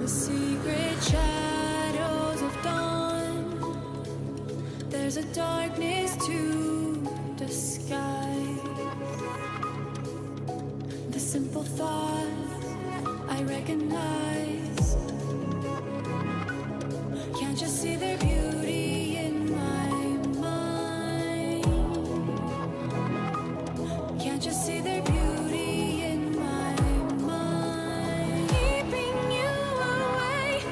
the secret shadows of dawn. There's a darkness to disguise. The simple thoughts I recognize. Can't you see their beauty in my mind? Can't you see their beauty in my mind? Keeping you away.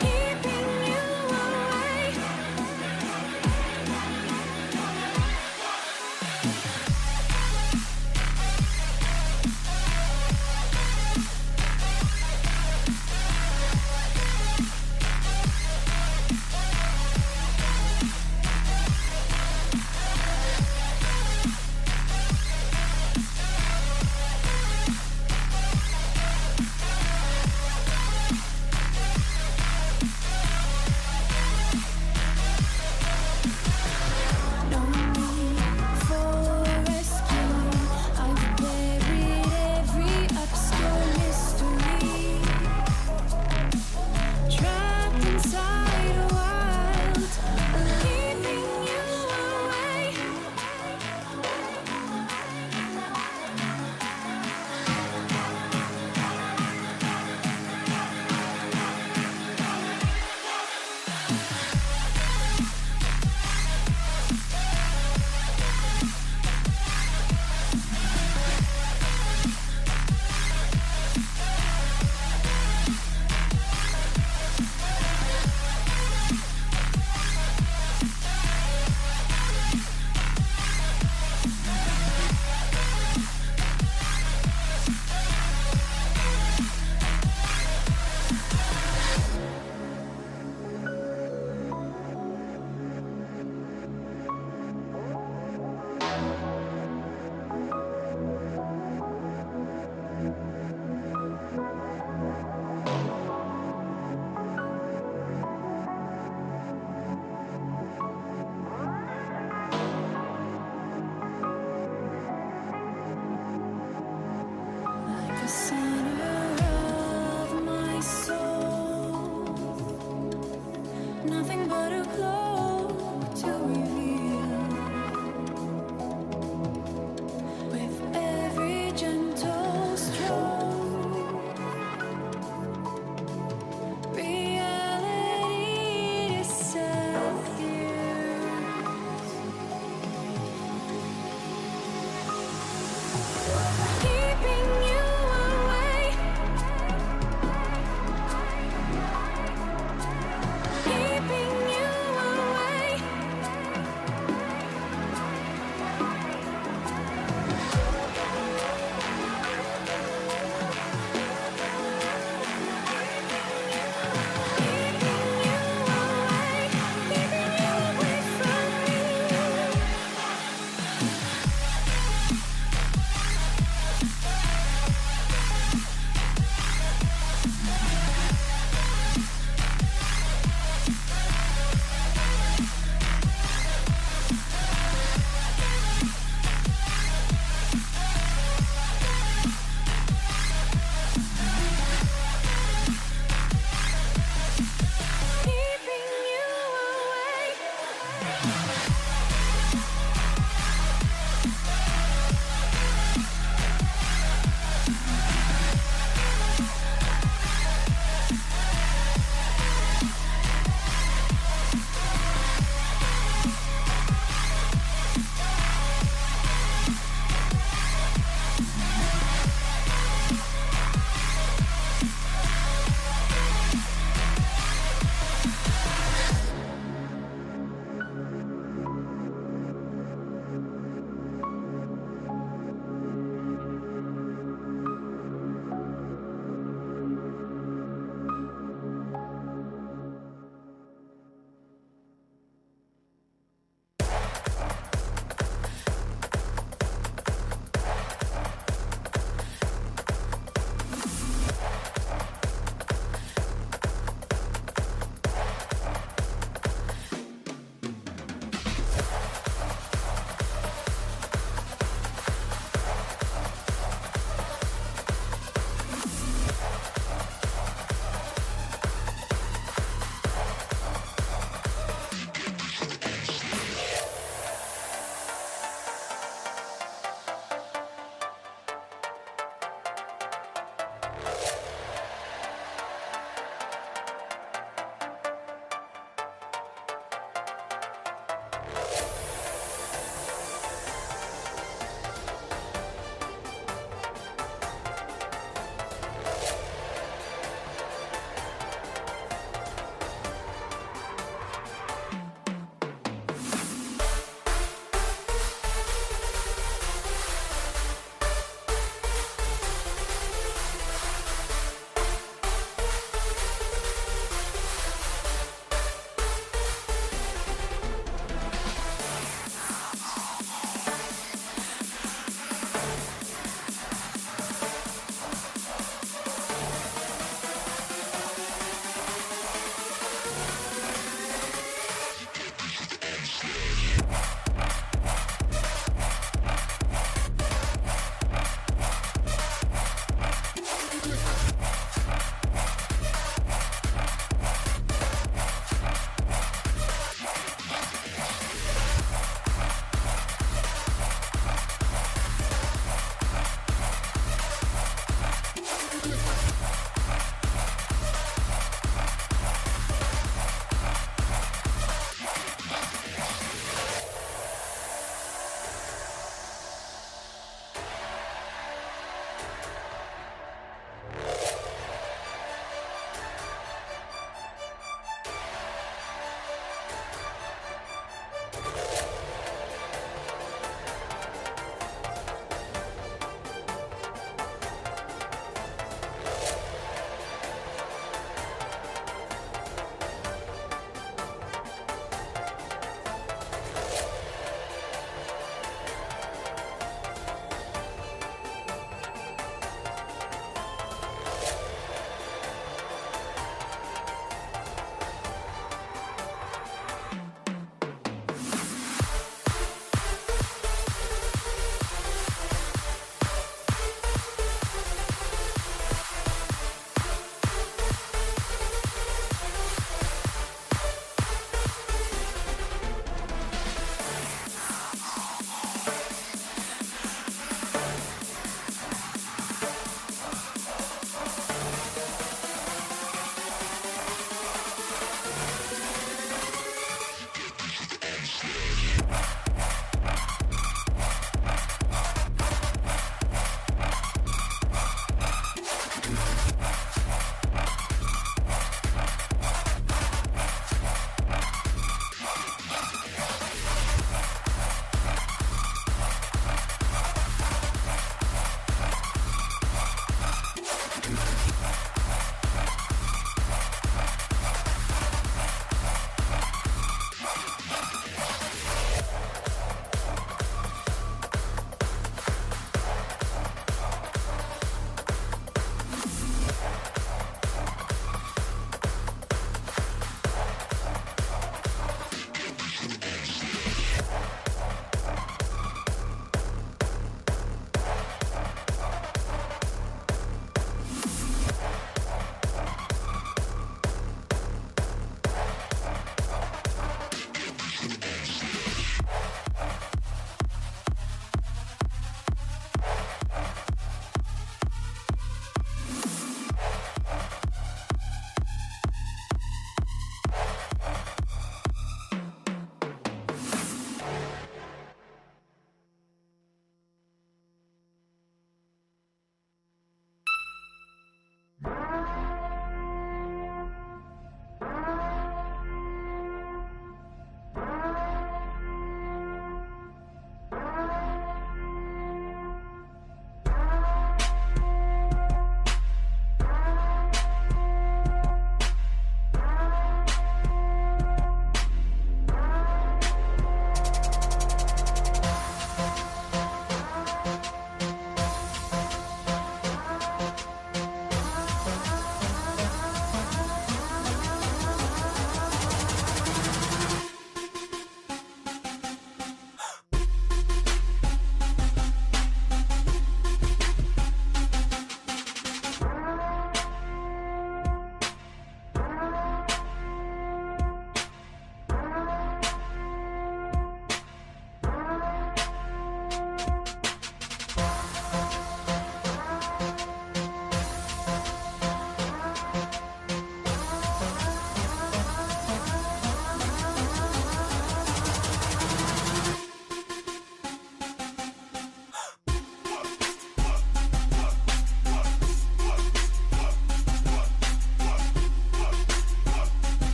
Keeping you away.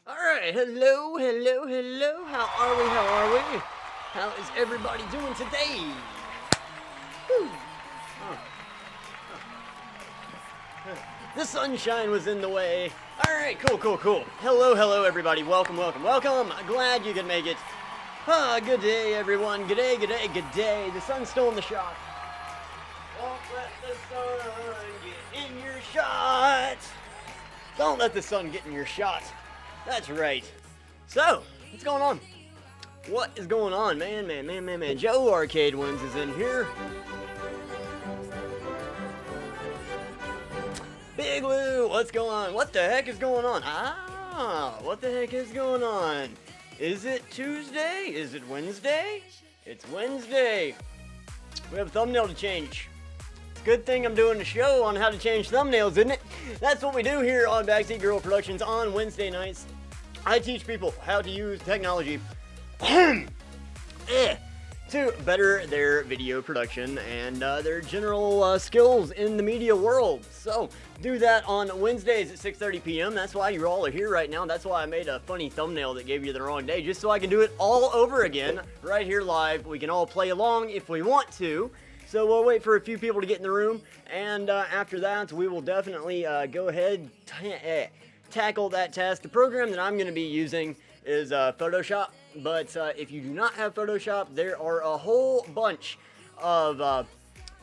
Alright, hello, hello, hello. How are we? How are we? How is everybody doing today? Whew. The sunshine was in the way. Alright, cool, cool, cool. Hello, hello, everybody. Welcome, welcome, welcome. Glad you can make it. Good day, everyone. Good day, good day, good day. The sun's still in the shot. Don't let the sun get in your shot. Don't let the sun get in your shot. That's right. So, what's going on? What is going on, man? Joe Arcade Ones is in here. Big Lou, what's going on? What the heck is going on? What the heck is going on? Is it Tuesday? Is it Wednesday? It's Wednesday. We have a thumbnail to change. It's a good thing I'm doing a show on how to change thumbnails, isn't it? That's what we do here on Backseat Girl Productions on Wednesday nights. I teach people how to use technology to better their video production and their general skills in the media world. So, do that on Wednesdays at 6:30 p.m. That's why you all are here right now. That's why I made a funny thumbnail that gave you the wrong day, just so I can do it all over again right here live. We can all play along if we want to. So we'll wait for a few people to get in the room, and after that, we will definitely go ahead tackle that task. The program that I'm going to be using is Photoshop, but if you do not have Photoshop, there are a whole bunch of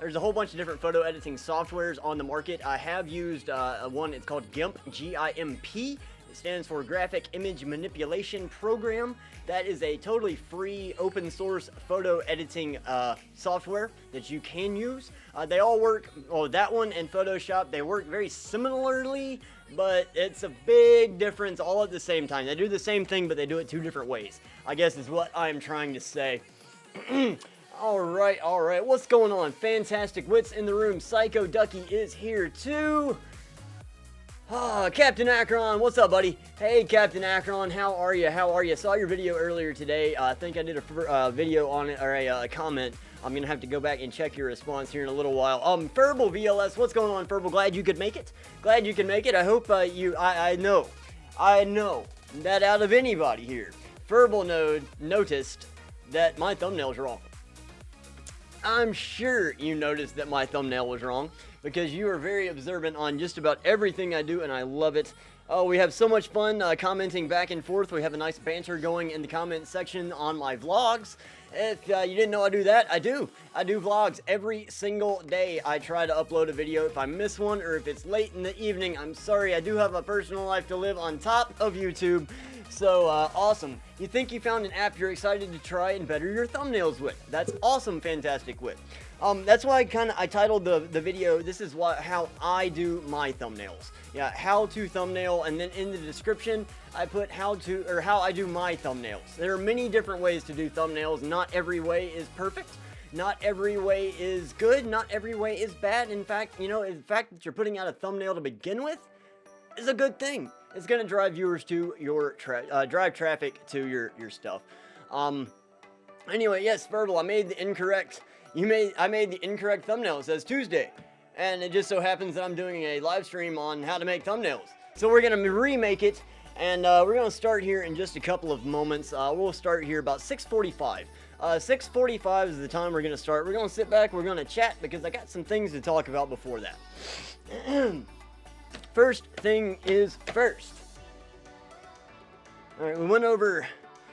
There's a whole bunch of different photo editing softwares on the market. I have used one, it's called GIMP, G-I-M-P. It stands for Graphic Image Manipulation Program. That is a totally free, open source photo editing software that you can use. They all work, well, that one and Photoshop, they work very similarly, but it's a big difference all at the same time. They do the same thing, but they do it two different ways, I guess is what I'm trying to say. Alright, what's going on? Fantastic Wits in the room. Psycho Ducky is here too. Captain Akron, what's up, buddy? Hey, Captain Akron, how are you? Saw your video earlier today. I think I did a video on it, or a comment. I'm gonna have to go back and check your response here in a little while. Furble VLS, what's going on, Furble? Glad you could make it. I hope I know that out of anybody here, Furble noticed that my thumbnail's wrong. I'm sure you noticed that my thumbnail was wrong, because you are very observant on just about everything I do, and I love it. Oh, we have so much fun commenting back and forth. We have a nice banter going in the comment section on my vlogs. If you didn't know I do that, I do. I do vlogs every single day. I try to upload a video. If I miss one or if it's late in the evening, I'm sorry. I do have a personal life to live on top of YouTube. So, awesome. You think you found an app you're excited to try and better your thumbnails with. That's awesome, Fantastic Wit. That's why I titled the video, this is how I do my thumbnails. Yeah, how to thumbnail, and then in the description, I put how I do my thumbnails. There are many different ways to do thumbnails. Not every way is perfect. Not every way is good. Not every way is bad. In fact, the fact that you're putting out a thumbnail to begin with is a good thing. It's gonna drive viewers to your drive traffic to your stuff. Anyway, yes, Verbal, I made the incorrect. I made the incorrect thumbnail. It says Tuesday, and it just so happens that I'm doing a live stream on how to make thumbnails. So we're gonna remake it, and we're gonna start here in just a couple of moments. We'll start here about 6:45. 6:45 is the time we're gonna start. We're gonna sit back. We're gonna chat because I got some things to talk about before that. First thing is first. Alright, we went over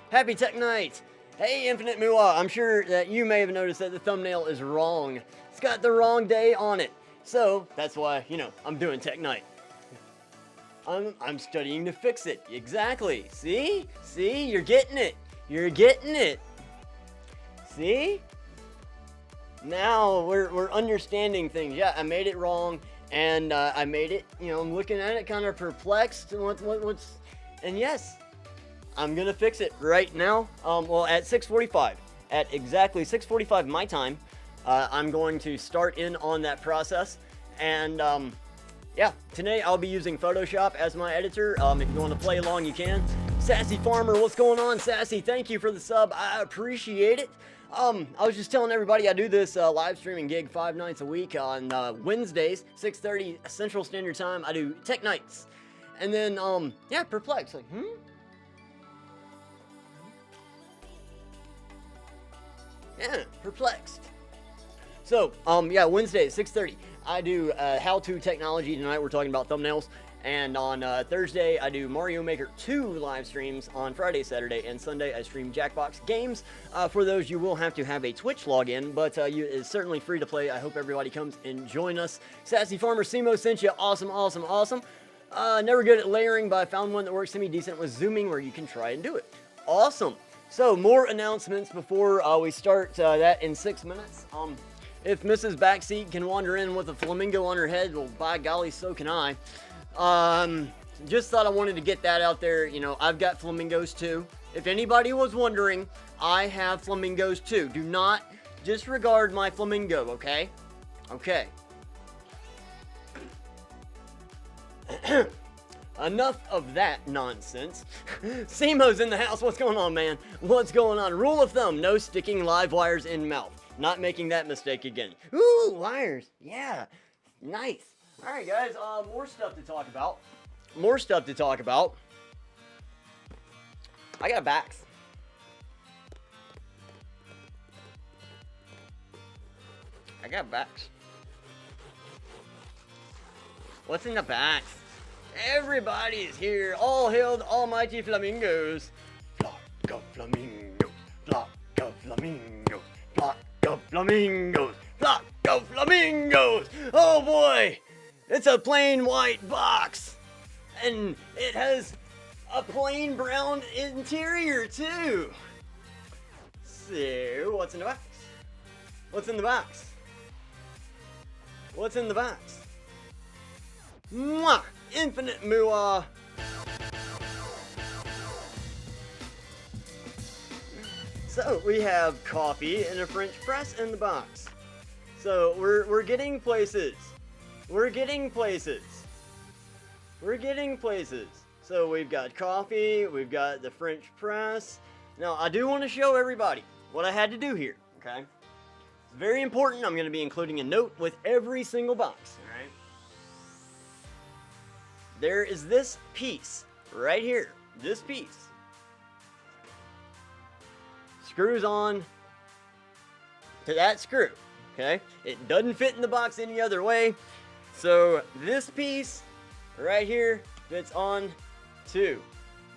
Happy Tech Night. Hey, Infinite Muah, I'm sure that you may have noticed that the thumbnail is wrong. It's got the wrong day on it. So, that's why, I'm doing Tech Night. I'm studying to fix it. Exactly. See? You're getting it. See? Now, we're understanding things. Yeah, I made it wrong. And I made it, I'm looking at it kind of perplexed. And yes, I'm going to fix it right now. Well, at 6:45, at exactly 6:45 my time, I'm going to start in on that process. And yeah, today I'll be using Photoshop as my editor. If you want to play along, you can. Sassy Farmer, what's going on, Sassy? Thank you for the sub. I appreciate it. I was just telling everybody I do this live streaming gig 5 nights a week on Wednesdays, 6:30 Central Standard Time. I do Tech Nights. And then, yeah, perplexed. Like, Yeah, perplexed. So, yeah, Wednesday at 6:30, I do how-to technology. Tonight we're talking about thumbnails. And on Thursday, I do Mario Maker 2 live streams. On Friday, Saturday, and Sunday, I stream Jackbox games. For those, you will have to have a Twitch login, but it's certainly free to play. I hope everybody comes and join us. Sassy Farmer Simo sent you. Awesome. Never good at layering, but I found one that works semi-decent with zooming where you can try and do it. Awesome. So, more announcements before we start that in 6 minutes. If Mrs. Backseat can wander in with a flamingo on her head, well, by golly, so can I. Just thought I wanted to get that out there. I've got flamingos too. If anybody was wondering, I have flamingos too. Do not disregard my flamingo, okay? Okay. Enough of that nonsense. Simo's in the house. What's going on, man? What's going on? Rule of thumb, no sticking live wires in mouth. Not making that mistake again. Ooh, wires. Yeah. Nice. All right, guys, more stuff to talk about. I got a Bax. What's in the Bax? Everybody's here. All hail the almighty flamingos. Flock of flamingos. Flock of flamingos. Flock of flamingos. Flock of flamingos! Oh boy! It's a plain white box! And it has a plain brown interior too! So, what's in the box? What's in the box? What's in the box? Mwah! Infinite mooah! So, we have coffee and a French press in the box. So, we're getting places. We're getting places. We're getting places. So, we've got coffee, we've got the French press. Now, I do want to show everybody what I had to do here, okay? It's very important. I'm going to be including a note with every single box, alright? There is this piece right here. This piece. Screws on to that screw, okay? It doesn't fit in the box any other way. So this piece right here fits on to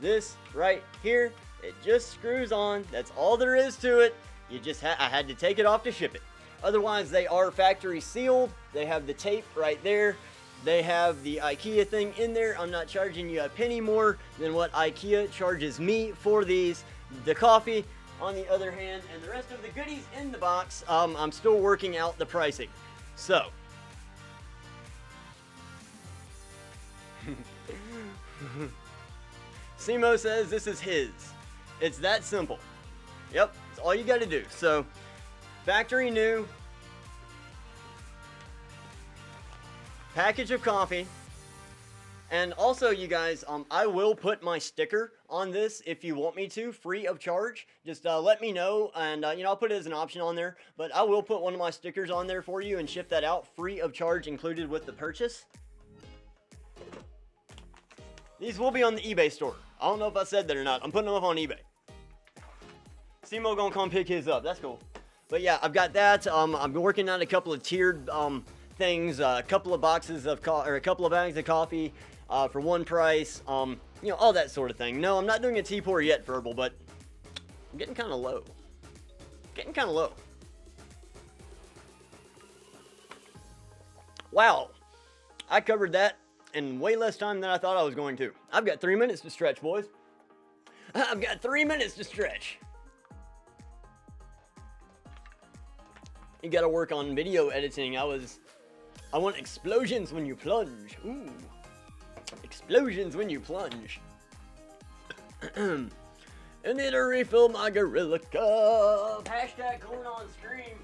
this right here. It just screws on. That's all there is to it. You just I had to take it off to ship it. Otherwise, they are factory sealed. They have the tape right there. They have the IKEA thing in there. I'm not charging you a penny more than what IKEA charges me for these. The coffee, on the other hand, and the rest of the goodies in the box, I'm still working out the pricing. So, Simo says this is his. It's that simple. Yep, it's all you gotta do. So, factory new, package of coffee, and also you guys, I will put my sticker on this if you want me to, free of charge. Just let me know, and you know, I'll put it as an option on there, but I will put one of my stickers on there for you and ship that out free of charge, included with the purchase. These will be on the eBay store. I don't know if I said that or not. I'm putting them up on eBay. Simo gonna come pick his up. That's cool. But yeah, I've got that. I'm working on a couple of tiered things. A couple of boxes of or a couple of bags of coffee for one price. You know, all that sort of thing. No, I'm not doing a tea pour yet, Verbal, but I'm getting kind of low. Getting kind of low. Wow, I covered that in way less time than I thought I was going to. I've got 3 minutes to stretch, boys. I've got 3 minutes to stretch. You gotta work on video editing. I want explosions when you plunge. Ooh. Explosions when you plunge. And then I refill my gorilla cup. Hashtag corn on stream.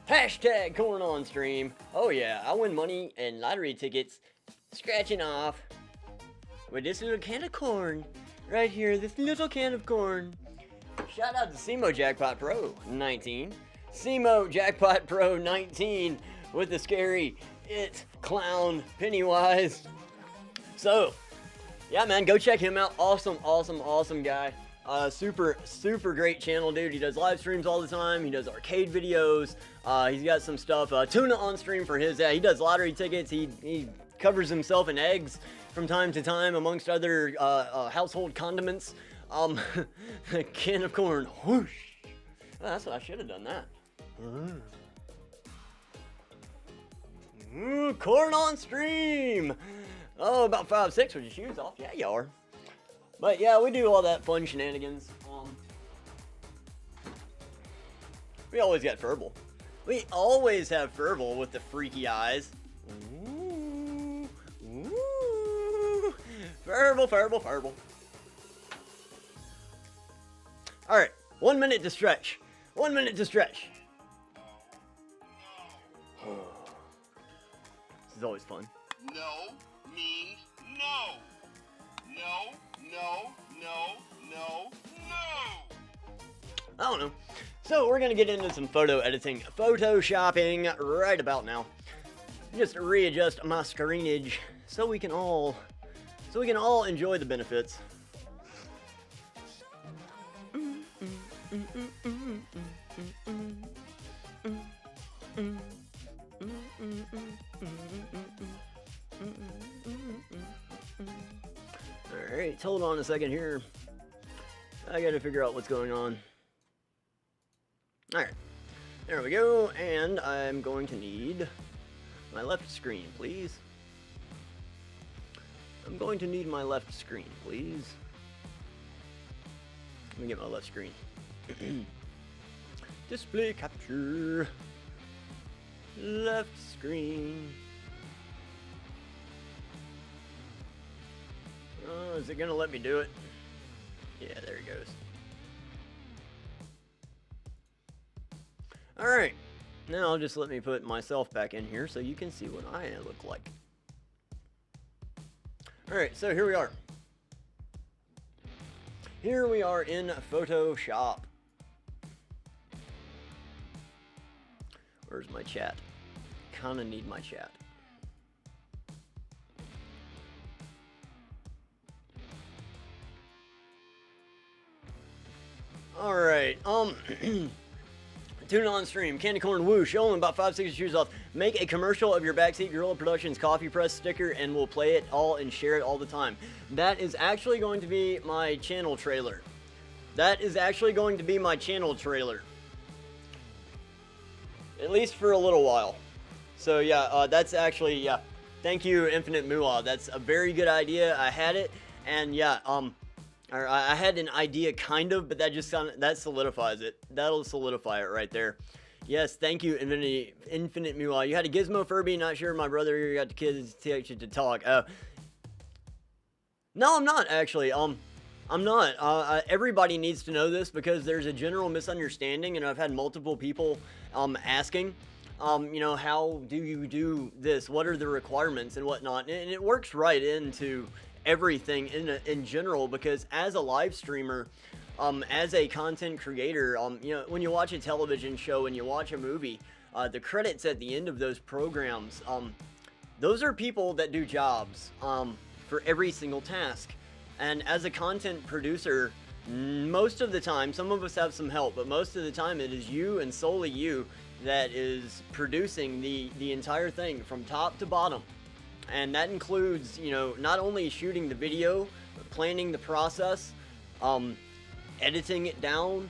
Hashtag corn on stream. Oh yeah, I win money and lottery tickets. Scratching off with this little can of corn. Right here, this little can of corn. Shout out to Simo Jackpot Pro 19. Simo Jackpot Pro 19 with the scary clown Pennywise. So, yeah, man, go check him out. Awesome, awesome, awesome guy. Super great channel, dude. He does live streams all the time. He does arcade videos. He's got some stuff. Tuna on stream for his. He does lottery tickets. He covers himself in eggs from time to time, amongst other household condiments. A can of corn. Whoosh. Oh, that's what I should have done that. Corn on stream. Oh, about 5'6" with your shoes off. Yeah, you are. But yeah, we do all that fun shenanigans. We always got Furball. We always have Furball with the freaky eyes. Ooh, ooh. Furball, Furball, Furball. All right, 1 minute to stretch. 1 minute to stretch. This is always fun. No means no. No, no, no, no, no. I don't know. So we're gonna get into some photo editing, photoshopping right about now. Just readjust my screenage so we can all enjoy the benefits. Alright, hold on a second here. I gotta figure out what's going on. Alright. There we go, and I'm going to need my left screen, please. I'm going to need my left screen, please. Let me get my left screen. Display capture. Left screen. Oh, is it gonna let me do it? Yeah, there it goes. Alright, now just let me put myself back in here so you can see what I look like. Alright, so here we are. Here we are in Photoshop. Where's my chat? Kinda need my chat. Alright, tune on stream, candy corn whoosh, only about 5-6 shoes off. Make a commercial of your Backseat Gorilla Productions coffee press sticker and we'll play it all and share it all the time. That is actually going to be my channel trailer. That is actually going to be my channel trailer. At least for a little while. So yeah, that's actually, yeah. Thank you, Infinite Moolah. That's a very good idea. I had it, and yeah, I had an idea kind of, but that just that solidifies it. That'll solidify it right there. Yes, thank you, Infinite Moolah. You had a Gizmo Furby, not sure my brother here got the kids to talk. No, I'm not actually. I'm not. Everybody needs to know this because there's a general misunderstanding, and I've had multiple people asking, you know, how do you do this? What are the requirements and whatnot? And it works right into everything in general, because as a live streamer, as a content creator, you know, when you watch a television show and you watch a movie, the credits at the end of those programs, those are people that do jobs for every single task. And as a content producer, most of the time, some of us have some help, but most of the time it is you and solely you that is producing the entire thing from top to bottom. And that includes, you know, not only shooting the video, but planning the process, editing it down,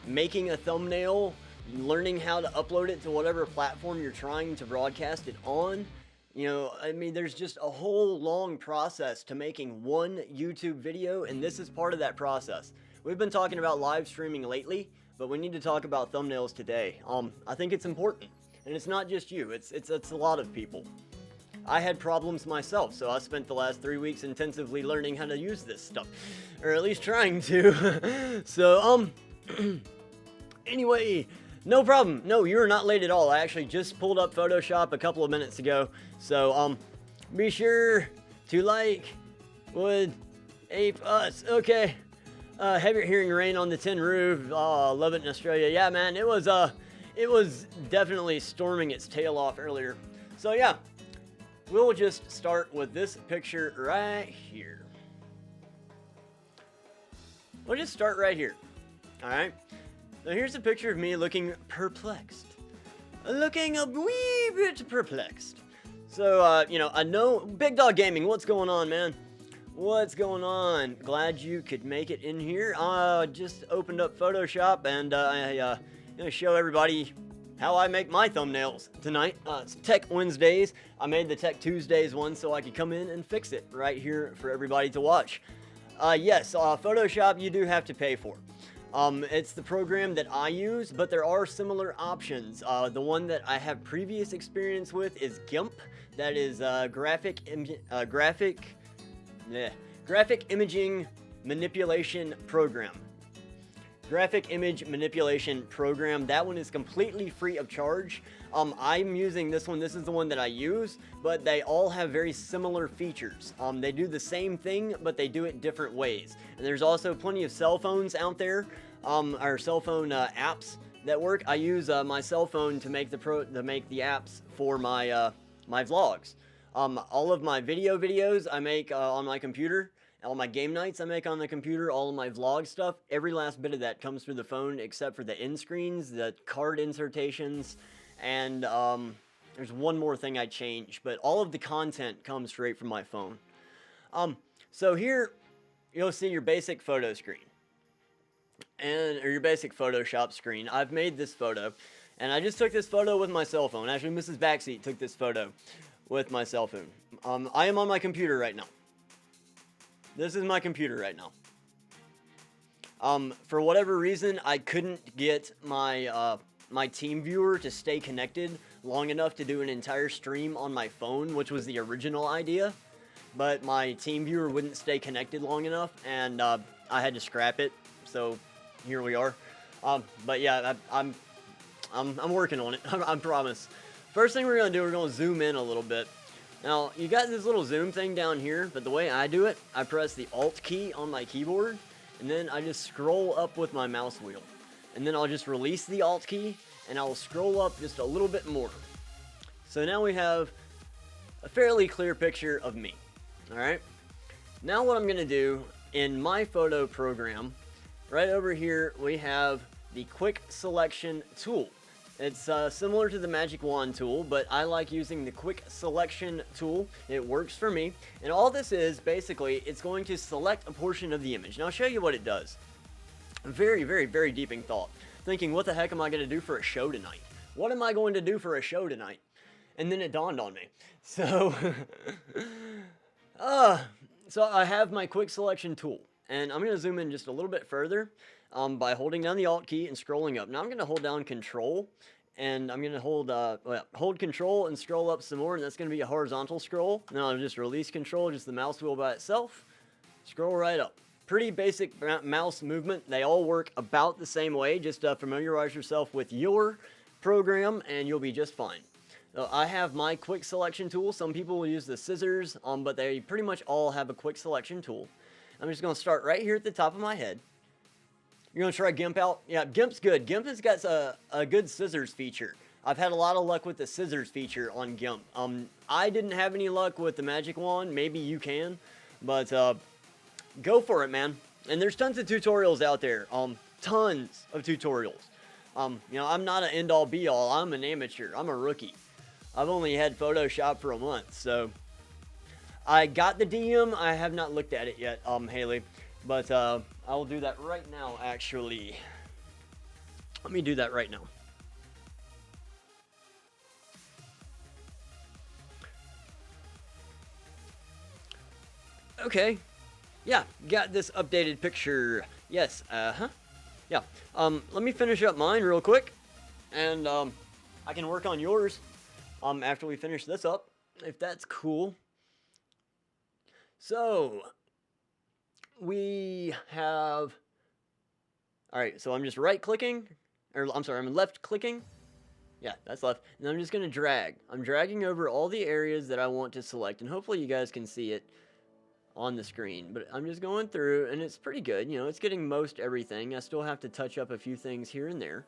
making a thumbnail, learning how to upload it to whatever platform you're trying to broadcast it on. You know, I mean, there's just a whole long process to making one YouTube video, and this is part of that process. We've been talking about live streaming lately, but we need to talk about thumbnails today. I think it's important, and it's not just you, it's a lot of people. I had problems myself, so I spent the last 3 weeks intensively learning how to use this stuff, or at least trying to. So, anyway, no problem. No, you're not late at all. I actually just pulled up Photoshop a couple of minutes ago, so, be sure to like, would, ape us. Okay, heavy hearing rain on the tin roof. Oh, love it in Australia. Yeah, man, it was definitely storming its tail off earlier. So, yeah. We'll just start with this picture right here. We'll just start right here. Alright? Now here's a picture of me looking perplexed. Looking a wee bit perplexed. So, you know, I know... Big Dog Gaming, what's going on, man? What's going on? Glad you could make it in here. Just opened up Photoshop and I'm gonna show everybody how I make my thumbnails tonight. It's Tech Wednesdays. I made the Tech Tuesdays one so I could come in and fix it right here for everybody to watch. Yes, Photoshop you do have to pay for. It's the program that I use, but there are similar options. The one that I have previous experience with is GIMP. That is graphic imaging manipulation program. Graphic image manipulation program. That one is completely free of charge. I'm using this one. This is the one that I use, but they all have very similar features. They do the same thing, but they do it different ways. And there's also plenty of cell phones out there, or cell phone apps that work. I use my cell phone to make the apps for my my vlogs. All of my videos I make on my computer. All my game nights I make on the computer, all of my vlog stuff, every last bit of that comes through the phone except for the end screens, the card insertations, and there's one more thing I changed, but all of the content comes straight from my phone. So here you'll see your basic photo screen, or your basic Photoshop screen. I've made this photo, And I just took this photo with my cell phone. Actually, Mrs. Backseat took this photo with my cell phone. I am on my computer right now. This is my computer right now. For whatever reason, I couldn't get my my team viewer to stay connected long enough to do an entire stream on my phone, which was the original idea. But my team viewer wouldn't stay connected long enough, and I had to scrap it. So here we are. But yeah, I'm working on it. I promise. First thing we're gonna do, we're gonna zoom in a little bit. Now you got this little zoom thing down here, but the way I do it, I press the Alt key on my keyboard, and then I just scroll up with my mouse wheel, and then I'll just release the Alt key, and I'll scroll up just a little bit more. So now we have a fairly clear picture of me. All right. Now what I'm gonna do in my photo program, right over here, we have the quick selection tool. It's similar to the magic wand tool, but I like using the quick selection tool. It works for me. And all this is, basically, it's going to select a portion of the image. Now I'll show you what it does. Very, very, very deep in thought. Thinking, what the heck am I going to do for a show tonight? What am I going to do for a show tonight? And then it dawned on me. So, so I have my quick selection tool. And I'm going to zoom in just a little bit further. By holding down the Alt key and scrolling up. Now I'm going to hold down Control, and I'm going to hold Control and scroll up some more, and that's going to be a horizontal scroll. Now I'll just release Control, just the mouse wheel by itself. Scroll right up. Pretty basic mouse movement. They all work about the same way. Just familiarize yourself with your program, and you'll be just fine. So I have my quick selection tool. Some people will use the scissors, but they pretty much all have a quick selection tool. I'm just going to start right here at the top of my head. You're going to try GIMP out? Yeah, GIMP's good. GIMP has got a good scissors feature. I've had a lot of luck with the scissors feature on GIMP. I didn't have any luck with the magic wand. Maybe you can. But go for it, man. And there's tons of tutorials out there. Tons of tutorials. You know, I'm not an end-all be-all. I'm an amateur. I'm a rookie. I've only had Photoshop for a month. So I got the DM. I have not looked at it yet, Haley. But I will do that right now, actually. Let me do that right now. Okay. Yeah, got this updated picture. Yes, yeah. Let me finish up mine real quick. And I can work on yours after we finish this up, if that's cool. So we have, all right, so I'm just right clicking, or I'm sorry, I'm left clicking. Yeah, that's left. And I'm just going to drag. I'm dragging over all the areas that I want to select, and hopefully you guys can see it on the screen. But I'm just going through, and it's pretty good. You know, it's getting most everything. I still have to touch up a few things here and there.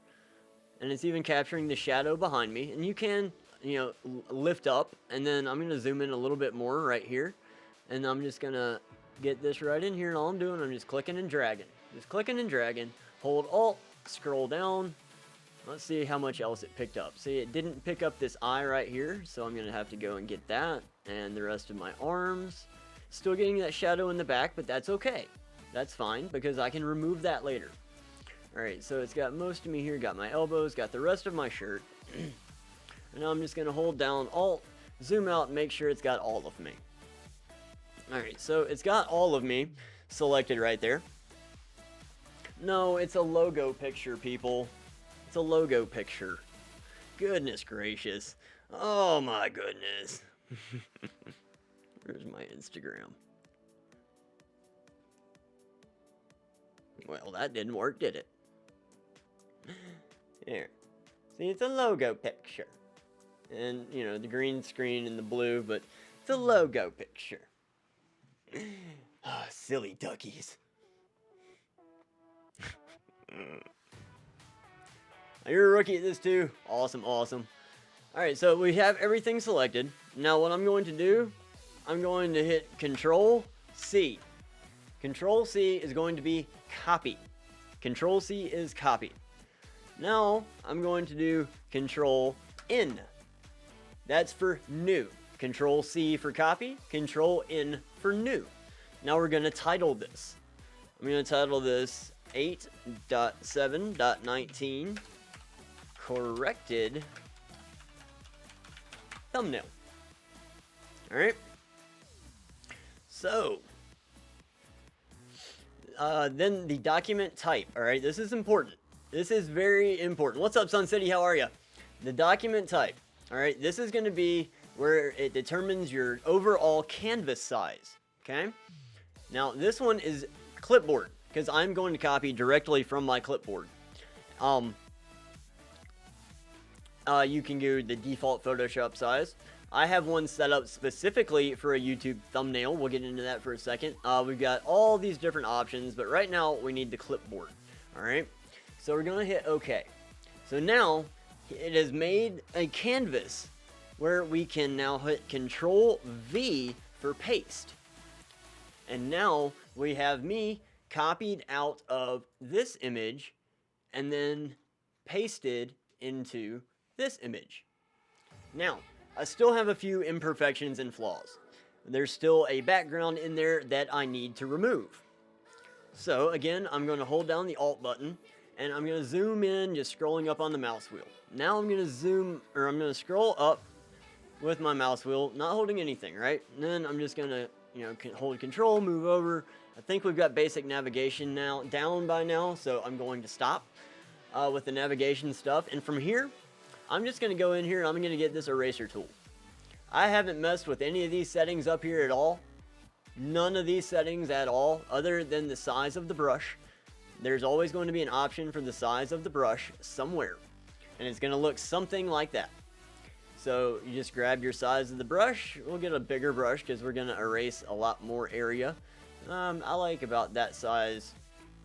And it's even capturing the shadow behind me. And you can, you know, lift up, and then I'm going to zoom in a little bit more right here. And I'm just going to get this right in here, and all I'm doing, I'm just clicking and dragging. Just clicking and dragging. Hold Alt, scroll down. Let's see how much else it picked up. See, it didn't pick up this eye right here, so I'm going to have to go and get that. And the rest of my arms. Still getting that shadow in the back, but that's okay. That's fine, because I can remove that later. Alright, so it's got most of me here. Got my elbows, got the rest of my shirt. And now I'm just going to hold down Alt, zoom out, and make sure it's got all of me. Alright, so it's got all of me selected right there. No, it's a logo picture, people. It's a logo picture. Goodness gracious. Oh my goodness. Where's my Instagram? Well, that didn't work, did it? Here. See, it's a logo picture. And, you know, the green screen and the blue, but it's a logo picture. Oh, silly duckies. You're a rookie at this too. Awesome, awesome. Alright, so we have everything selected. Now what I'm going to do, I'm going to hit Control C. Control C is going to be copy. Control C is copy. Now I'm going to do Control N. That's for new. Control C for copy, Control N for new. Now we're going to title this. I'm going to title this 8.7.19 corrected thumbnail. All right. So, then the document type. All right, this is important. This is very important. What's up, Sun City? How are you? The document type. All right, this is going to be where it determines your overall canvas size. Okay. Now, this one is clipboard because I'm going to copy directly from my clipboard. You can go the default Photoshop size. I have one set up specifically for a YouTube thumbnail. We'll get into that for a second. We've got all these different options, but right now we need the clipboard. All right, so we're gonna hit OK. So now it has made a canvas where we can now hit Control V for paste. And now we have me copied out of this image and then pasted into this image. Now, I still have a few imperfections and flaws. There's still a background in there that I need to remove. So again, I'm going to hold down the Alt button and I'm going to zoom in, just scrolling up on the mouse wheel. Now I'm going to scroll up with my mouse wheel, not holding anything, right? And then I'm just going to, hold Control, move over. I think we've got basic navigation now down by now, so I'm going to stop with the navigation stuff. And from here, I'm just going to go in here and I'm going to get this eraser tool. I haven't messed with any of these settings up here at all. None of these settings at all, other than the size of the brush. There's always going to be an option for the size of the brush somewhere. And it's going to look something like that. So you just grab your size of the brush. We'll get a bigger brush because we're going to erase a lot more area. I like about that size.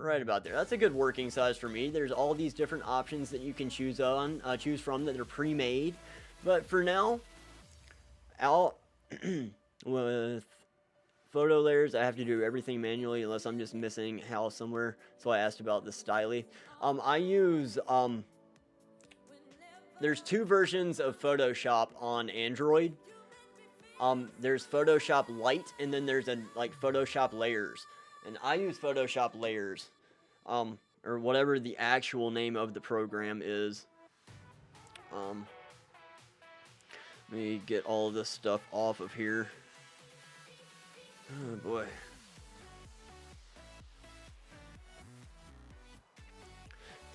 Right about there. That's a good working size for me. There's all these different options that you can choose from that are pre-made. But for now, with photo layers, I have to do everything manually unless I'm just missing house somewhere. So I asked about the styly. I use there's two versions of Photoshop on Android. There's Photoshop Lite and then there's Photoshop Layers. And I use Photoshop Layers, or whatever the actual name of the program is. Let me get all this stuff off of here. Oh boy.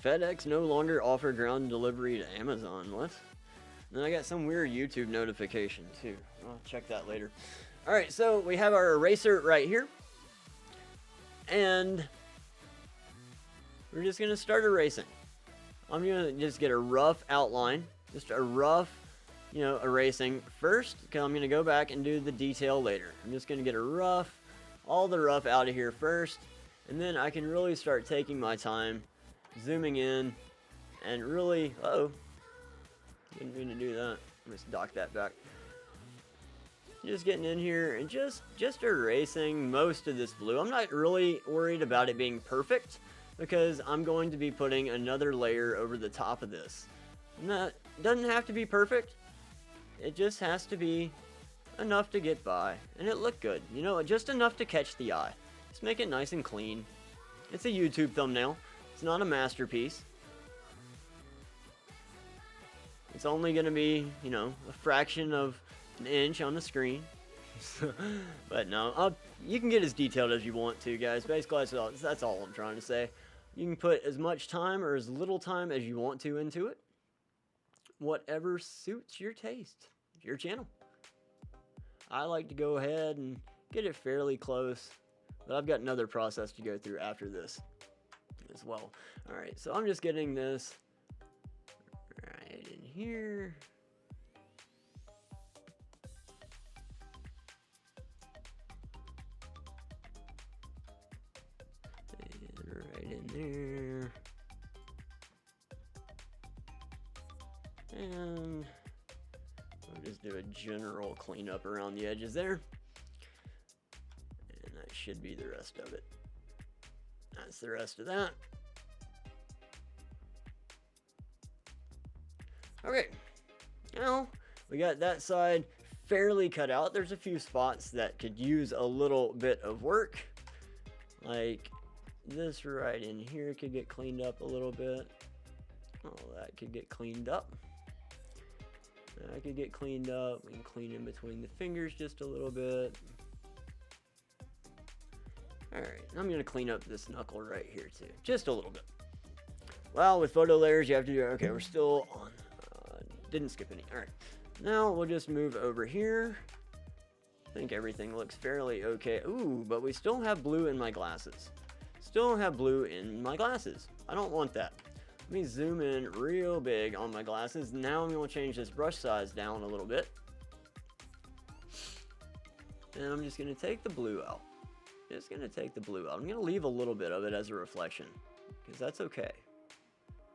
FedEx no longer offer ground delivery to Amazon. What? And I got some weird YouTube notification too. I'll check that later. Alright, so we have our eraser right here. And we're just going to start erasing. I'm going to just get a rough outline. Just a rough, erasing first. Because I'm going to go back and do the detail later. I'm just going to get all the rough out of here first. And then I can really start taking my time, zooming in, and really, didn't mean to do that. Let's dock that back. Just getting in here and just erasing most of this blue. I'm not really worried about it being perfect because I'm going to be putting another layer over the top of this. Doesn't have to be perfect. It just has to be enough to get by. And it looked good. Just enough to catch the eye. Just make it nice and clean. It's a YouTube thumbnail. It's not a masterpiece. It's only going to be, a fraction of an inch on the screen. But no, you can get as detailed as you want to, guys. Basically, that's all I'm trying to say. You can put as much time or as little time as you want to into it. Whatever suits your taste. It's your channel. I like to go ahead and get it fairly close. But I've got another process to go through after this as well. Alright, so I'm just getting this right in here. Right in there. And I'll just do a general cleanup around the edges there. And that should be the rest of it. That's the rest of that. Okay. Now, we got that side fairly cut out. There's a few spots that could use a little bit of work. Like this right in here could get cleaned up a little bit. Oh, that could get cleaned up. That could get cleaned up. We can clean in between the fingers just a little bit. Alright, I'm going to clean up this knuckle right here too. Just a little bit. Well, with photo layers, you have to do... Okay, we're still on. Didn't skip any. Alright. Now, we'll just move over here. I think everything looks fairly okay. Ooh, but we still have blue in my glasses. Still have blue in my glasses. I don't want that. Let me zoom in real big on my glasses. Now I'm going to change this brush size down a little bit. And I'm just going to take the blue out. Just going to take the blue out. I'm going to leave a little bit of it as a reflection, because that's okay.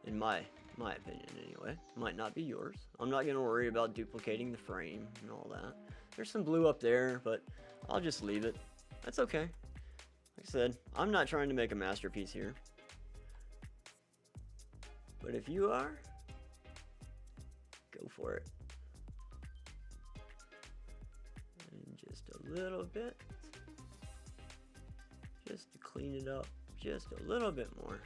In my opinion, anyway. Might not be yours. I'm not going to worry about duplicating the frame and all that. There's some blue up there, but I'll just leave it. That's okay. Like I said, I'm not trying to make a masterpiece here. But if you are, go for it. And just a little bit. Just to clean it up just a little bit more.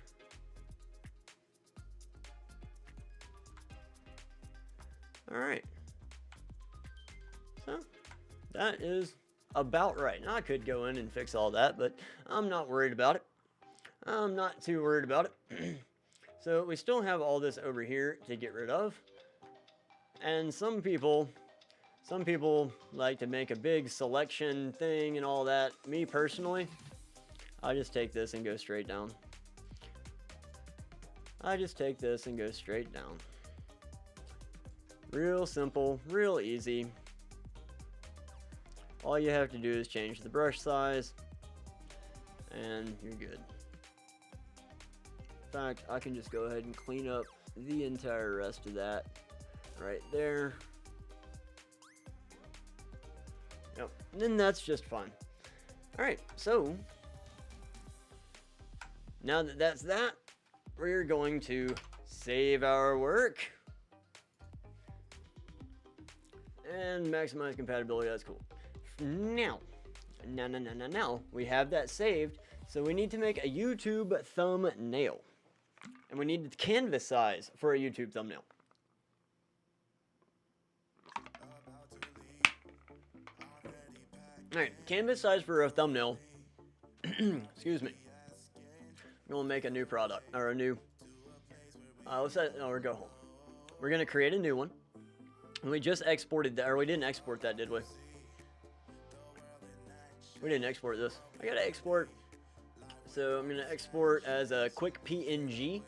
Alright. So, that is about right. Now, I could go in and fix all that, but I'm not worried about it. I'm not too worried about it. So, we still have all this over here to get rid of. And some people like to make a big selection thing and all that. Me, personally, I just take this and go straight down. I just take this and go straight down. Real simple, real easy. All you have to do is change the brush size, and you're good. In fact, I can just go ahead and clean up the entire rest of that right there. Yep, and then that's just fine. Alright, so now that that's that, we're going to save our work and maximize compatibility. That's cool. Now we have that saved, so we need to make a YouTube thumbnail, and we need the canvas size for a YouTube thumbnail. All right, canvas size for a thumbnail. Excuse me. We're gonna make a new product, or a new. Let's say, no, we're go home. We're gonna create a new one. And we just exported that, or we didn't export that, did we? We didn't export this. I gotta export. So I'm gonna export as a quick PNG.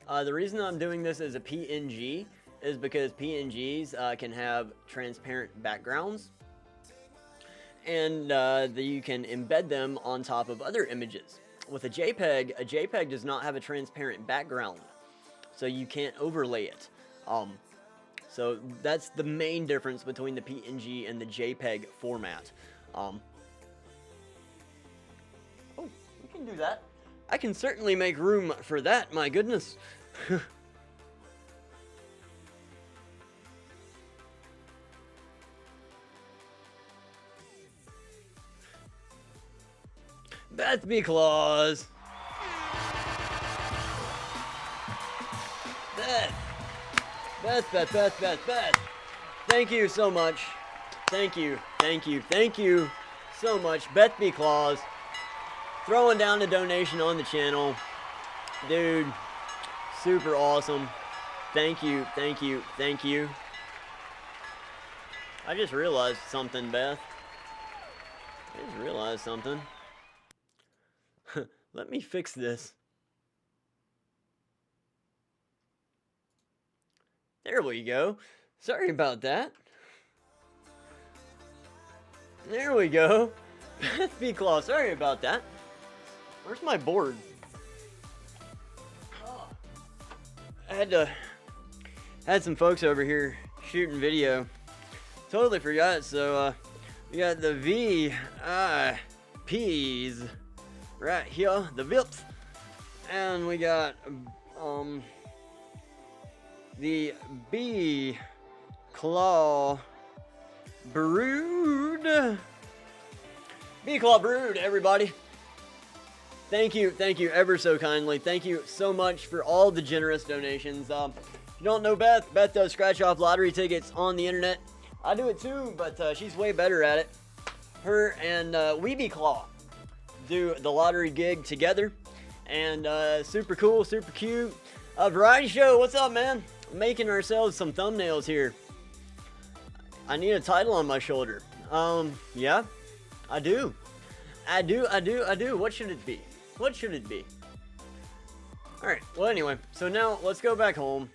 The reason I'm doing this as a PNG is because PNGs can have transparent backgrounds, and you can embed them on top of other images. With a JPEG does not have a transparent background, so you can't overlay it. So that's the main difference between the PNG and the JPEG format. Oh, we can do that. I can certainly make room for that, my goodness. Beth B. Claus. Beth. Thank you so much. Thank you so much. Beth B. Claus. Throwing down the donation on the channel. Dude, super awesome. Thank you. I just realized something, Beth. Let me fix this. There we go. Sorry about that. There we go. Beth B. Claw, sorry about that. Where's my board? Oh. I had some folks over here shooting video. Totally forgot. So we got the VIPs right here, the VIPs, and we got the B Claw Brood. B Claw Brood, everybody. Thank you ever so kindly. Thank you so much for all the generous donations. If you don't know Beth, Beth does scratch off lottery tickets on the internet. I do it too, but she's way better at it. Her and Weeby Claw do the lottery gig together, and super cool, super cute. Variety Show, what's up, man? Making ourselves some thumbnails here. I need a title on my shoulder. Yeah, I do. What should it be? What should it be? Alright, well anyway, so now let's go back home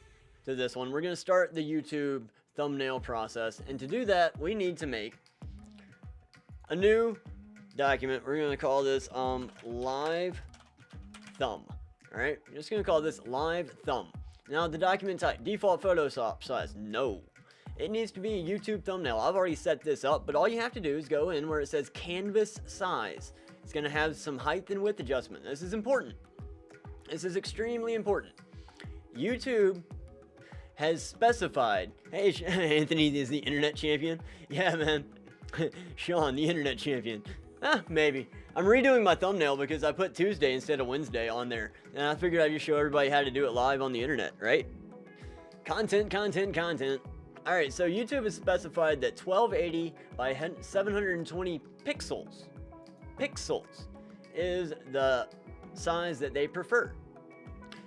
to this one. We're going to start the YouTube thumbnail process, and to do that, we need to make a new document. We're going to call this live thumb. Alright, we're just going to call this live thumb. Now the document type, default Photoshop size, no. It needs to be a YouTube thumbnail. I've already set this up, but all you have to do is go in where it says canvas size. It's going to have some height and width adjustment. This is important. This is extremely important. YouTube has specified, hey, Anthony is the internet champion. Yeah, man. Sean, the internet champion. Maybe. I'm redoing my thumbnail because I put Tuesday instead of Wednesday on there. And I figured I'd just show everybody how to do it live on the internet, right? Content. Alright, so YouTube has specified that 1280 by 720 pixels is the size that they prefer.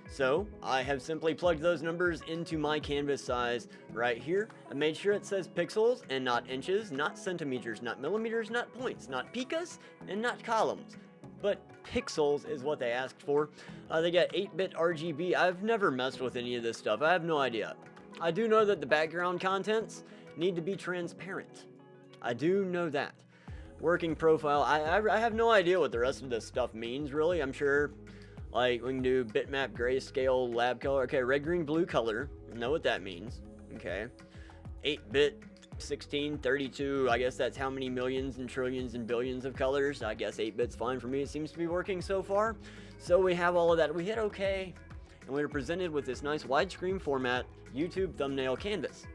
So I have simply plugged those numbers into my canvas size right here. I made sure it says pixels and not inches, not centimeters, not millimeters, not points, not picas, and not columns. But pixels is what they asked for. They got 8-bit RGB. I've never messed with any of this stuff. I have no idea. I do know that the background contents need to be transparent. I do know that. Working profile. I have no idea what the rest of this stuff means, really. I'm sure, like, we can do bitmap, grayscale, lab color. Okay, red, green, blue color. I know what that means. Okay. 8-bit, 16, 32. I guess that's how many millions and trillions and billions of colors. I guess 8-bit's fine for me. It seems to be working so far. So we have all of that. We hit OK. And we're presented with this nice widescreen format YouTube thumbnail canvas.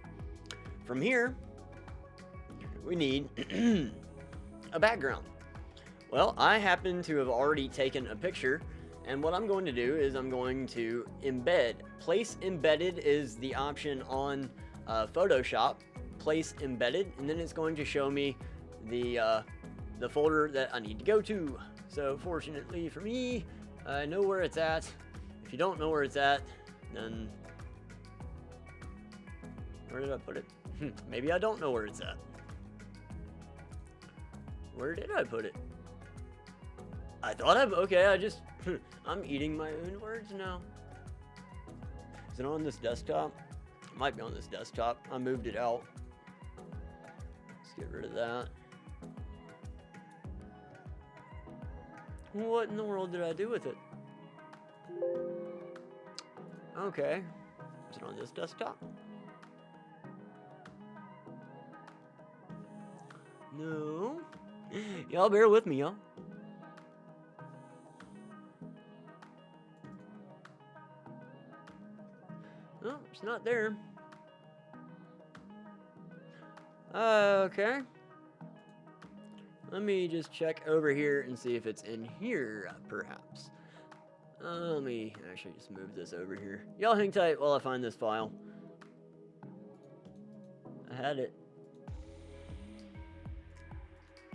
From here, we need a background. Well, I happen to have already taken a picture, and what I'm going to do is I'm going to embed. Place embedded is the option on Photoshop. Place embedded, and then it's going to show me the folder that I need to go to. So fortunately for me, I know where it's at. If you don't know where it's at, then where did I put it? Maybe I don't know where it's at. Where did I put it? I thought okay, I'm eating my own words now. Is it on this desktop? It might be on this desktop. I moved it out. Let's get rid of that. What in the world did I do with it? Okay. Is it on this desktop? No. Y'all bear with me, y'all. Oh, it's not there. Okay. Let me just check over here and see if it's in here, perhaps. Let me actually just move this over here. Y'all hang tight while I find this file. I had it.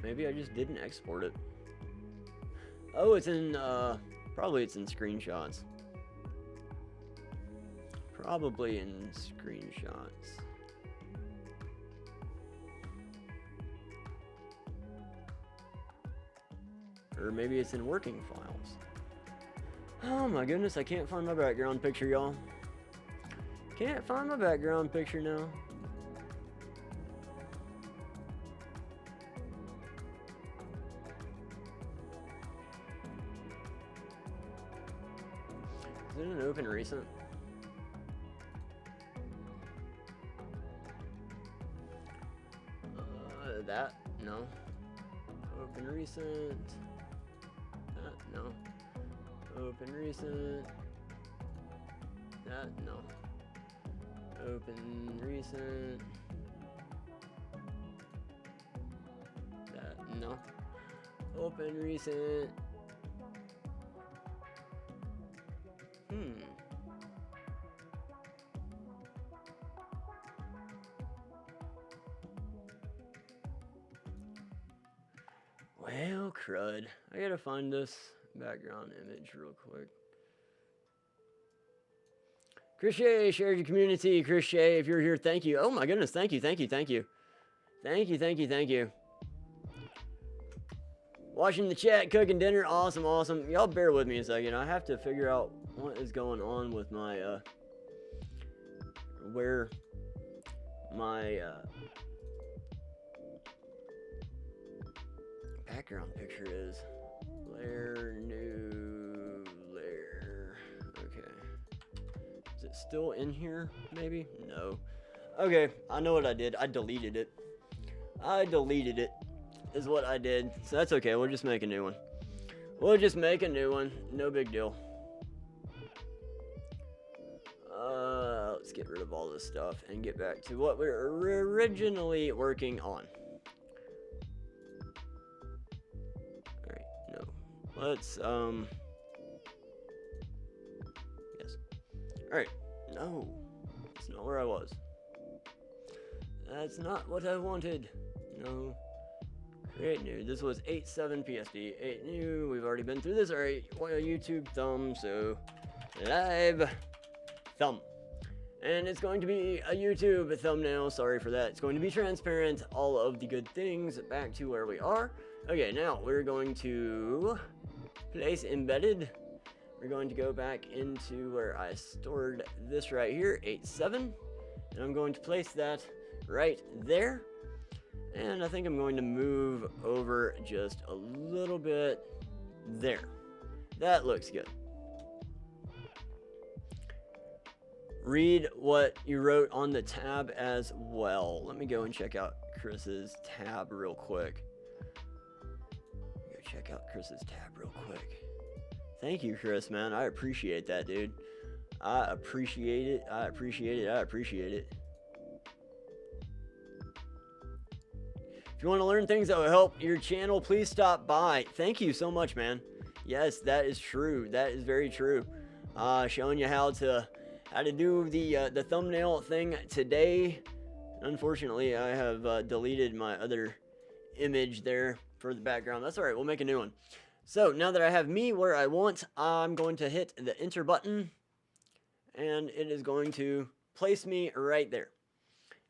Maybe I just didn't export it. Oh, it's in, probably it's in screenshots. Probably in screenshots. Or maybe it's in working files. Oh my goodness, I can't find my background picture, y'all. Can't find my background picture now. Is it an open recent? That? No. Open recent. That? No. Open recent. That? No. Open recent. That? No. Open recent. crud. I gotta find this background image real quick. Chris Shea, shared your community. Chris Shea, if you're here, thank you. Oh my goodness, thank you, thank you, thank you. Thank you, thank you, thank you. Watching the chat, cooking dinner, awesome, awesome. Y'all bear with me a second. I have to figure out what is going on with my, where my, background picture is. Layer, new layer. Okay. Is it still in here, maybe? No. Okay, I know what I did. I deleted it. I deleted it, is what I did. So that's okay, we'll just make a new one. We'll just make a new one. No big deal. Let's get rid of all this stuff and get back to what we were originally working on. Alright, no. Let's, yes. Alright, no. That's not where I was. That's not what I wanted. No. Create new. This was 8.7 PSD. 8 new. We've already been through this. Alright, well, YouTube thumb, so live thumb. And it's going to be a YouTube thumbnail. Sorry for that. It's going to be transparent. All of the good things. Back to where we are. Okay, now we're going to place embedded. We're going to go back into where I stored this right here, 8.7. And I'm going to place that right there. And I think I'm going to move over just a little bit there. That looks good. Read what you wrote on the tab as well. Let me go and check out Chris's tab real quick. Go check out Chris's tab real quick. Thank you, Chris, man. I appreciate that, dude. I appreciate it. I appreciate it. I appreciate it. If you want to learn things that will help your channel, please stop by. Thank you so much, man. Yes, that is true. That is very true. Showing you how to do the thumbnail thing today. Unfortunately, I have deleted my other image there for the background. That's all right. We'll make a new one. So now that I have me where I want, I'm going to hit the enter button, and it is going to place me right there.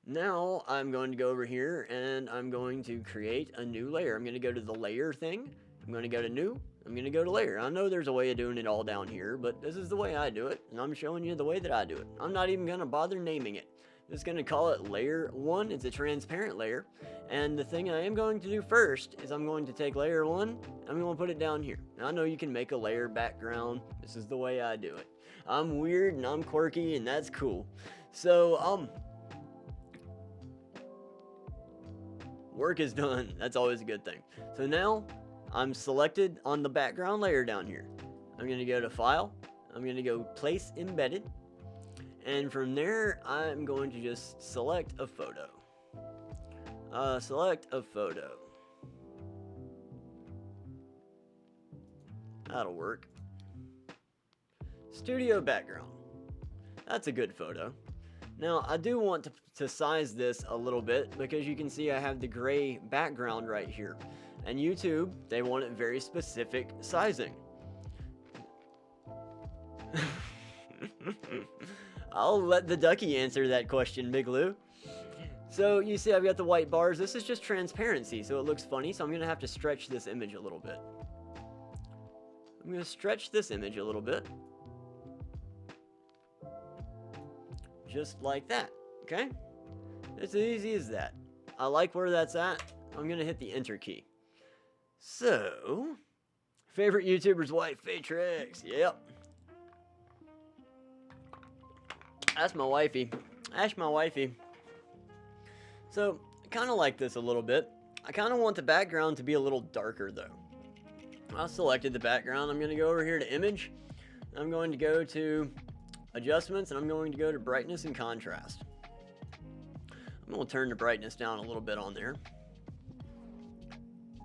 Now I'm going to go over here and I'm going to create a new layer. I'm going to go to the layer thing. I'm going to go to new. I'm going to go to layer. I know there's a way of doing it all down here, but this is the way I do it. And I'm showing you the way that I do it. I'm not even going to bother naming it. I'm just going to call it layer 1. It's a transparent layer. And the thing I am going to do first is I'm going to take layer 1. I'm going to put it down here. Now I know you can make a layer background. This is the way I do it. I'm weird and I'm quirky and that's cool. So, work is done. That's always a good thing. So now I'm selected on the background layer down here. I'm going to go to File. I'm going to go Place Embedded. And from there, I'm going to just select a photo. Select a photo. That'll work. Studio background. That's a good photo. Now, I do want to size this a little bit because you can see I have the gray background right here. And YouTube, they want it very specific sizing. I'll let the ducky answer that question, Big Lou. So you see I've got the white bars. This is just transparency, so it looks funny. So I'm going to have to stretch this image a little bit. I'm going to stretch this image a little bit. Just like that, okay? It's as easy as that. I like where that's at. I'm going to hit the enter key. So, favorite YouTuber's wife, Fatrix. Yep. That's my wifey. That's my wifey. So, I kind of like this a little bit. I kind of want the background to be a little darker, though. I selected the background. I'm going to go over here to Image. I'm going to go to Adjustments, and I'm going to go to Brightness and Contrast. I'm going to turn the brightness down a little bit on there.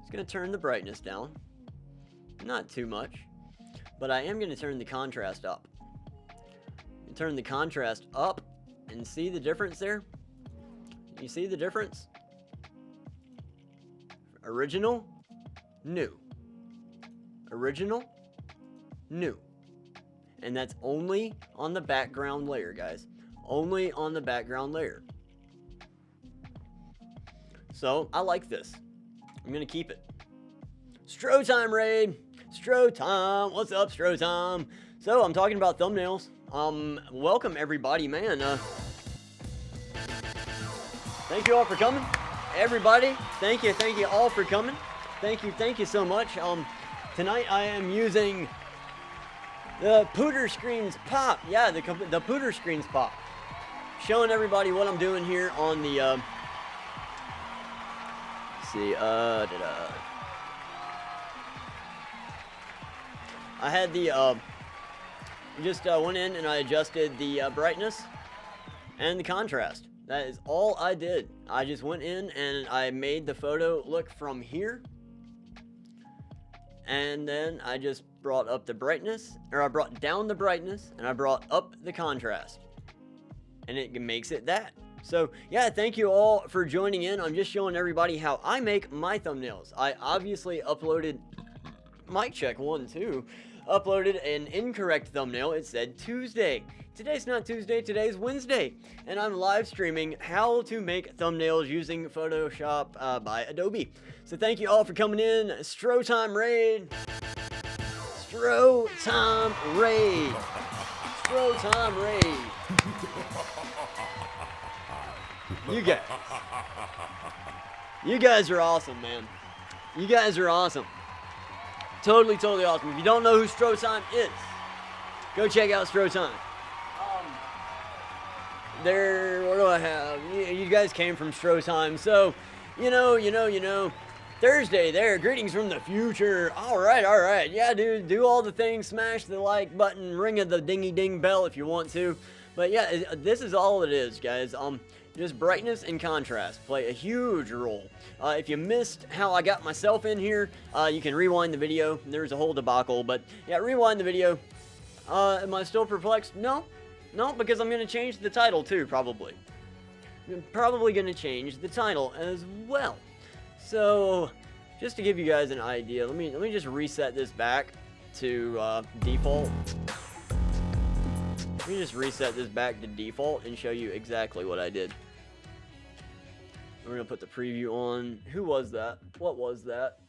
Just going to turn the brightness down. Not too much. But I am going to turn the contrast up. Turn the contrast up and see the difference there? You see the difference? Original, new. original, new. And that's only on the background layer, guys. Only on the background layer. So, I like this. I'm going to keep it. Stro time, Raid. Stro time. What's up, Stro time? So, I'm talking about thumbnails. Welcome, everybody, man. Thank you all for coming. Everybody, thank you all for coming. Thank you so much. Tonight I am using the Pooter Screens Pop. Yeah, the Pooter Screens Pop. Showing everybody what I'm doing here on the, let's see, I had the, just went in and I adjusted the brightness and the contrast. That is all I did. I just went in and I made the photo look from here. And then I just brought up the brightness, or I brought down the brightness, and I brought up the contrast. And it makes it that. So, yeah, thank you all for joining in. I'm just showing everybody how I make my thumbnails. I obviously uploaded, mic check 1, 2, uploaded an incorrect thumbnail. It said Tuesday. Today's not Tuesday, today's Wednesday. And I'm live streaming how to make thumbnails using Photoshop by Adobe. So thank you all for coming in. Stro time raid. Stro time raid. Stro time raid. You guys are awesome, man. You guys are awesome. Totally awesome. If you don't know who Stro time is, go check out Stro time. What do I have? You guys came from Stro time, so you know. Thursday there. Greetings from the future. All right. Yeah, dude, do all the things. Smash the like button. Ring of the dingy ding bell if you want to. But yeah, this is all it is, guys. Just brightness and contrast play a huge role. If you missed how I got myself in here, you can rewind the video. There's a whole debacle, but yeah, rewind the video. Am I still perplexed? No, because I'm going to change the title too, probably. I'm probably going to change the title as well. So, just to give you guys an idea, let me just reset this back to default. Let me just reset this back to default and show you exactly what I did. We're going to put the preview on. Who was that? What was that?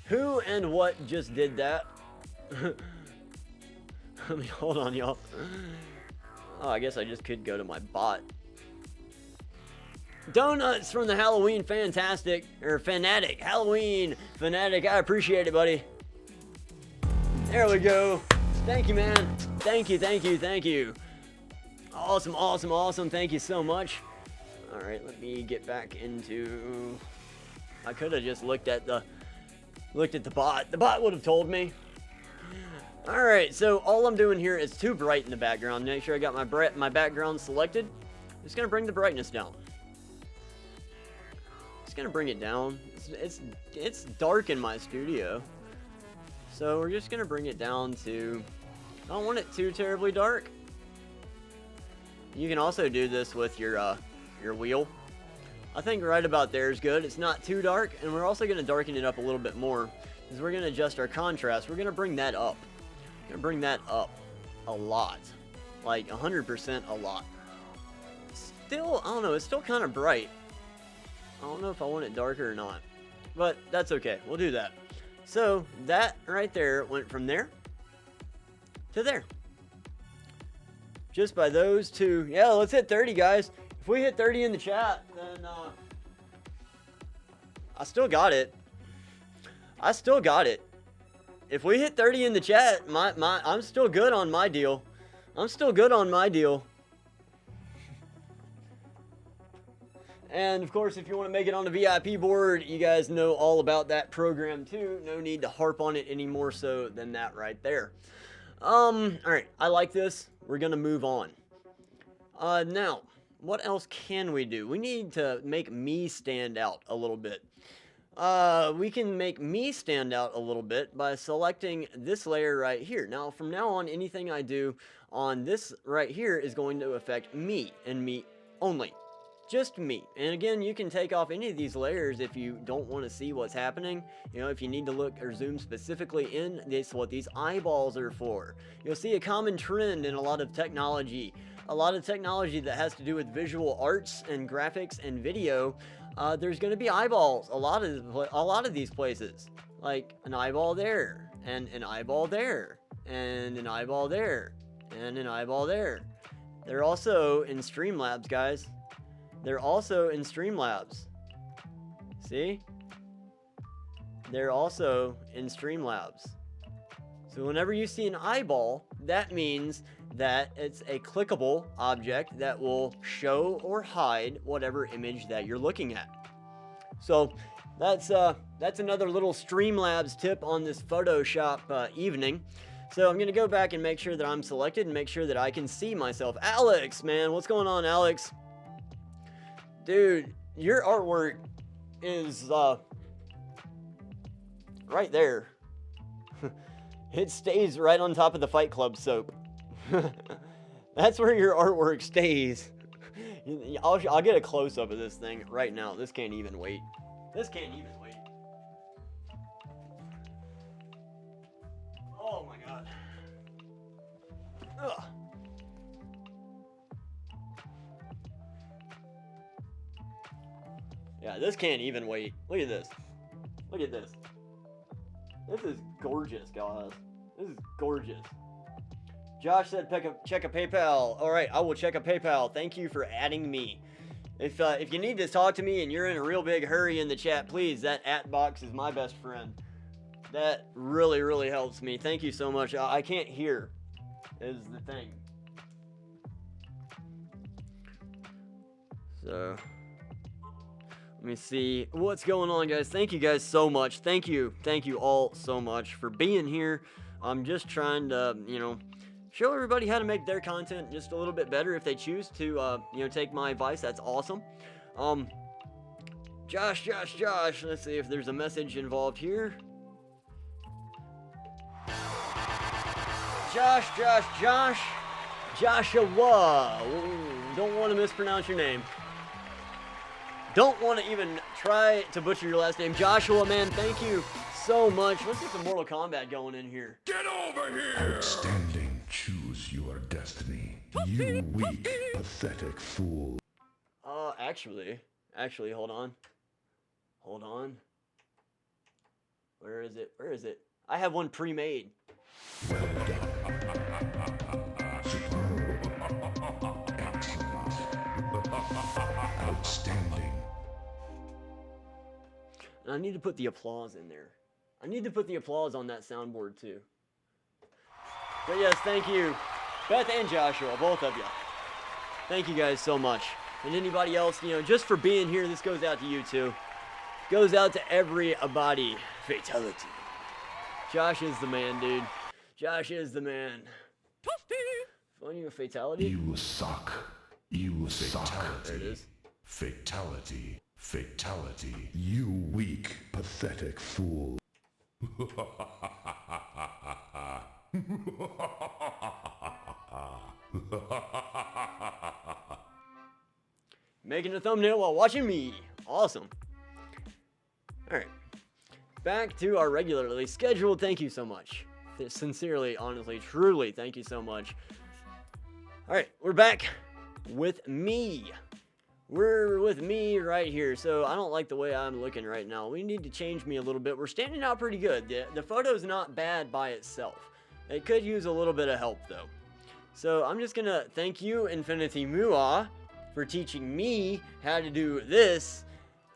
Who and what just did that? I mean, hold on, y'all. Oh, I guess I just could go to my bot. Donuts from the Halloween Fanatic. Halloween Fanatic. I appreciate it, buddy. There we go. Thank you, man. Thank you. Awesome. Thank you so much. All right, let me get back into... I could have just looked at the bot. The bot would have told me. All right, so all I'm doing here is too bright in the background. Make sure I got my background selected. I'm just gonna bring the brightness down. Just gonna bring it down. It's dark in my studio, so we're just gonna bring it down to... I don't want it too terribly dark. You can also do this with your wheel. I think right about there is good. It's not too dark, and we're also going to darken it up a little bit more because we're going to adjust our contrast. We're going to bring that up. We're going to bring that up a lot, like 100% a lot. Still, I don't know. It's still kind of bright. I don't know if I want it darker or not, but that's okay. We'll do that. So that right there went from there to there. Just by those two. Yeah, let's hit 30, guys. If we hit 30 in the chat, then I still got it. If we hit 30 in the chat, I'm still good on my deal. And of course, if you want to make it on the VIP board, you guys know all about that program too. No need to harp on it any more so than that right there. Alright, I like this. We're gonna move on. Now, what else can we do? We need to make me stand out a little bit. We can make me stand out a little bit by selecting this layer right here. Now, from now on, anything I do on this right here is going to affect me and me only. Just me. And again, you can take off any of these layers if you don't want to see what's happening. You know, if you need to look or zoom specifically in, this what these eyeballs are for. You'll see a common trend in a lot of technology. A lot of technology that has to do with visual arts and graphics and video. There's going to be eyeballs. A lot of these places, like an eyeball there, and an eyeball there, and an eyeball there, and an eyeball there. They're also in Streamlabs, guys. They're also in Streamlabs. See? They're also in Streamlabs. So whenever you see an eyeball, that means that it's a clickable object that will show or hide whatever image that you're looking at. So that's another little Streamlabs tip on this Photoshop evening. So I'm gonna go back and make sure that I'm selected and make sure that I can see myself. Alex, man, what's going on, Alex? Dude, your artwork is right there. It stays right on top of the Fight Club soap. That's where your artwork stays. I'll get a close-up of this thing right now. This can't even wait. This can't even wait. Oh my god. Ugh. Yeah, this can't even wait. Look at this. Look at this. This is gorgeous, guys. This is gorgeous. Josh said check a PayPal. All right, I will check a PayPal. Thank you for adding me. If you need to talk to me and you're in a real big hurry in the chat, please, that @box is my best friend. That really, really helps me. Thank you so much. I can't hear is the thing. So... let me see what's going on, guys. Thank you guys so much. Thank you all so much for being here. I'm just trying to, show everybody how to make their content just a little bit better if they choose to, take my advice. That's awesome. Josh. Let's see if there's a message involved here. Joshua. Ooh, don't want to mispronounce your name. Don't want to even try to butcher your last name. Joshua, man, thank you so much. Let's get some Mortal Kombat going in here. Get over here! Outstanding. Choose your destiny. You weak, pathetic fool. Actually, hold on. Where is it? I have one pre-made. Well done. Superb. Excellent. Outstanding. And I need to put the applause in there. I need to put the applause on that soundboard too. But yes, thank you, Beth and Joshua, both of you. Thank you guys so much. And anybody else, just for being here, this goes out to you too. Goes out to everybody. Fatality. Josh is the man, dude. Josh is the man. Funny a fatality? You suck. You suck. There it is. Fatality. Fatality. You weak, pathetic fool. Making a thumbnail while watching me. Awesome. Alright. Back to our regularly scheduled. Thank you so much. Sincerely, honestly, truly, thank you so much. Alright, we're back with me. We're with me right here. So I don't like the way I'm looking right now. We need to change me a little bit. We're standing out pretty good. The photo's not bad by itself. It could use a little bit of help though. So I'm just gonna thank you, Infinity Mua, for teaching me how to do this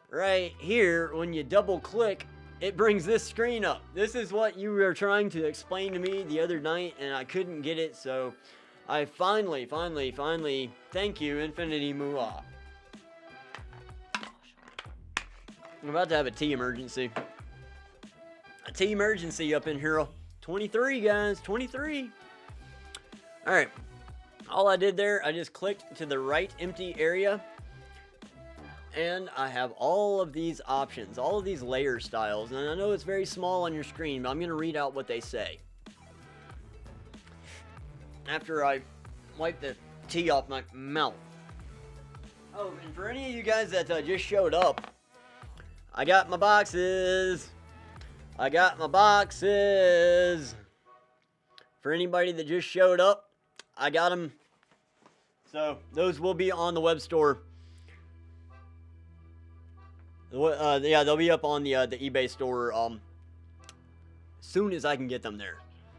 right here. When you double click, it brings this screen up. This is what you were trying to explain to me the other night and I couldn't get it. So I finally, thank you, Infinity Mua. I'm about to have a tea emergency. A tea emergency up in here. 23, guys, 23. All right. All I did there, I just clicked to the right empty area. And I have all of these options, all of these layer styles. And I know it's very small on your screen, but I'm going to read out what they say. After I wipe the tea off my mouth. Oh, and for any of you guys that just showed up, I got my boxes. I got my boxes. For anybody that just showed up, I got them. So those will be on the web store. Yeah, they'll be up on the eBay store soon as I can get them there.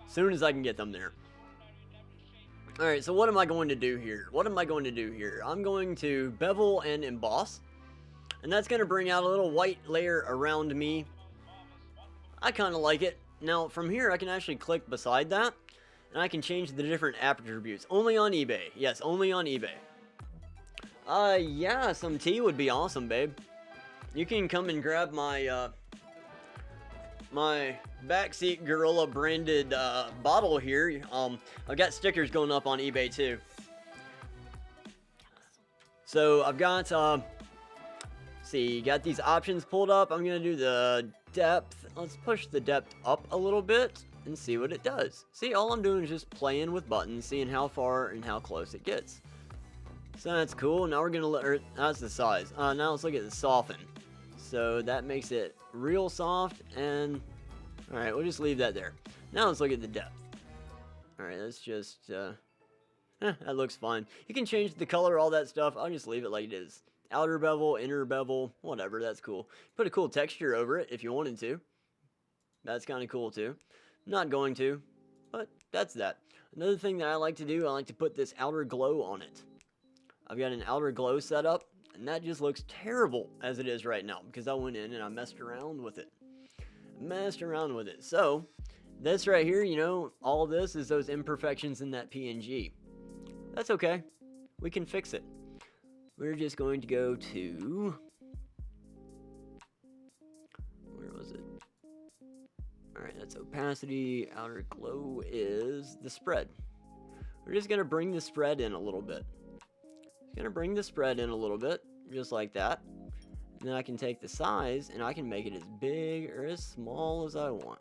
Soon as I can get them there. Alright, so what am I going to do here? What am I going to do here? I'm going to bevel and emboss. And that's going to bring out a little white layer around me. I kind of like it. Now, from here, I can actually click beside that. And I can change the different attributes. Only on eBay. Yes, only on eBay. Yeah, some tea would be awesome, babe. You can come and grab my, my Backseat Gorilla branded bottle here. I've got stickers going up on eBay too. So I've got see, got these options pulled up. I'm gonna do the depth. Let's push the depth up a little bit and see what it does. See, all I'm doing is just playing with buttons, seeing how far and how close it gets. So that's cool. Now we're gonna let that's the size. Now let's look at the soften. So that makes it real soft, and alright, we'll just leave that there. Now let's look at the depth. Alright, let's just, that looks fine. You can change the color, all that stuff. I'll just leave it like it is. Outer bevel, inner bevel, whatever, that's cool. Put a cool texture over it if you wanted to. That's kind of cool too. Not going to, but that's that. Another thing that I like to do, I like to put this outer glow on it. I've got an outer glow set up, and that just looks terrible as it is right now because I went in and I messed around with it. So, this right here, you know, all of this is those imperfections in that PNG. That's okay. We can fix it. We're just going to go to... Where was it? Alright, that's opacity. Outer glow is the spread. We're just going to bring the spread in a little bit. Just like that. And then I can take the size and I can make it as big or as small as I want.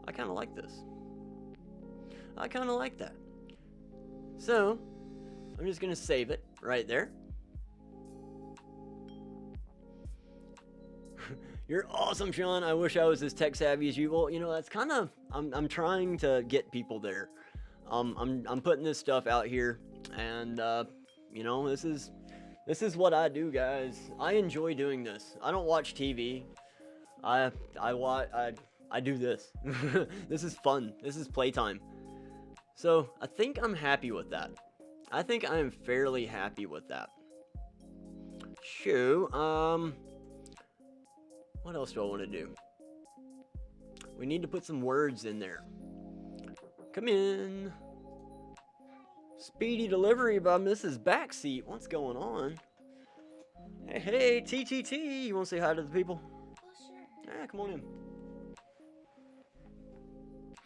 I kind of like this. I kind of like that. So, I'm just going to save it right there. You're awesome, Sean. I wish I was as tech savvy as you. Well, you know, that's kind of, I'm trying to get people there. I'm putting this stuff out here, and you know, this is what I do, guys. I enjoy doing this. I don't watch TV. I do this. This is fun. This is playtime. So I think I'm happy with that. I think I am fairly happy with that. Shoo. What else do I want to do? We need to put some words in there. Come in. Speedy delivery by Mrs. Backseat. What's going on? Hey, TTT. You want to say hi to the people? Oh, sure. Yeah, come on in.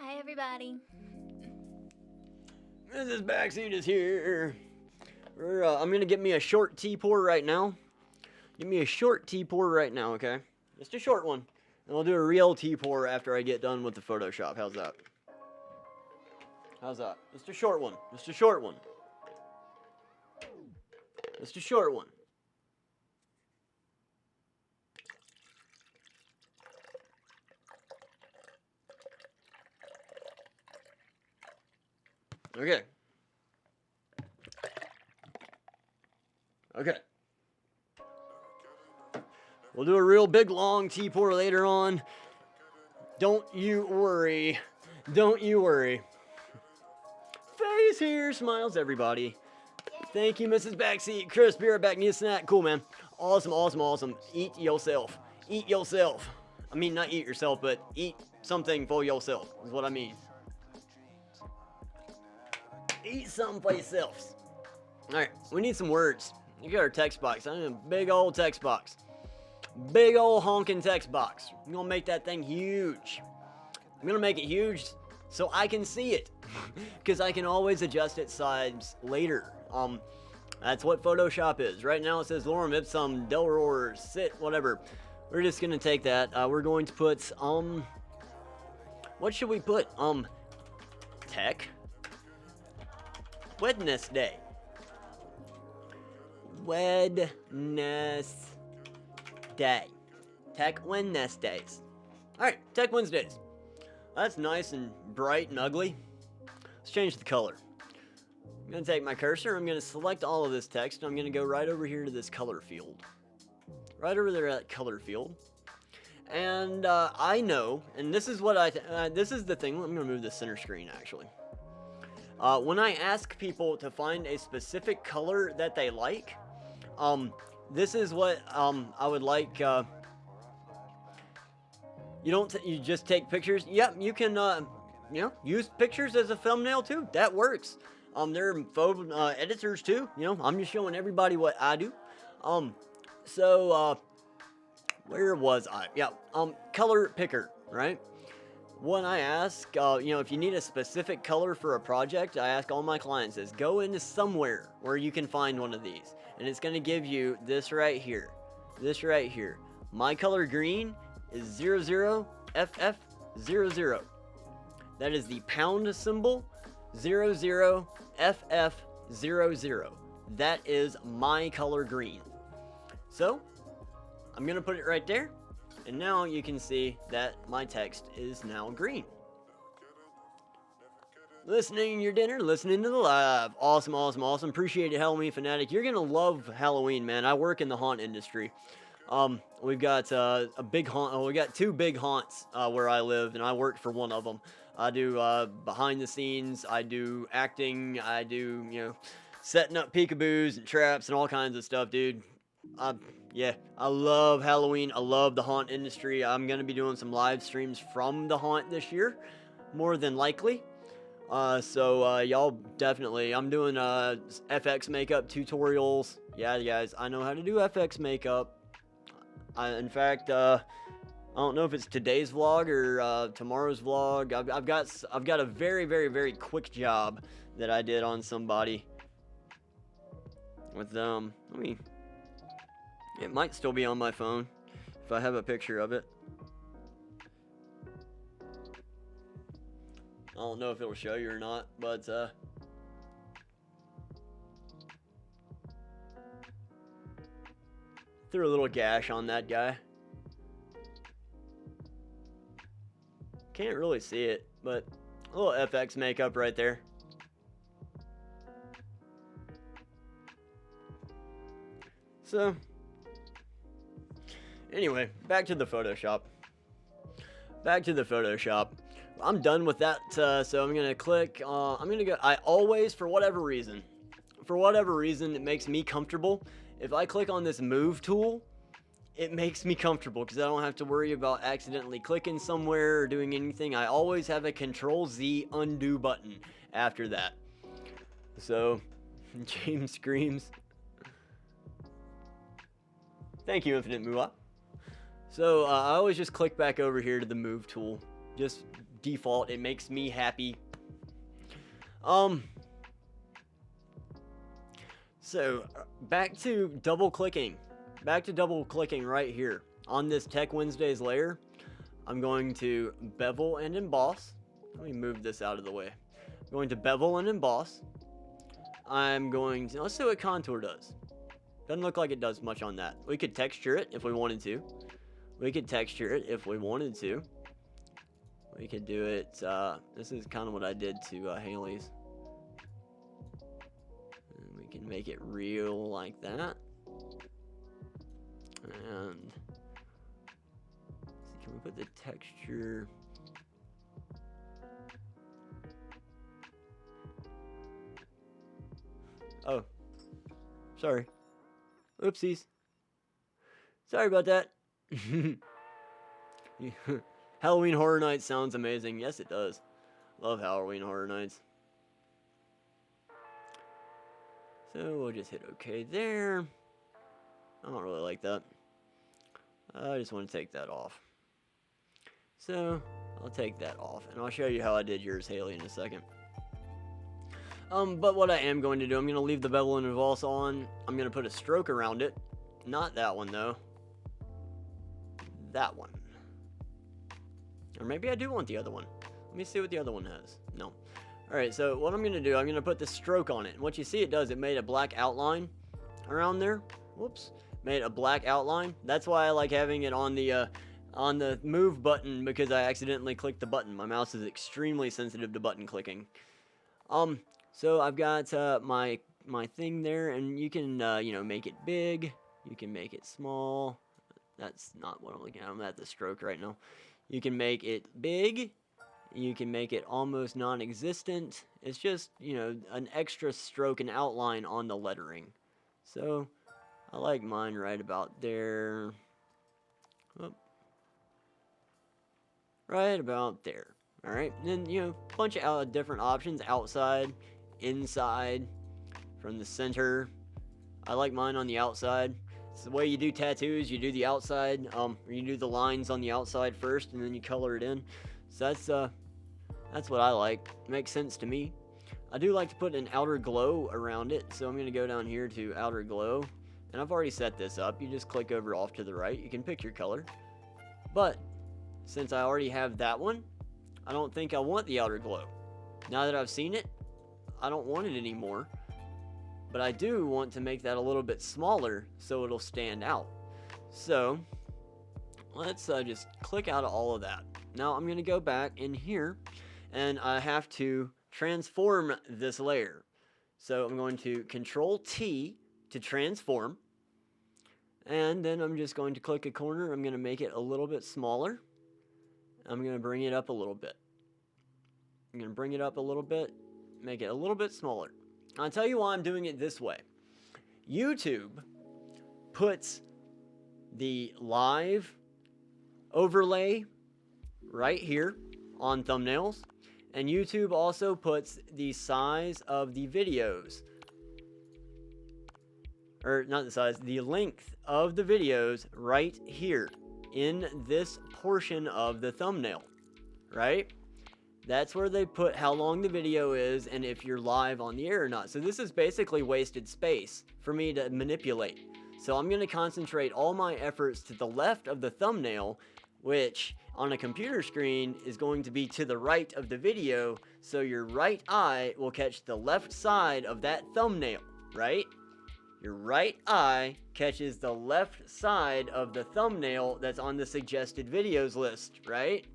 Hi, everybody. Mrs. Backseat is here. I'm going to get me a short tea pour right now. Give me a short tea pour right now, okay? Just a short one. And I'll do a real tea pour after I get done with the Photoshop. How's that? How's that? Just a short one. Just a short one. Just a short one. Okay. Okay. We'll do a real big long tea pour later on. Don't you worry. Don't you worry. Face here smiles, everybody. Thank you, Mrs. Backseat. Chris, be right back. Need a snack. Cool, man. Awesome, awesome, awesome. Eat yourself. Eat yourself. I mean, not eat yourself, but eat something for yourself is what I mean. Eat something for yourselves. Alright, we need some words. You got our text box. I need a big old text box. Big old honking text box. I'm gonna make that thing huge. I'm gonna make it huge so I can see it. Because I can always adjust its size later. That's what Photoshop is. Right now it says Lorem Ipsum Delror Sit whatever. We're just gonna take that. We're going to put what should we put? Tech. Wednesday. Wednesday. Tech Wednesdays. Alright, Tech Wednesdays. That's nice and bright and ugly. Let's change the color. I'm going to take my cursor, I'm going to select all of this text, and I'm going to go right over here to this color field. Right over there at color field. And I know, and this is what this is the thing, I'm going to move the center screen actually. When I ask people to find a specific color that they like, this is what I would like. You just take pictures. Yep, you can use pictures as a thumbnail too. That works. There are photo editors too. I'm just showing everybody what I do. Where was I? Yeah, color picker, right? When I ask, if you need a specific color for a project, I ask all my clients is go into somewhere where you can find one of these. And it's going to give you this right here. This right here. My color green is 00FF00. That is the pound symbol 00FF00. That is my color green. So, I'm going to put it right there. And now you can see that my text is now green. Listening to your dinner, listening to the live. Awesome, awesome, awesome. Appreciate it, Halloween Fanatic. You're going to love Halloween, man. I work in the haunt industry. We've got a big haunt. We got 2 big haunts where I live, and I work for one of them. I do behind the scenes. I do acting. I do, setting up peekaboos and traps and all kinds of stuff, dude. Yeah, I love Halloween. I love the haunt industry. I'm going to be doing some live streams from the haunt this year, more than likely. Y'all definitely, I'm doing FX makeup tutorials. Yeah, guys, I know how to do FX makeup. In fact, I don't know if it's today's vlog or tomorrow's vlog. I've got a very, very, very quick job that I did on somebody with it might still be on my phone if I have a picture of it. I don't know if it'll show you or not, but threw a little gash on that guy. Can't really see it, but a little FX makeup right there. So, anyway, back to the Photoshop. I'm done with that, so I'm gonna click. I'm gonna go. I always, for whatever reason, it makes me comfortable. If I click on this move tool, it makes me comfortable because I don't have to worry about accidentally clicking somewhere or doing anything. I always have a Control-Z undo button after that. So, James screams. Thank you, Infinite Moolah. So, I always just click back over here to the move tool. Just default, it makes me happy. So, back to double clicking right here on this Tech Wednesdays layer. I'm going to bevel and emboss. Let me move this out of the way. I'm going to bevel and emboss. Let's see what contour does. Doesn't look like it does much on that. We could texture it if we wanted to. We could do it, this is kind of what I did to Haley's. And we can make it real like that. And can we put the texture? Oh, sorry. Oopsies. Sorry about that. Halloween Horror Nights sounds amazing. Yes, it does. Love Halloween Horror Nights. So we'll just hit OK there. I don't really like that. I just want to take that off. So I'll take that off, and I'll show you how I did yours, Haley, in a second. But what I am going to do, I'm going to leave the bevel and emboss on. I'm going to put a stroke around it. Not that one, though. That one. Or maybe I do want the other one. Let me see what the other one has. No. Alright, so what I'm going to do, I'm going to put the stroke on it. And what you see it does, it made a black outline around there. Whoops. Made a black outline. That's why I like having it on the move button, because I accidentally clicked the button. My mouse is extremely sensitive to button clicking. So I've got my thing there, and you can you know, make it big. You can make it small. That's not what I'm looking at. I'm at the stroke right now. You can make it big. You can make it almost non-existent. It's just, you know, an extra stroke and outline on the lettering. So I like mine right about there. Oh. Right about there. Alright, then, you know, a bunch of different options. Outside, inside, from the center. I like mine on the outside. It's the way you do tattoos. You do the outside, or you do the lines on the outside first, and then you color it in. So that's what I like. Makes sense to me. I do like to put an outer glow around it, so I'm going to go down here to outer glow. And I've already set this up. You just click over off to the right. You can pick your color. But since I already have that one, I don't think I want the outer glow. Now that I've seen it, I don't want it anymore. But I do want to make that a little bit smaller so it'll stand out. So let's just click out of all of that. Now I'm going to go back in here, and I have to transform this layer. So I'm going to Control T to transform. And then I'm just going to click a corner. I'm going to make it a little bit smaller. I'm going to bring it up a little bit. I'm going to bring it up a little bit, make it a little bit smaller. I'll tell you why I'm doing it this way. YouTube puts the live overlay right here on thumbnails, and YouTube also puts the size of the videos, or not the size, the length of the videos right here in this portion of the thumbnail, right? That's where they put how long the video is and if you're live on the air or not. So this is basically wasted space for me to manipulate. So I'm going to concentrate all my efforts to the left of the thumbnail, which on a computer screen is going to be to the right of the video. So your right eye will catch the left side of that thumbnail, right? Your right eye catches the left side of the thumbnail that's on the suggested videos list, right?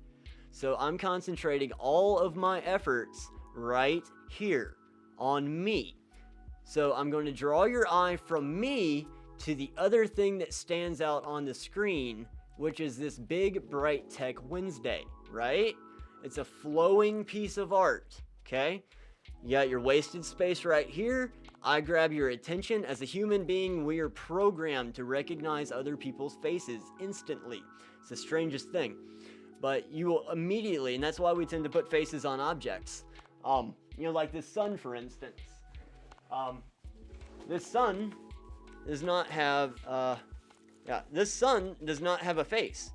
So I'm concentrating all of my efforts right here on me. So I'm going to draw your eye from me to the other thing that stands out on the screen, which is this big bright Tech Wednesday, right? It's a flowing piece of art, okay? You got your wasted space right here. I grab your attention. As a human being, we are programmed to recognize other people's faces instantly. It's the strangest thing. But you will immediately, and that's why we tend to put faces on objects. You know, like this sun, for instance. This sun does not have, this sun does not have a face.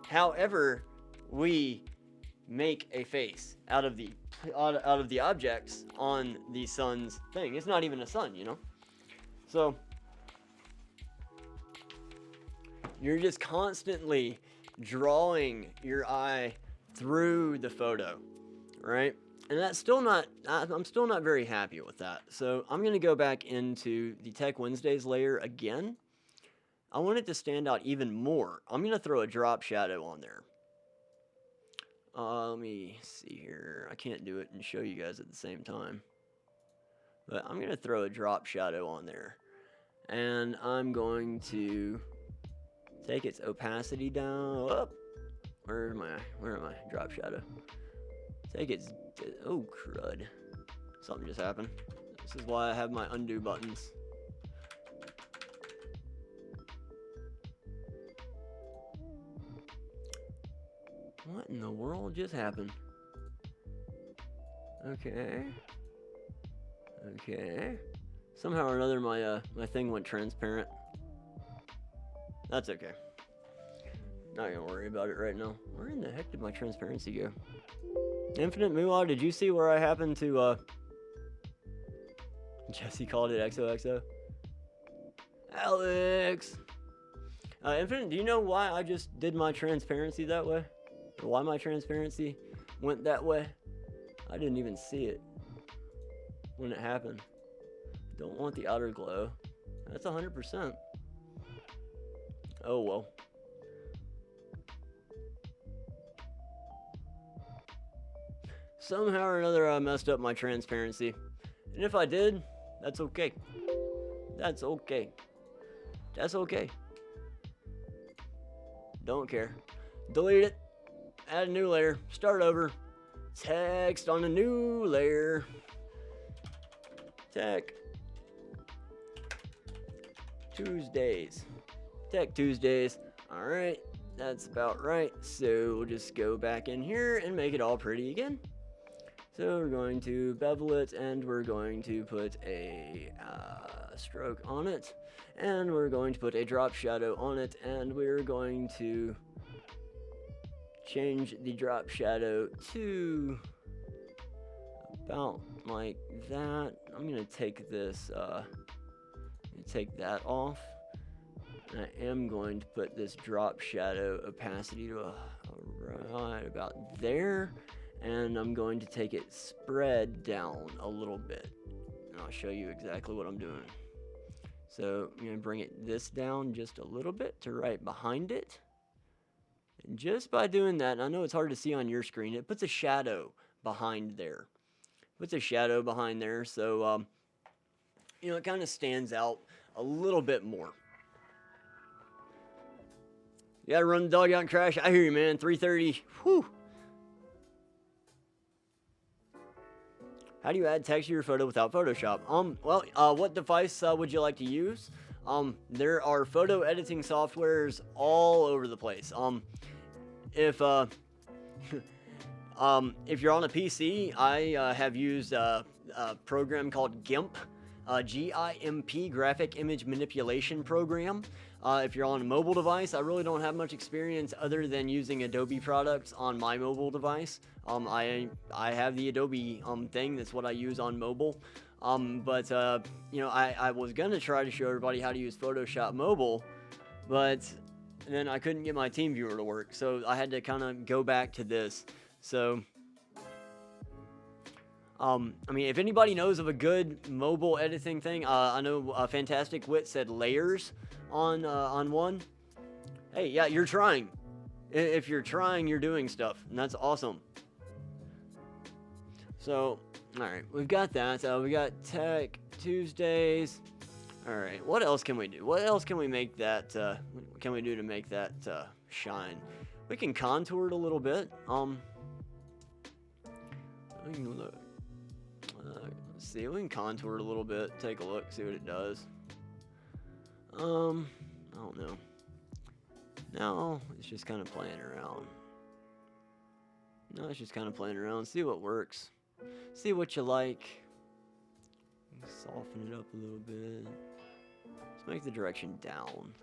However, we make a face out of the objects on the sun's thing. It's not even a sun, you know? So you're just constantly drawing your eye through the photo, right? And that's still not, I'm still not very happy with that. So I'm going to go back into the Tech Wednesdays layer again. I want it to stand out even more. I'm going to throw a drop shadow on there. Let me see here. I can't do it and show you guys at the same time. But I'm going to throw a drop shadow on there. And I'm going to take its opacity down. Up. Where am I? Drop shadow. Take its, oh crud. Something just happened. This is why I have my undo buttons. What in the world just happened? Okay. Okay. Somehow or another my thing went transparent. That's okay. Not gonna worry about it right now. Where in the heck did my transparency go? Infinite Moolah, did you see where I happened to Jesse called it XOXO? Alex! Infinite, do you know why I just did my transparency that way? Or why my transparency went that way? I didn't even see it. when it happened. Don't want the outer glow. That's 100%. Oh well. Somehow or another I messed up my transparency. And if I did, that's okay. That's okay. That's okay. Don't care. Delete it. Add a new layer. Start over. Text on a new layer. Tech Tuesdays. Tech Tuesdays. Alright, that's about right. So we'll just go back in here and make it all pretty again. So we're going to bevel it, and we're going to put a stroke on it, and we're going to put a drop shadow on it, and we're going to change the drop shadow to about like that. I'm gonna take this, take that off. And I am going to put this drop shadow opacity to right about there. And I'm going to take it spread down a little bit. And I'll show you exactly what I'm doing. So I'm going to bring this down just a little bit to right behind it. And just by doing that, and I know it's hard to see on your screen, it puts a shadow behind there. Puts a shadow behind there, so you know, it kind of stands out a little bit more. You gotta run the dog out and crash. I hear you, man. 3:30. Whew. How do you add text to your photo without Photoshop? Well, what device would you like to use? There are photo editing softwares all over the place. If you're on a PC, I have used a program called GIMP, GIMP, Graphic Image Manipulation Program. If you're on a mobile device, I really don't have much experience other than using Adobe products on my mobile device. I have the Adobe thing. That's what I use on mobile. But you know, I was gonna try to show everybody how to use Photoshop mobile, but then I couldn't get my TeamViewer to work, so I had to kind of go back to this. So I mean, if anybody knows of a good mobile editing thing, I know Fantastic Wit said layers on one. Hey, yeah, you're trying. If you're trying, you're doing stuff, and that's awesome. So, all right, we've got that. We got Tech Tuesdays. All right, what else can we do? What else can we make that? Can we do to make that shine? We can contour it a little bit. We can look. Let's see. We can contour it a little bit. Take a look. See what it does. I don't know. No, it's just kind of playing around. No, it's just kind of playing around. See what works. See what you like. Soften it up a little bit. Let's make the direction down.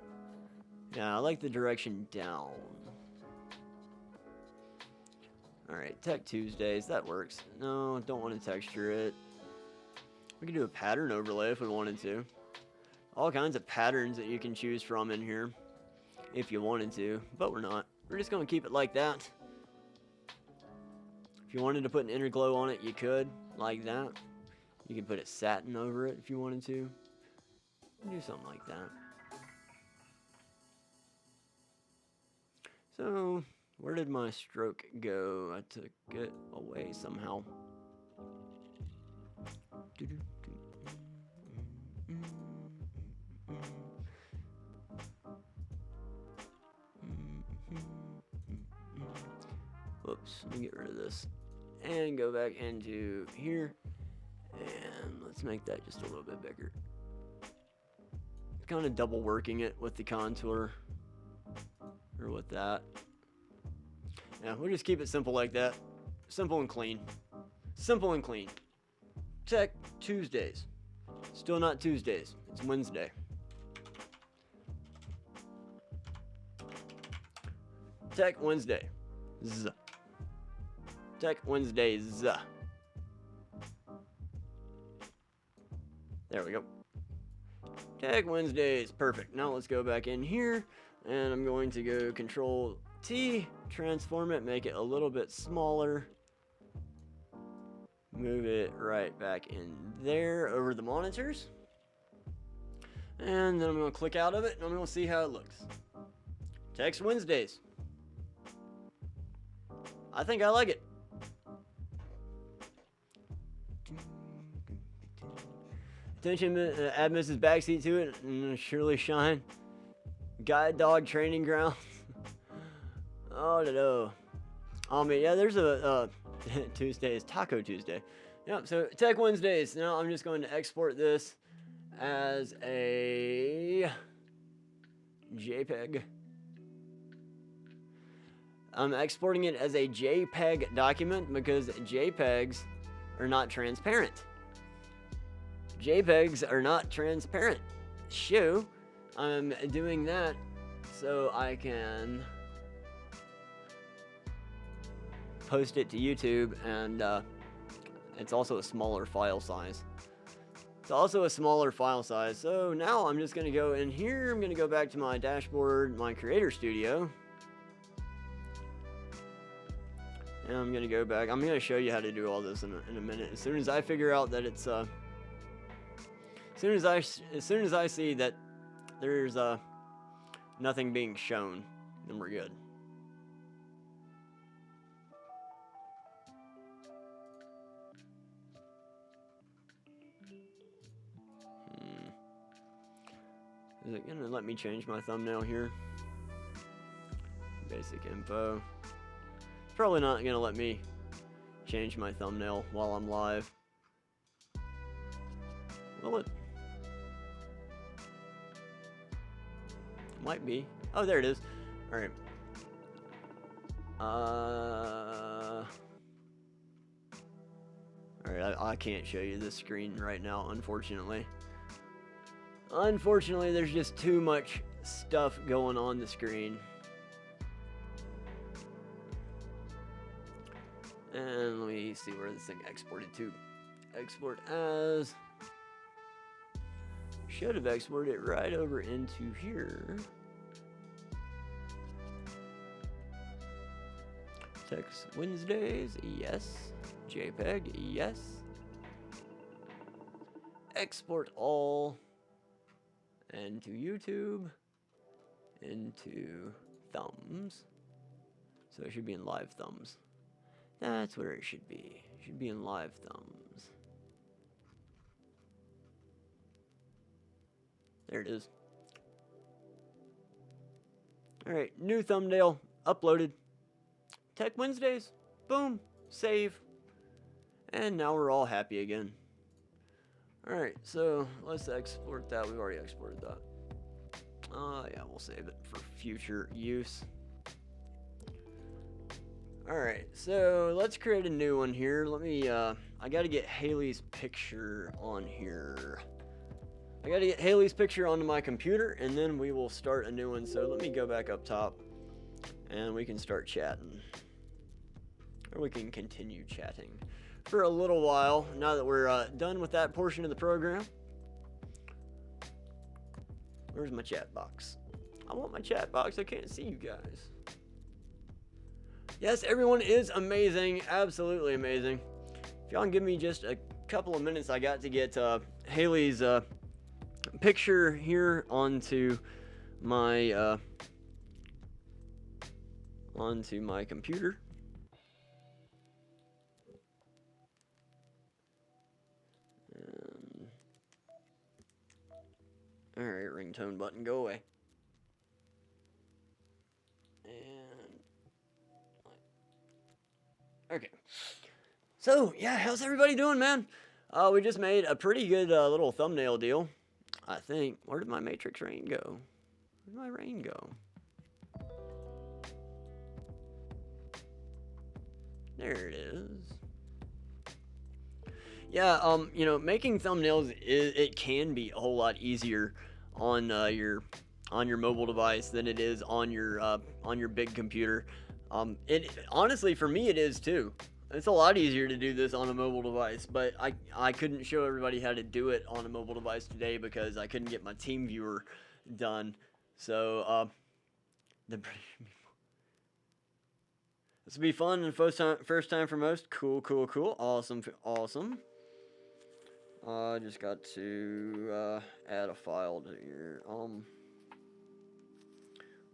Yeah, I like the direction down. Alright, Tech Tuesdays, that works. No, don't want to texture it. We can do a pattern overlay if we wanted to. All kinds of patterns that you can choose from in here if you wanted to, but we're not. We're just going to keep it like that. If you wanted to put an inner glow on it, you could, like that. You could put a satin over it if you wanted to. Do something like that. So, where did my stroke go? I took it away somehow. Whoops, let me get rid of this. And go back into here. And let's make that just a little bit bigger. Kind of double working it with the contour. Or with that. Yeah, we'll just keep it simple like that. Simple and clean. Simple and clean. Tech Tuesdays. Still not Tuesdays. It's Wednesday. Tech Wednesday. Z. Tech Wednesdays. There we go. Tech Wednesdays. Perfect. Now let's go back in here. And I'm going to go Control T. Transform it. Make it a little bit smaller. Move it right back in there over the monitors. And then I'm going to click out of it and I'm going to see how it looks. Text Wednesdays. I think I like it. Attention, add Mrs. Backseat to it and surely shine. Guide dog training grounds. Oh, no. Oh, man, yeah, there's a Tuesday is Taco Tuesday. Yep, so Tech Wednesdays. Now I'm just going to export this as a JPEG. I'm exporting it as a JPEG document because JPEGs are not transparent. JPEGs are not transparent. So I'm doing that so I can post it to YouTube, and it's also a smaller file size. So now I'm just going to go in here. I'm going to go back to my dashboard, my Creator Studio. And I'm going to go back. I'm going to show you how to do all this in a minute. As soon as I figure out that it's as soon as I see that there's nothing being shown, then we're good. Is it gonna let me change my thumbnail here? Basic info. It's probably not gonna let me change my thumbnail while I'm live. Will it? Might be. Oh, there it is. Alright. Alright, I can't show you this screen right now, unfortunately. Unfortunately, there's just too much stuff going on the screen. And let me see where this thing exported to. Export as. Should have exported it right over into here. Text Wednesdays, yes. JPEG, yes. Export all. Into YouTube. Into thumbs. So it should be in live thumbs. That's where it should be. It should be in live thumbs. There it is. Alright, new thumbnail. Uploaded. Tech Wednesdays. Boom. Save. And now we're all happy again. Alright, so let's export that. We've already exported that. Yeah, we'll save it for future use. Alright, so let's create a new one here. Let me, I gotta get Haley's picture on here. I gotta get Haley's picture onto my computer, and then we will start a new one. So let me go back up top, and we can start chatting. Or we can continue chatting for a little while, now that we're done with that portion of the program. Where's my chat box? I want my chat box. I can't see you guys. Yes, everyone is amazing. Absolutely amazing. If y'all can give me just a couple of minutes, I got to get Haley's picture here onto my computer. Alright, ringtone button, go away. And okay. So, yeah, how's everybody doing, man? We just made a pretty good little thumbnail deal, I think. Where did my matrix rain go? Where did my rain go? There it is. Yeah, you know, making thumbnails it can be a whole lot easier on your mobile device than it is on your big computer. It honestly, for me, it is too. It's a lot easier to do this on a mobile device, but I couldn't show everybody how to do it on a mobile device today because I couldn't get my TeamViewer done. So This will be fun and first time for most. Cool, cool, cool. Awesome, awesome. Just got to add a file to here.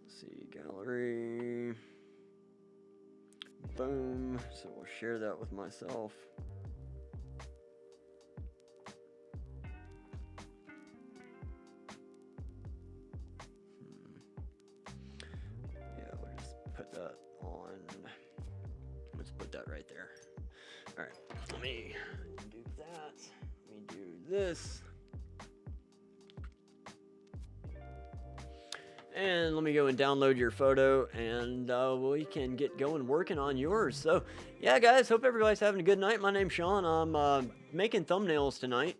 Let's see, gallery. Boom. So we'll share that with myself. Yeah, we'll just put that on. Let's put that right there. All right, let me do that. Let me do this. And let me go and download your photo, and we can get going working on yours. So, yeah, guys, hope everybody's having a good night. My name's Sean. I'm making thumbnails tonight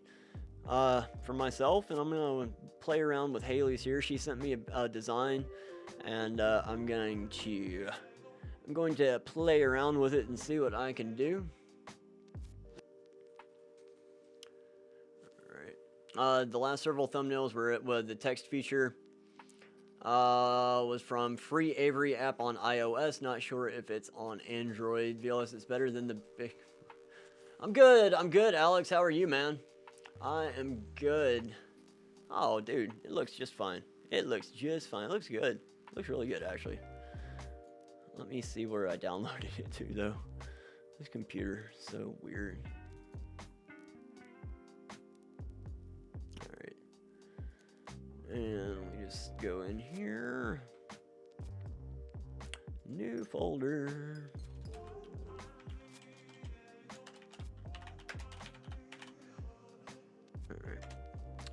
for myself, and I'm going to play around with Haley's here. She sent me a design, and I'm going to play around with it and see what I can do. All right. The last several thumbnails were the text feature. Was from Free Avery app on iOS. Not sure if it's on Android. VLS is better than the big. I'm good, Alex. How are you, man? I am good. Oh, dude, it looks just fine. It looks just fine. It looks good. It looks really good, actually. Let me see where I downloaded it to, though. This computer is so weird. And we just go in here. New folder. Alright.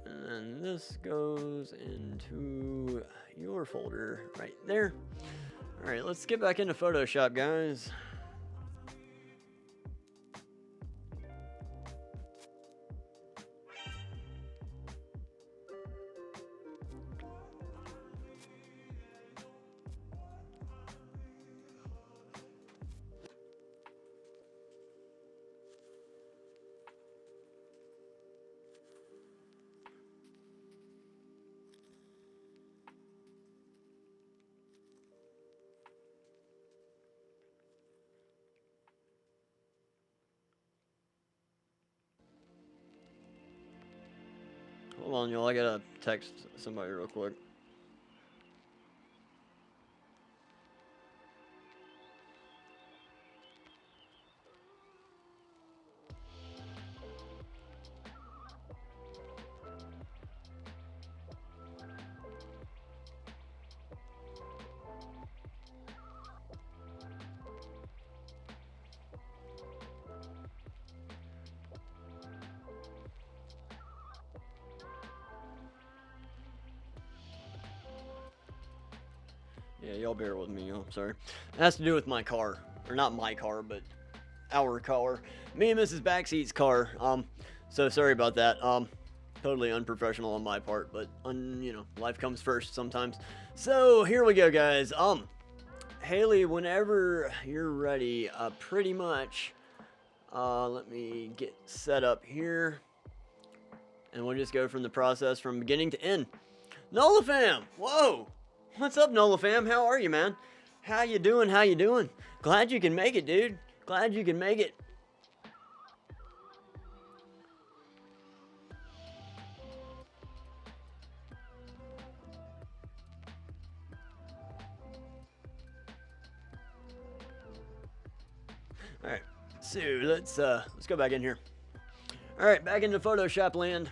And then this goes into your folder right there. Alright, let's get back into Photoshop, guys. Hold on, y'all. I gotta text somebody real quick. Yeah, y'all bear with me, I'm sorry. It has to do with my car. Or not my car, but our car. Me and Mrs. Backseat's car. So sorry about that. Totally unprofessional on my part, but you know, life comes first sometimes. So here we go, guys. Haley, whenever you're ready, pretty much, let me get set up here. And we'll just go from the process from beginning to end. Nola fam! Whoa! What's up, Nola fam? How are you, man? How you doing? How you doing? Glad you can make it, dude. Glad you can make it. All right, so let's go back in here. All right, back into Photoshop land.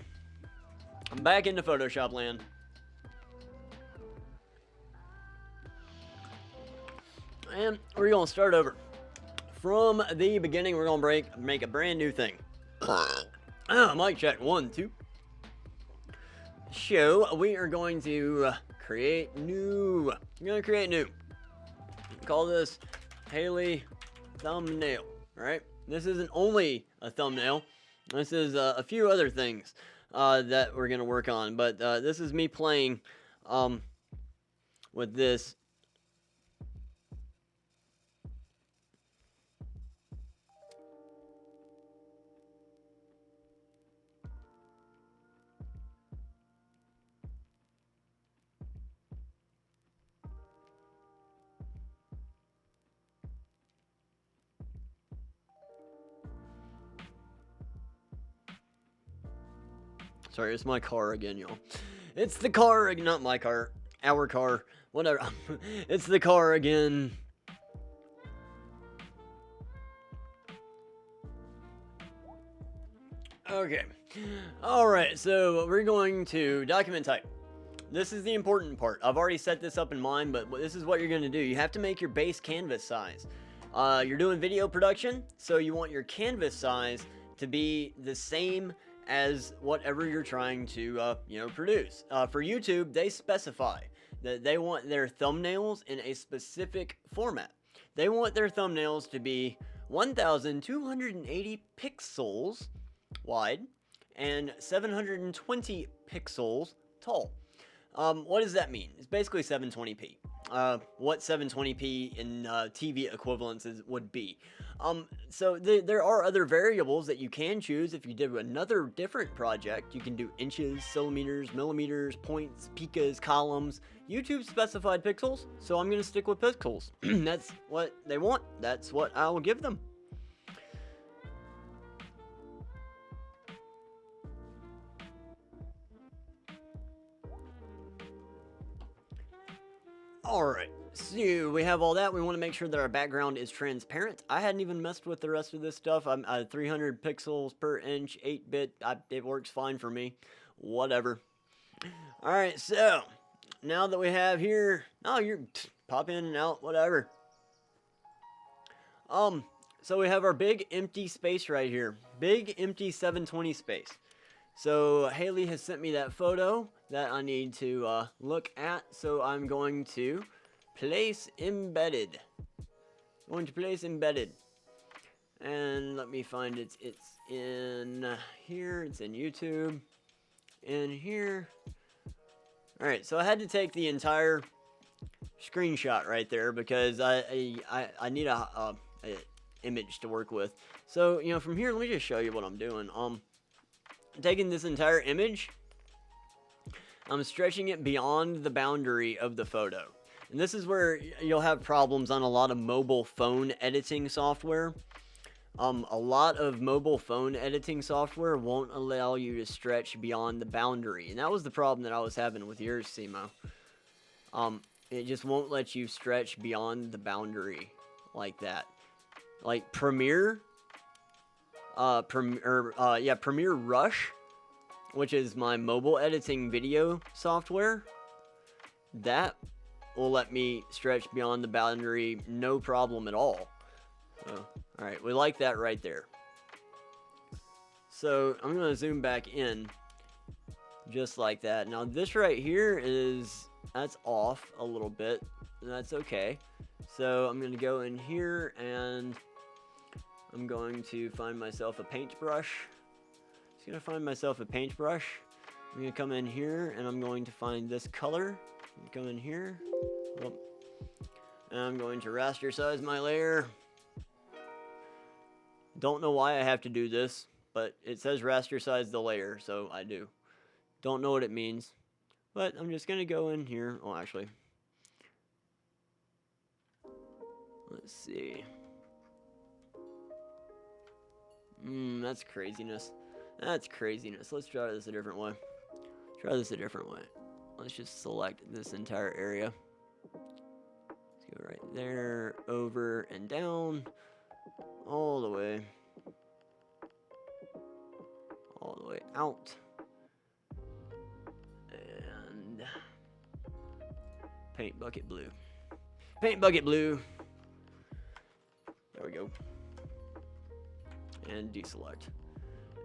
I'm back into Photoshop land. And we're gonna start over. From the beginning, we're gonna make a brand new thing. Mic check, 1, 2. So we are going to create new. I'm gonna create new. Call this Haley thumbnail. All right. This isn't only a thumbnail. This is a few other things that we're gonna work on. But this is me playing with this. Sorry, it's my car again, y'all. It's the car, not my car, our car, whatever. It's the car again. Okay. Alright, so we're going to document type. This is the important part. I've already set this up in mind, but this is what you're going to do. You have to make your base canvas size. You're doing video production, so you want your canvas size to be the same as whatever you're trying to, produce. For YouTube, they specify that they want their thumbnails in a specific format. They want their thumbnails to be 1,280 pixels wide and 720 pixels tall. What does that mean? It's basically 720p. What 720p in TV equivalences would be. So there are other variables that you can choose. If you did another different project, you can do inches, centimeters, millimeters, points, picas, columns. YouTube specified pixels, so I'm going to stick with pixels. That's what they want. That's what I will give them. Alright, so we have all that. We want to make sure that our background is transparent. I hadn't even messed with the rest of this stuff. I'm 300 pixels per inch, 8-bit. It works fine for me. Whatever. Alright, so now that we have here... Oh, you pop in and out, whatever. So we have our big empty space right here. Big empty 720 space. So Haley has sent me that photo that I need to look at. So I'm going to place embedded. And let me find it. It's in here. It's in YouTube. In here. Alright, so I had to take the entire screenshot right there because I need a image to work with. So, from here, let me just show you what I'm doing. Taking this entire image, I'm stretching it beyond the boundary of the photo. And this is where you'll have problems on a lot of mobile phone editing software. A lot of mobile phone editing software won't allow you to stretch beyond the boundary. And that was the problem that I was having with yours, Simo. It just won't let you stretch beyond the boundary like that. Like Premiere... Premiere Rush, which is my mobile editing video software, that will let me stretch beyond the boundary no problem at all. So, alright, we like that right there. So, I'm going to zoom back in, just like that. Now, this right here that's off a little bit, and that's okay. So, I'm going to go in here, and I'm going to find myself a paintbrush. I'm going to come in here, and I'm going to find this color. Come in here. And I'm going to raster size my layer. Don't know why I have to do this, but it says raster size the layer, so I do. Don't know what it means, but I'm just going to go in here. Oh, actually. Let's see. That's craziness. Let's try this a different way. Let's just select this entire area. Let's go right there, over and down, all the way out. And paint bucket blue. There we go. And deselect.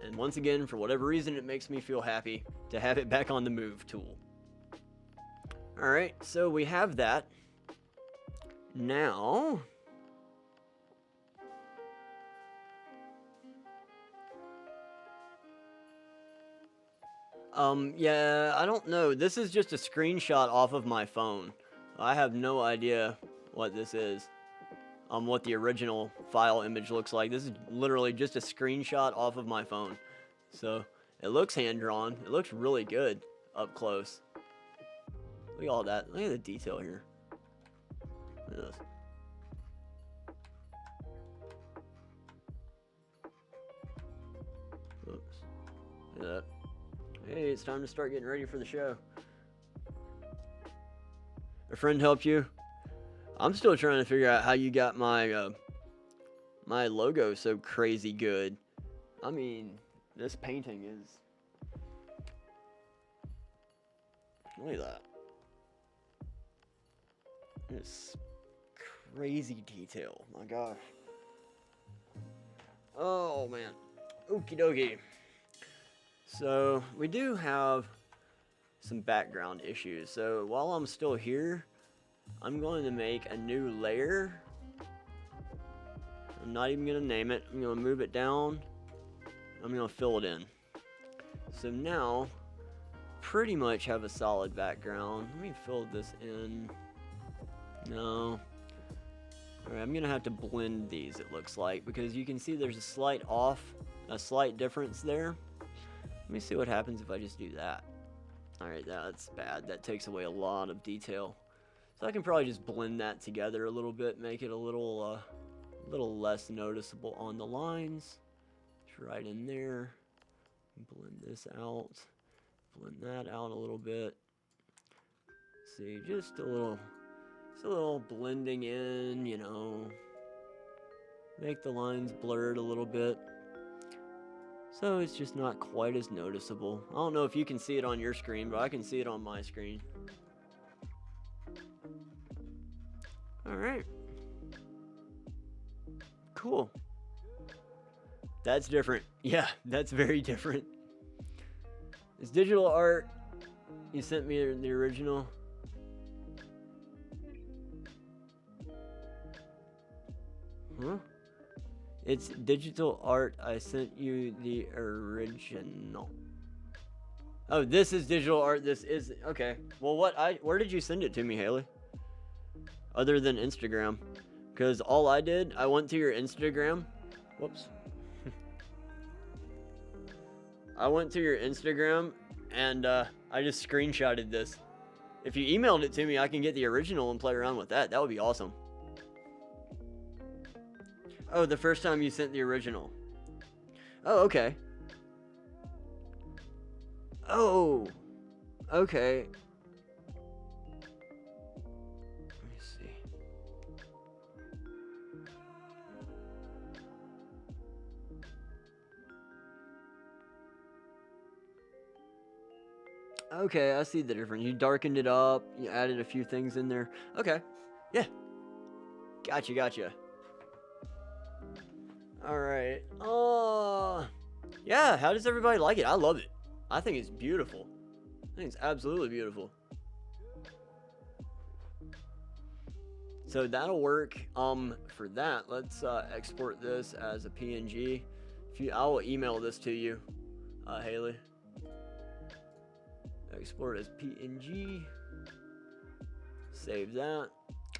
And once again, for whatever reason, it makes me feel happy to have it back on the move tool. Alright, so we have that. Now, yeah, I don't know. This is just a screenshot off of my phone. I have no idea what this is. What the original file image looks like. This is literally just a screenshot off of my phone. So, it looks hand-drawn. It looks really good up close. Look at all that. Look at the detail here. Look at this. Oops. Look at that. Hey, it's time to start getting ready for the show. A friend helped you? I'm still trying to figure out how you got my my logo so crazy good. I mean, this painting is... Look at that. It's crazy detail. My gosh. Oh, man. Okie dokie. So, we do have some background issues. So, while I'm still here, I'm going to make a new layer. I'm not even going to name it. I'm going to move it down. I'm going to fill it in. So now, pretty much have a solid background. Let me fill this in. No. Alright, I'm going to have to blend these, it looks like, because you can see there's a slight difference there. Let me see what happens if I just do that. Alright, that's bad. That takes away a lot of detail. So I can probably just blend that together a little bit, make it a little less noticeable on the lines. It's right in there. Blend this out. Blend that out a little bit. See, just a little blending in, you know. Make the lines blurred a little bit. So it's just not quite as noticeable. I don't know if you can see it on your screen, but I can see it on my screen. Alright. Cool. That's different. Yeah, that's very different. It's digital art. You sent me the original. Huh? It's digital art. I sent you the original. Oh, this is digital art. This is okay. Well, where did you send it to me, Haley? Other than Instagram, because all I did, I went to your Instagram. Whoops. I went to your Instagram and I just screenshotted this. If you emailed it to me, I can get the original and play around with that. That would be awesome. Oh, the first time you sent the original. Oh, okay. Oh, okay. Let me see. Okay, I see the difference. You darkened it up. You added a few things in there. Okay. Yeah. Gotcha. Alright. Yeah, how does everybody like it? I love it. I think it's beautiful. I think it's absolutely beautiful. So that'll work. For that, let's export this as a PNG. I will email this to you, Haley. Export as PNG. Save that.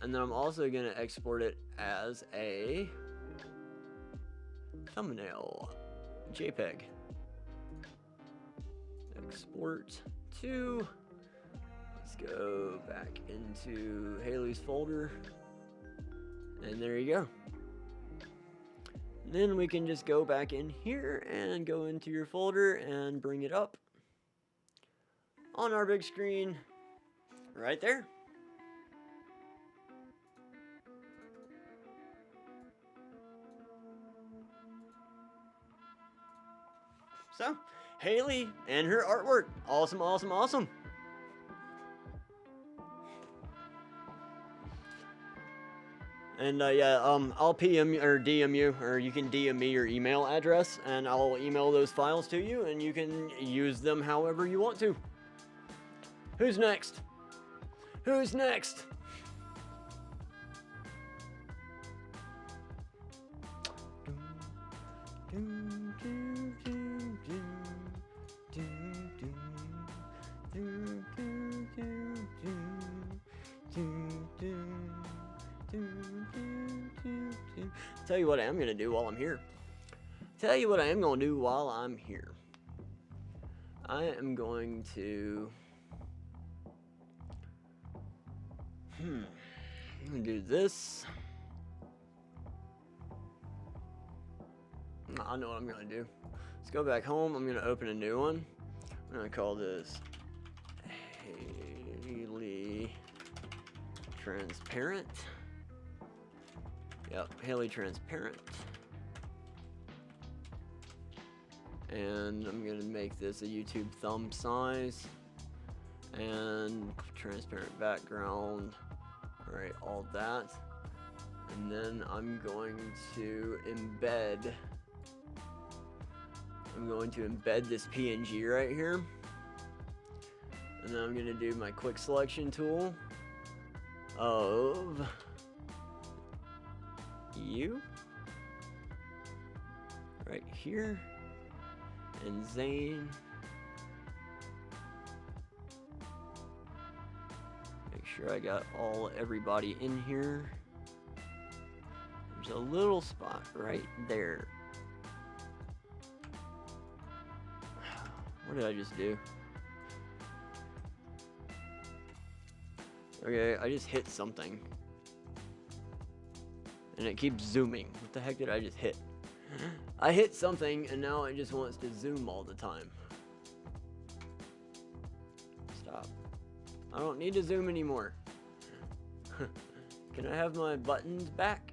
And then I'm also going to export it as a thumbnail. JPEG. Export to. Let's go back into Haley's folder. And there you go. And then we can just go back in here and go into your folder and bring it up on our big screen right there. So, Haley and her artwork. Awesome. And yeah, I'll PM or DM you, or you can DM me your email address, and I'll email those files to you, and you can use them however you want to. Who's next? Tell you what I am going to do while I'm here. I am going to I'm going to do this. I know what I'm going to do. Let's go back home. I'm going to open a new one. I'm gonna call this Haley Transparent. Yep, Haley Transparent. And I'm gonna make this a YouTube thumb size. And transparent background. Alright, all that. And then I'm going to embed this PNG right here. And then I'm going to do my quick selection tool of you right here and Zane. Make sure I got everybody in here. There's a little spot right there. What did I just do? Okay, I just hit something. And it keeps zooming. What the heck did I just hit? I hit something and now it just wants to zoom all the time. Stop. I don't need to zoom anymore. Can I have my buttons back?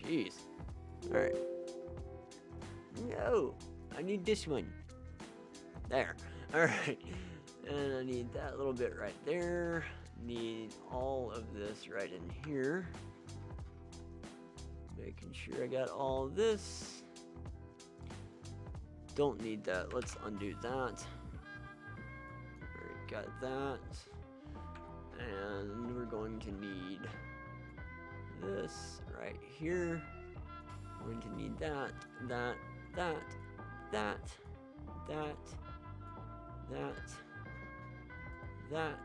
Jeez. Alright. No. I need this one. There. Alright. And I need that little bit right there. Need all of this right in here. Making sure I got all of this. Don't need that. Let's undo that. Alright, got that. And we're going to need this right here. We're going to need that, that, that, that, that, that,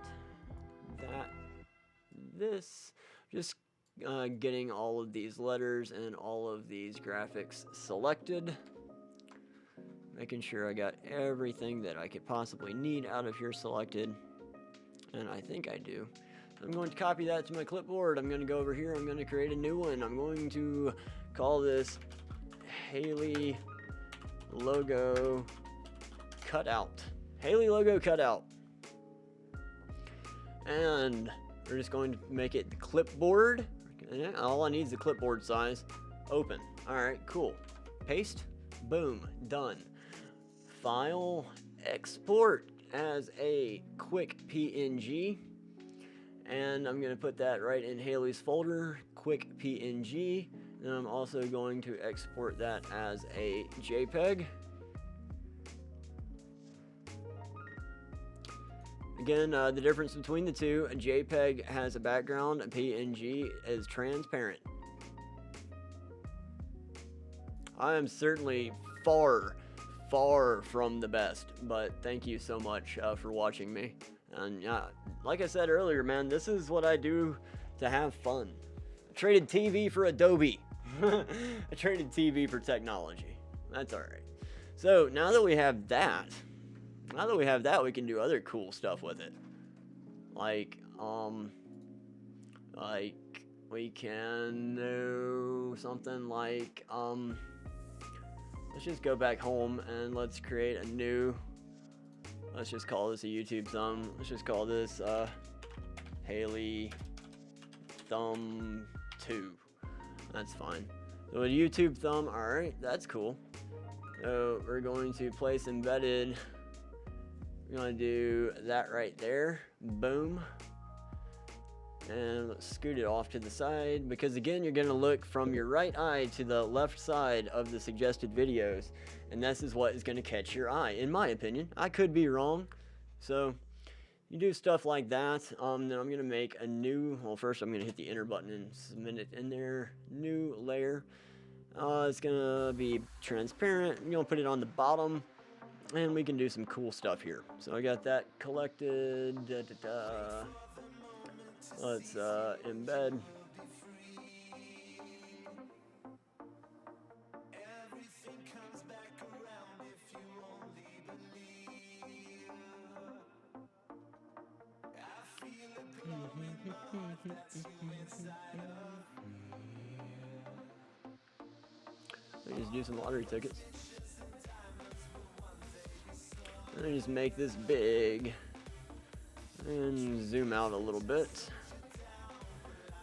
this. Just getting all of these letters and all of these graphics selected. Making sure I got everything that I could possibly need out of here selected. And I think I do. I'm going to copy that to my clipboard. I'm going to go over here. I'm going to create a new one. I'm going to call this Haley Logo Cutout. Haley Logo Cutout. And we're just going to make it the clipboard. All I need is the clipboard size. Open. Alright, cool. Paste. Boom. Done. File. Export as a quick PNG. And I'm going to put that right in Haley's folder. Quick PNG. And I'm also going to export that as a JPEG. Again, the difference between the two, a JPEG has a background, a PNG is transparent. I am certainly far from the best, but thank you so much for watching me. And like I said earlier, man, this is what I do to have fun. I traded TV for Adobe. I traded TV for technology. That's alright. So, now that we have that, we can do other cool stuff with it. Like we can do something like, let's just go back home and let's create a new, let's just call this a YouTube thumb. Let's just call this, Haley Thumb 2. That's fine. So a YouTube thumb, alright, that's cool. So we're going to place embedded. We're going to do that right there. Boom. And let's scoot it off to the side, because again, you're going to look from your right eye to the left side of the suggested videos, and this is what is going to catch your eye, in my opinion. I could be wrong. So you do stuff like that. Then I'm going to make a new, well, first I'm going to hit the enter button and submit it in there. New layer. It's going to be transparent. I'm going to put it on the bottom. And we can do some cool stuff here. So I got that collected. Let's embed. Let me just do some lottery tickets. And just make this big. And zoom out a little bit.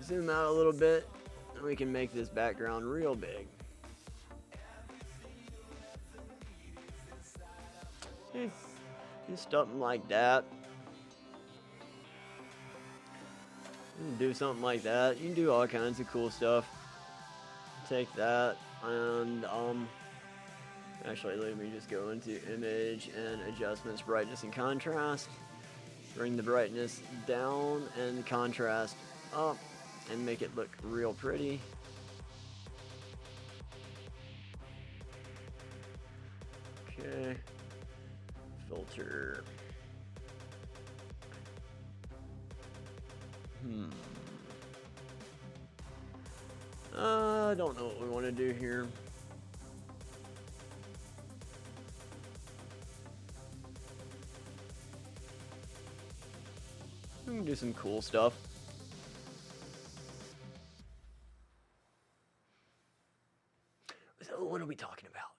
Zoom out a little bit. And we can make this background real big. Okay. Just something like that. You can do something like that. You can do all kinds of cool stuff. Take that and actually let me just go into image and adjustments, brightness and contrast. Bring the brightness down and the contrast up and make it look real pretty. Okay. Filter. I don't know what we want to do here. We can do some cool stuff. So what are we talking about?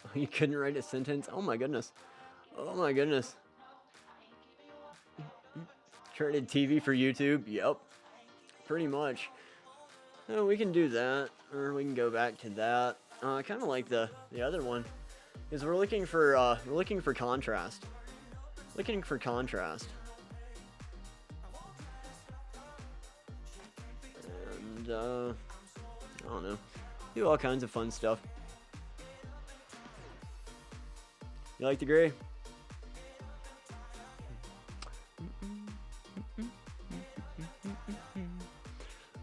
Oh, you couldn't write a sentence? Oh my goodness. Oh my goodness. Traded TV for YouTube? Yep. Pretty much. Oh, we can do that, or we can go back to that. I kind of like the other one, because we're looking for contrast. Looking for contrast. And I don't know. Do all kinds of fun stuff. You like the gray?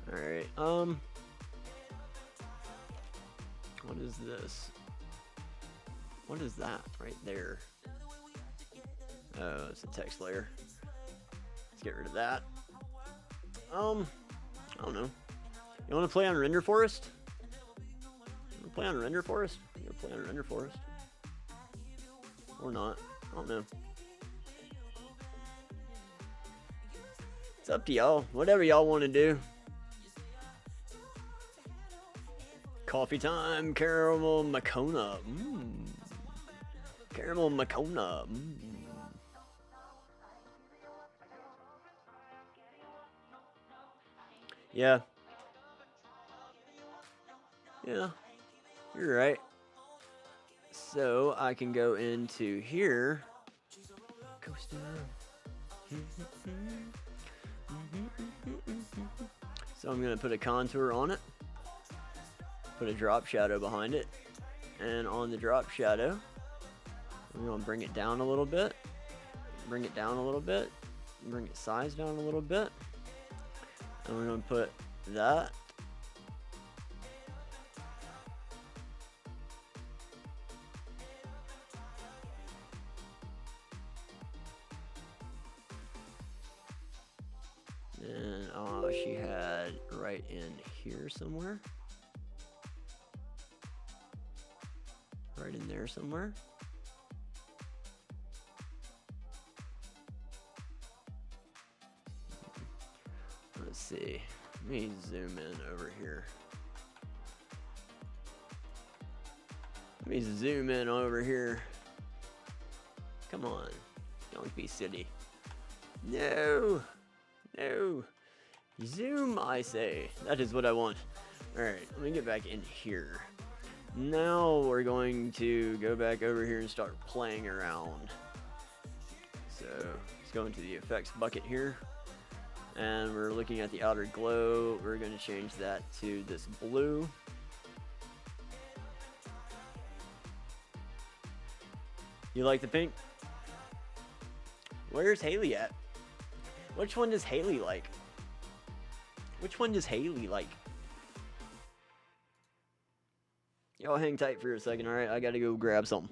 Alright, what is this? What is that right there? Oh, it's a text layer. Let's get rid of that. I don't know. You want to play on Render Forest? You want to play on Render Forest? You want to play on Render Forest? Or not? I don't know. It's up to y'all. Whatever y'all want to do. Coffee time, caramel macona. Caramel macona. Yeah. Yeah. You're right. So I can go into here. Coast down. So I'm going to put a contour on it. Put a drop shadow behind it. And on the drop shadow, I'm going to bring it down a little bit. Bring it down a little bit. Bring its size down a little bit. And we're going to put that. And she had right in here somewhere. Right in there somewhere. Let's see. Let me zoom in over here. Let me zoom in over here. Come on. Don't be silly. No. No. Zoom, I say. That is what I want. Alright, let me get back in here. Now we're going to go back over here and start playing around. So let's go into the effects bucket here. And we're looking at the outer glow. We're going to change that to this blue. You like the pink? Where's Haley at? Which one does Haley like? Which one does Haley like? Y'all hang tight for a second, alright? I gotta go grab something.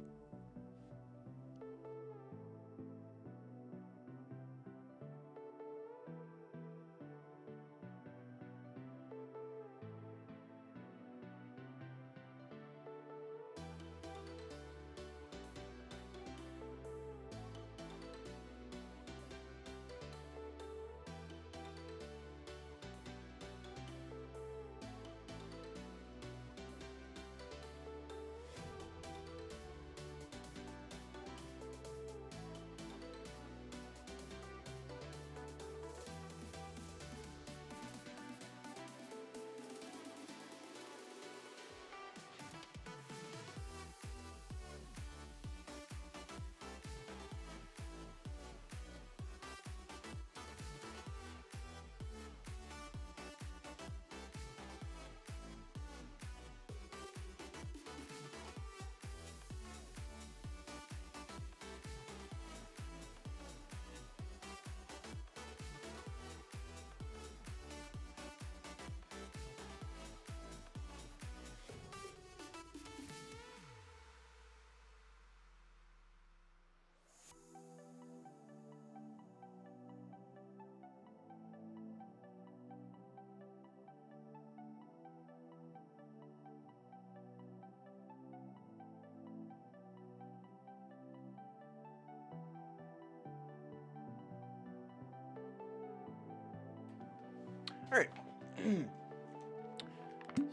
Alright.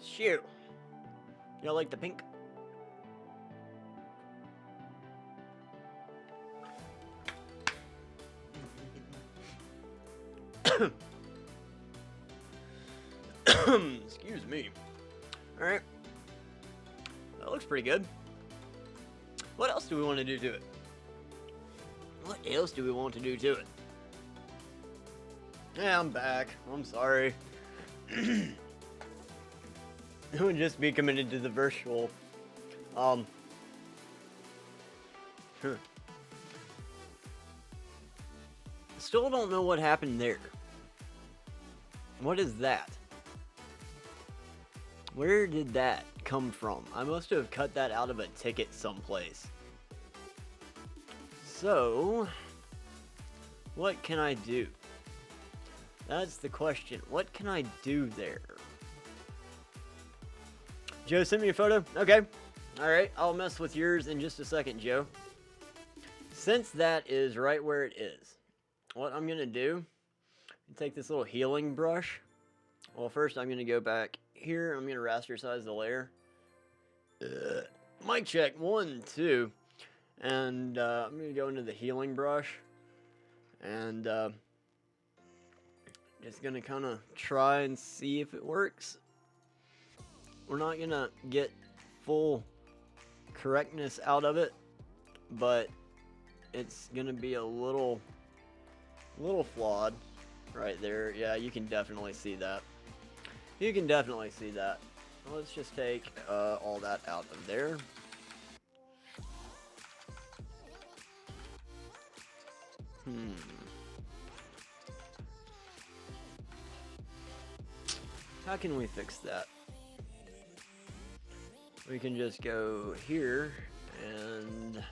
Shoot. Y'all like the pink? Excuse me. Alright. That looks pretty good. What else do we want to do to it? What else do we want to do to it? Yeah, I'm back. I'm sorry. It would just be committed to the virtual. Still don't know what happened there. What is that? Where did that come from? I must have cut that out of a ticket someplace. So, what can I do? That's the question. What can I do there? Joe, send me a photo? Okay. Alright, I'll mess with yours in just a second, Joe. Since that is right where it is, what I'm going to do, take this little healing brush. Well, first I'm going to go back here. I'm going to rasterize the layer. Mic check, 1, 2. And I'm going to go into the healing brush. And just going to kind of try and see if it works. We're not going to get full correctness out of it, but it's going to be a little flawed right there. Yeah, you can definitely see that. You can definitely see that. Let's just take all that out of there. How can we fix that? We can just go here and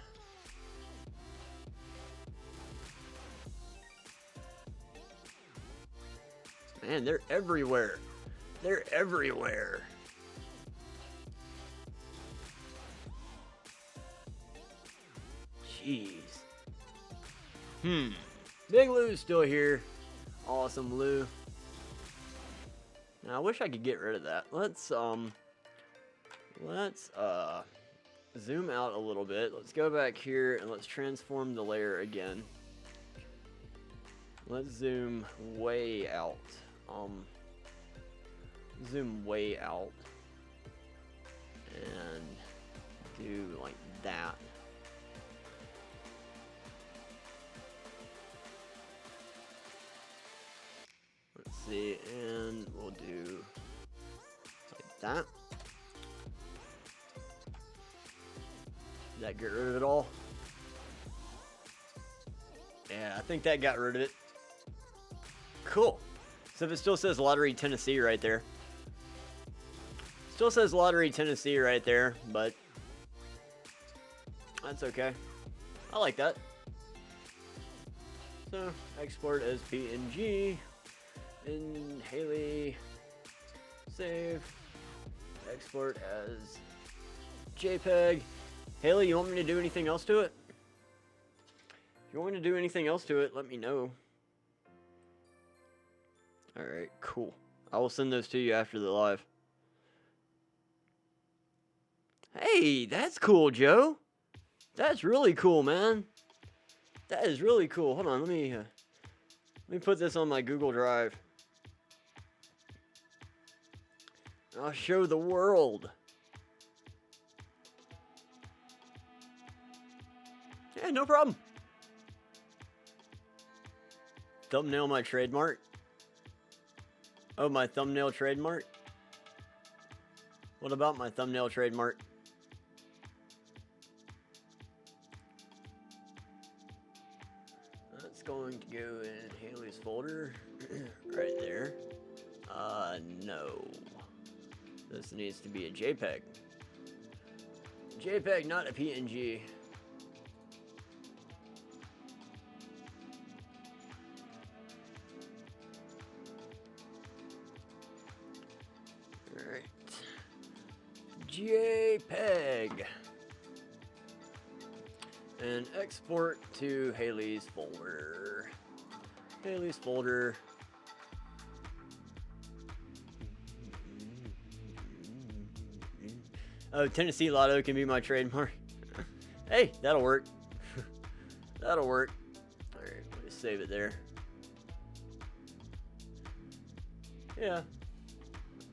man, they're everywhere. They're everywhere. Jeez. Big Lou's still here. Awesome Lou. Now I wish I could get rid of that. Let's zoom out a little bit. Let's go back here and let's transform the layer again. Let's zoom way out. Zoom way out and do like that. Let's see, and we'll do like that. Did that get rid of it all? Yeah, I think that got rid of it. Cool. So if it still says Lottery Tennessee right there. Still says Lottery Tennessee right there, but that's okay. I like that. So export as PNG in Haley. Save. Export as JPEG. Haley, you want me to do anything else to it? If you want me to do anything else to it, let me know. Alright, cool. I will send those to you after the live. Hey, that's cool, Joe. That's really cool, man. That is really cool. Hold on, let me put this on my Google Drive. I'll show the world. Yeah, no problem. Thumbnail my trademark. Oh, my thumbnail trademark? What about my thumbnail trademark? That's going to go in Haley's folder. Right there. No. This needs to be a JPEG. JPEG, not a PNG. Alright. JPEG. And export to Haley's folder. Haley's folder. Oh, Tennessee Lotto can be my trademark. Hey, that'll work. That'll work. Alright, let me save it there. Yeah.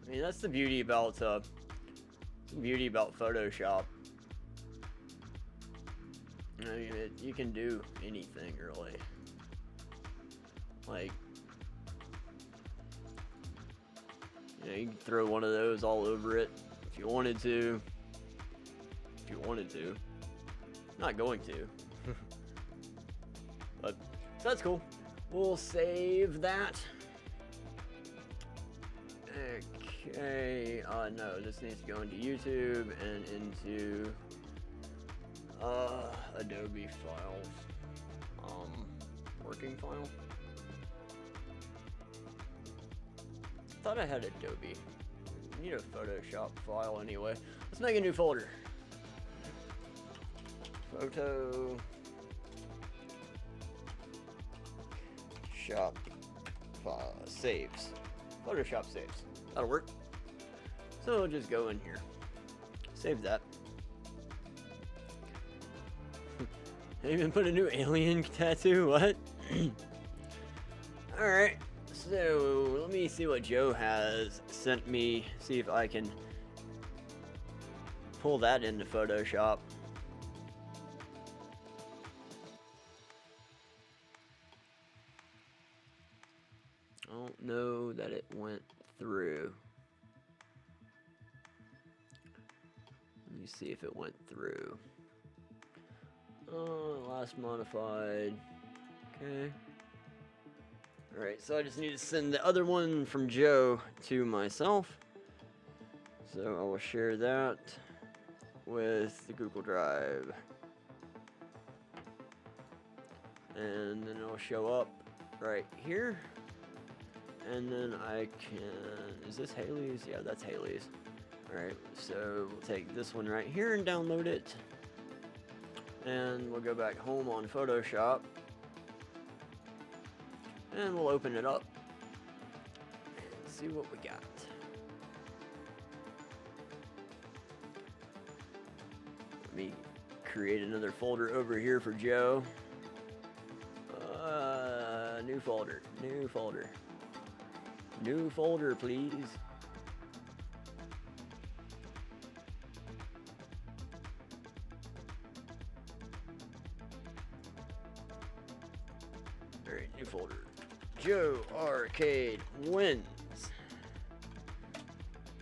I mean, that's the beauty about Photoshop. I mean, you can do anything, really. Like, you know, you can throw one of those all over it if you wanted to. If you wanted to. Not going to. But, so that's cool. We'll save that. Okay, no, this needs to go into YouTube and into Adobe files. Working file. Thought I had Adobe. I need a Photoshop file anyway. Let's make a new folder. Photo shop saves. Photoshop saves. That'll work. So we'll just go in here. Save that. I even put a new alien tattoo. What? Alright. So let me see what Joe has sent me. See if I can pull that into Photoshop. I don't know that it went through. Let me see if it went through. Last modified. Okay. Alright, so I just need to send the other one from Joe to myself. So I will share that with the Google Drive. And then it'll show up right here. And then I can... Is this Haley's? Yeah, that's Haley's. Alright, so we'll take this one right here and download it. And we'll go back home on Photoshop. And we'll open it up. And see what we got. Let me create another folder over here for Joe. New folder. New folder. New folder, please. Alright, new folder. Joe Arcade wins.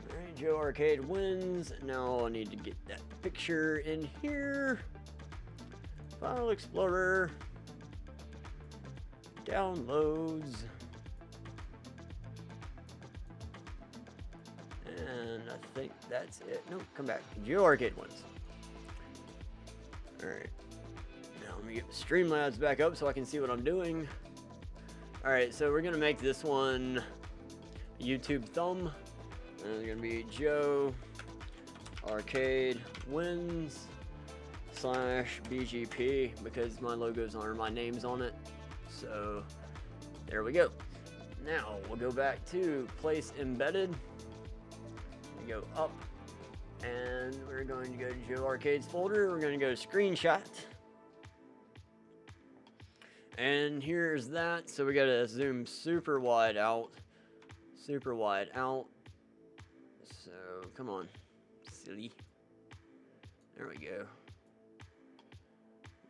Alright, Joe Arcade wins. Now I need to get that picture in here. File Explorer. Downloads. And I think that's it. Nope, come back. Joe Arcade wins. Alright. Now let me get Streamlabs back up so I can see what I'm doing. Alright, so we're gonna make this one YouTube thumb. And it's gonna be Joe Arcade wins / BGP because my logos are my name's on it. So there we go. Now we'll go back to place embedded. We go up and we're going to go to Joe Arcade's folder. We're going to go to screenshot. And here's that. So we got to zoom super wide out. Super wide out. So come on, silly. There we go.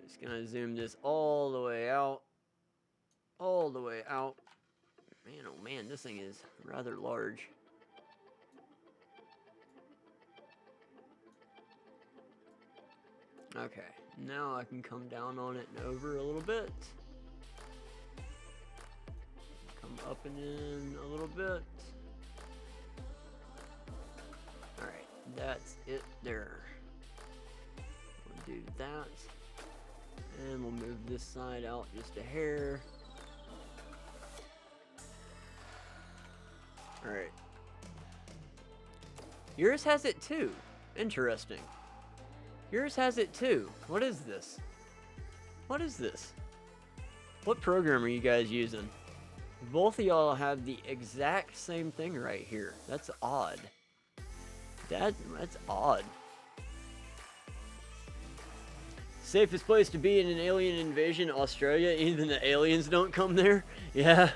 Just gonna zoom this all the way out. All the way out. Man, oh man, this thing is rather large. Okay, now I can come down on it and over a little bit. Come up and in a little bit. Alright, that's it there. We'll do that. And we'll move this side out just a hair. Alright. Yours has it too. Interesting. Yours has it too. What is this? What is this? What program are you guys using? Both of y'all have the exact same thing right here. That's odd. That's odd. Safest place to be in an alien invasion, Australia. Even the aliens don't come there. Yeah.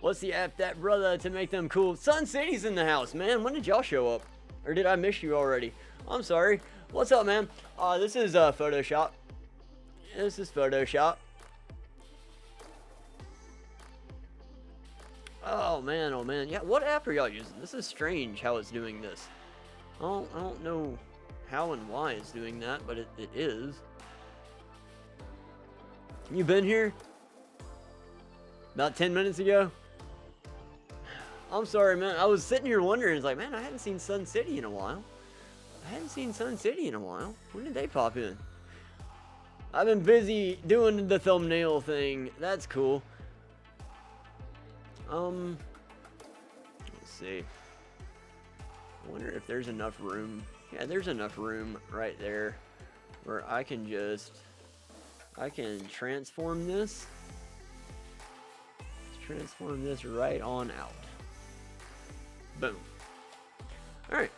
What's the app that brother to make them cool? Sun City's in the house, man. When did y'all show up? Or did I miss you already? I'm sorry. What's up, man? This is Photoshop. This is Photoshop. Oh man, oh man. Yeah, what app are y'all using? This is strange how it's doing this. I don't know how and why it's doing that, but it is. You been here? About 10 minutes ago? I'm sorry, man. I was sitting here wondering, it's like, man, I hadn't seen Sun City in a while. When did they pop in? I've been busy doing the thumbnail thing. That's cool. Let's see. I wonder if there's enough room. Yeah, there's enough room right there where I can transform this. Let's transform this right on out. Boom. All right.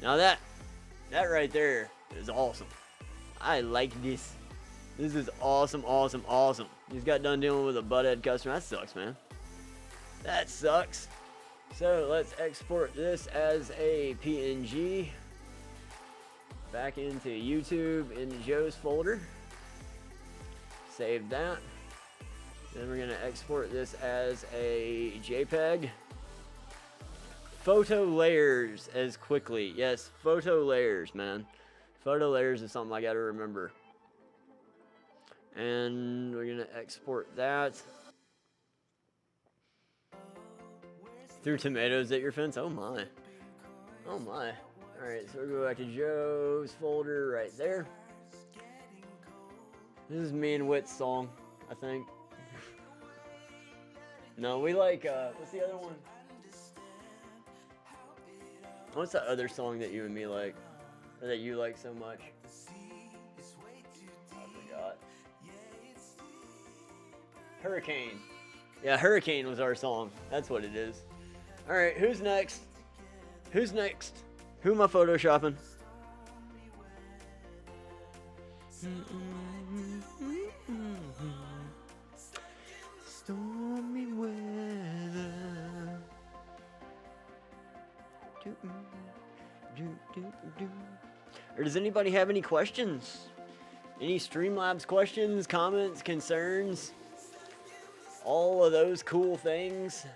Now that right there is awesome. I like this. This is awesome, awesome, awesome. Just got done dealing with a butthead customer. That sucks, man. That sucks. So let's export this as a PNG back into YouTube in Joe's folder. Save that. Then we're gonna export this as a JPEG. Photo layers as quickly. Yes, photo layers, man. Photo layers is something I gotta remember. And we're gonna export that through tomatoes at your fence. Oh my. Oh my. Alright, so we'll go back to Joe's folder right there. This is me and Wit's song, I think. No, we like, what's the other one? What's that other song that you and me like? Or that you like so much? I forgot. Hurricane. Yeah, Hurricane was our song. That's what it is. Alright, who's next? Who's next? Who am I photoshopping? Stormy weather. Or does anybody have any questions? Any Streamlabs questions, comments, concerns? All of those cool things.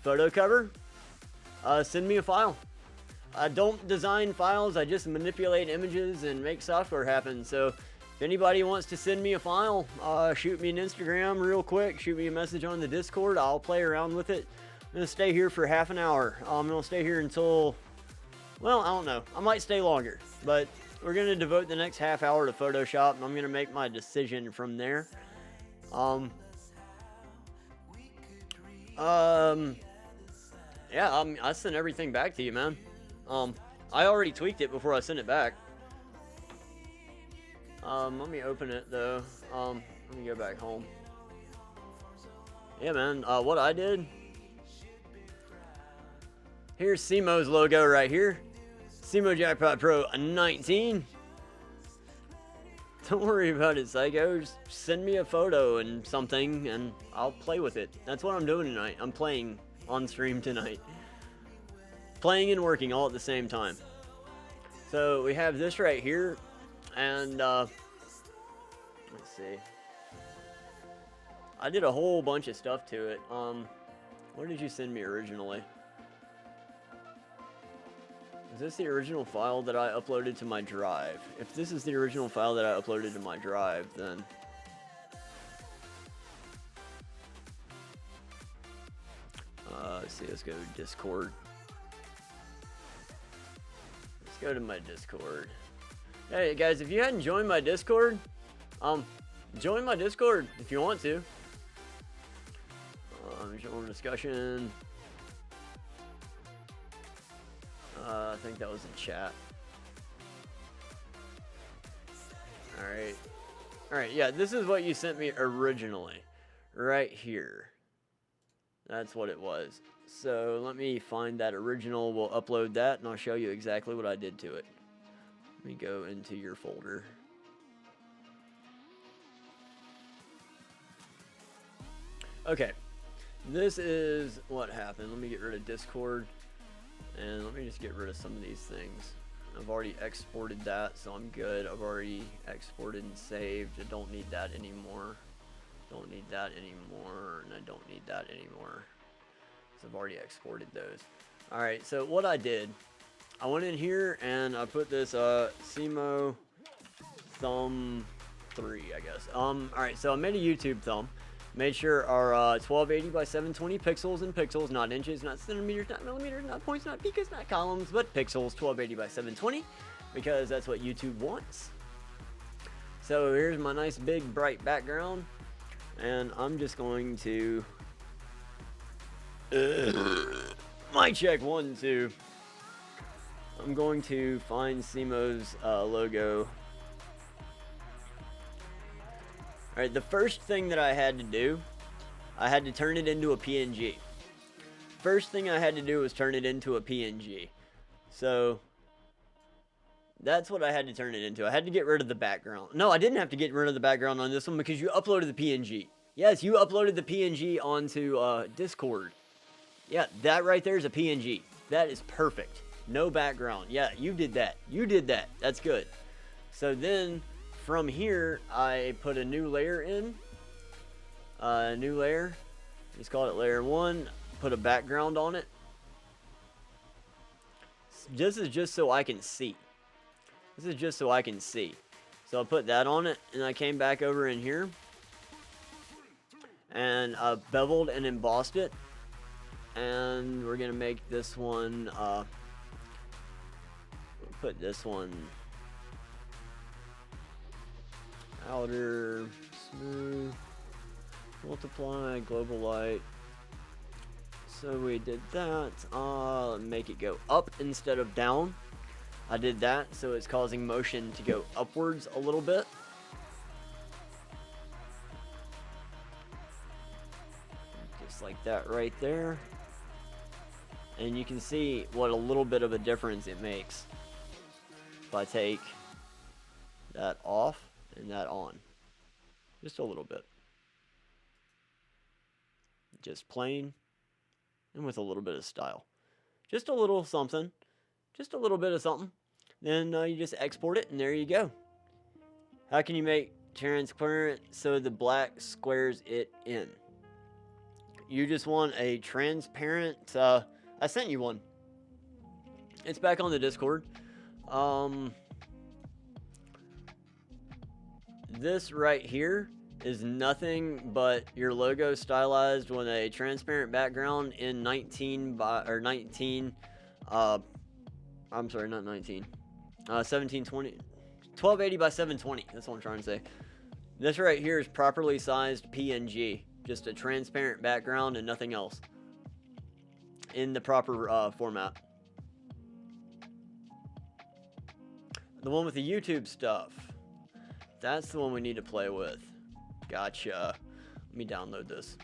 Photo cover? Send me a file. I don't design files, I just manipulate images and make software happen. So if anybody wants to send me a file, shoot me an Instagram real quick, shoot me a message on the Discord, I'll play around with it. I'm gonna stay here for half an hour. I'm gonna stay here until, well, I don't know, I might stay longer, but we're gonna devote the next half hour to Photoshop and I'm gonna make my decision from there. Yeah, I sent everything back to you, man. I already tweaked it before I sent it back. Let me open it though. Let me go back home. Yeah, man, what I did. Here's Simo's logo right here. Simo Jackpot Pro 19. Don't worry about it, psychos. Send me a photo and something and I'll play with it. That's what I'm doing tonight. I'm playing on stream tonight. Playing and working all at the same time. So we have this right here. And let's see. I did a whole bunch of stuff to it. What did you send me originally? Is this the original file that I uploaded to my drive? If this is the original file that I uploaded to my drive, then let's see, let's go to Discord. Let's go to my Discord. Hey guys, if you hadn't joined my Discord, join my Discord if you want to. Join discussion. I think that was in chat. Alright, yeah, this is what you sent me originally. Right here. That's what it was. So let me find that original. We'll upload that and I'll show you exactly what I did to it. Let me go into your folder. Okay. This is what happened. Let me get rid of Discord. And let me just get rid of some of these things. I've already exported that, so I'm good. I've already exported and saved. I don't need that anymore. Don't need that anymore. And I don't need that anymore. So I've already exported those. Alright, so what I did, I went in here and I put this Simo thumb 3, I guess. Alright, so I made a YouTube thumb. Made sure our 1280 by 720 pixels in pixels, not inches, not centimeters, not millimeters, not points, not picas, not columns, but pixels, 1280 by 720, because that's what YouTube wants. So here's my nice big bright background, and I'm just going to mic check 1, 2. I'm going to find Simo's logo. Alright, the first thing that I had to do, I had to turn it into a PNG. First thing I had to do was turn it into a PNG. So, that's what I had to turn it into. I had to get rid of the background. No, I didn't have to get rid of the background on this one because you uploaded the PNG. Yes, you uploaded the PNG onto Discord. Yeah, that right there is a PNG. That is perfect. No background. Yeah, you did that. You did that. That's good. So then, from here, I put a new layer in. New layer. Just call it layer 1. Put a background on it. This is just so I can see. This is just so I can see. So I put that on it, and I came back over in here. And beveled and embossed it. And we're going to make this one, put this one outer, smooth, multiply, global light. So we did that. Make it go up instead of down. I did that, so it's causing motion to go upwards a little bit. Just like that right there. And you can see what a little bit of a difference it makes if I take that off and that on. Just a little bit. Just plain and with a little bit of style. Just a little something. Just a little bit of something. Then you just export it and there you go. How can you make transparent so the black squares it in? You just want a transparent... I sent you one. It's back on the Discord. This right here is nothing but your logo stylized with a transparent background in 19 by or 19 I'm sorry, not 19. 1720 1280 by 720. That's what I'm trying to say. This right here is properly sized PNG, just a transparent background and nothing else in the proper format. The one with the YouTube stuff. That's the one we need to play with. Gotcha. Let me download this.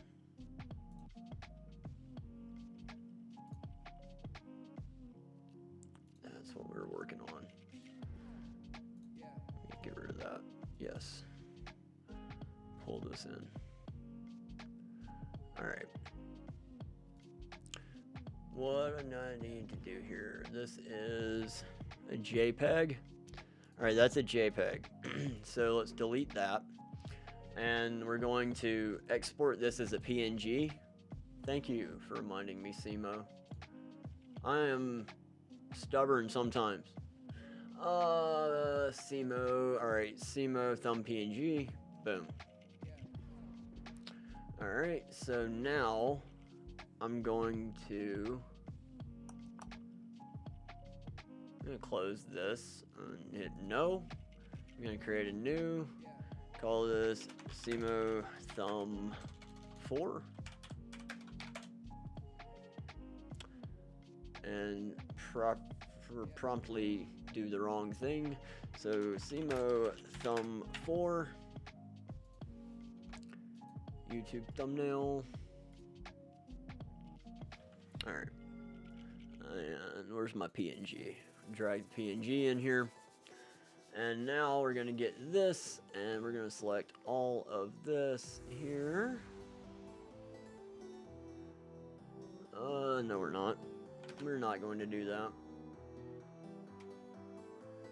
That's what we're working on. Get rid of that. Yes. Pull this in. Alright. What do I need to do here? This is a JPEG. Alright, that's a JPEG. So let's delete that. And we're going to export this as a PNG. Thank you for reminding me, Simo. I am stubborn sometimes. Simo. Alright, Simo thumb PNG. Boom. Alright, so now I'm going to close this and hit no. I'm going to create a new, call this Simo thumb 4. And promptly do the wrong thing. So Simo thumb 4. YouTube thumbnail. Alright. And where's my PNG? Drag PNG in here. And now we're going to get this, and we're going to select all of this here. No we're not. We're not going to do that.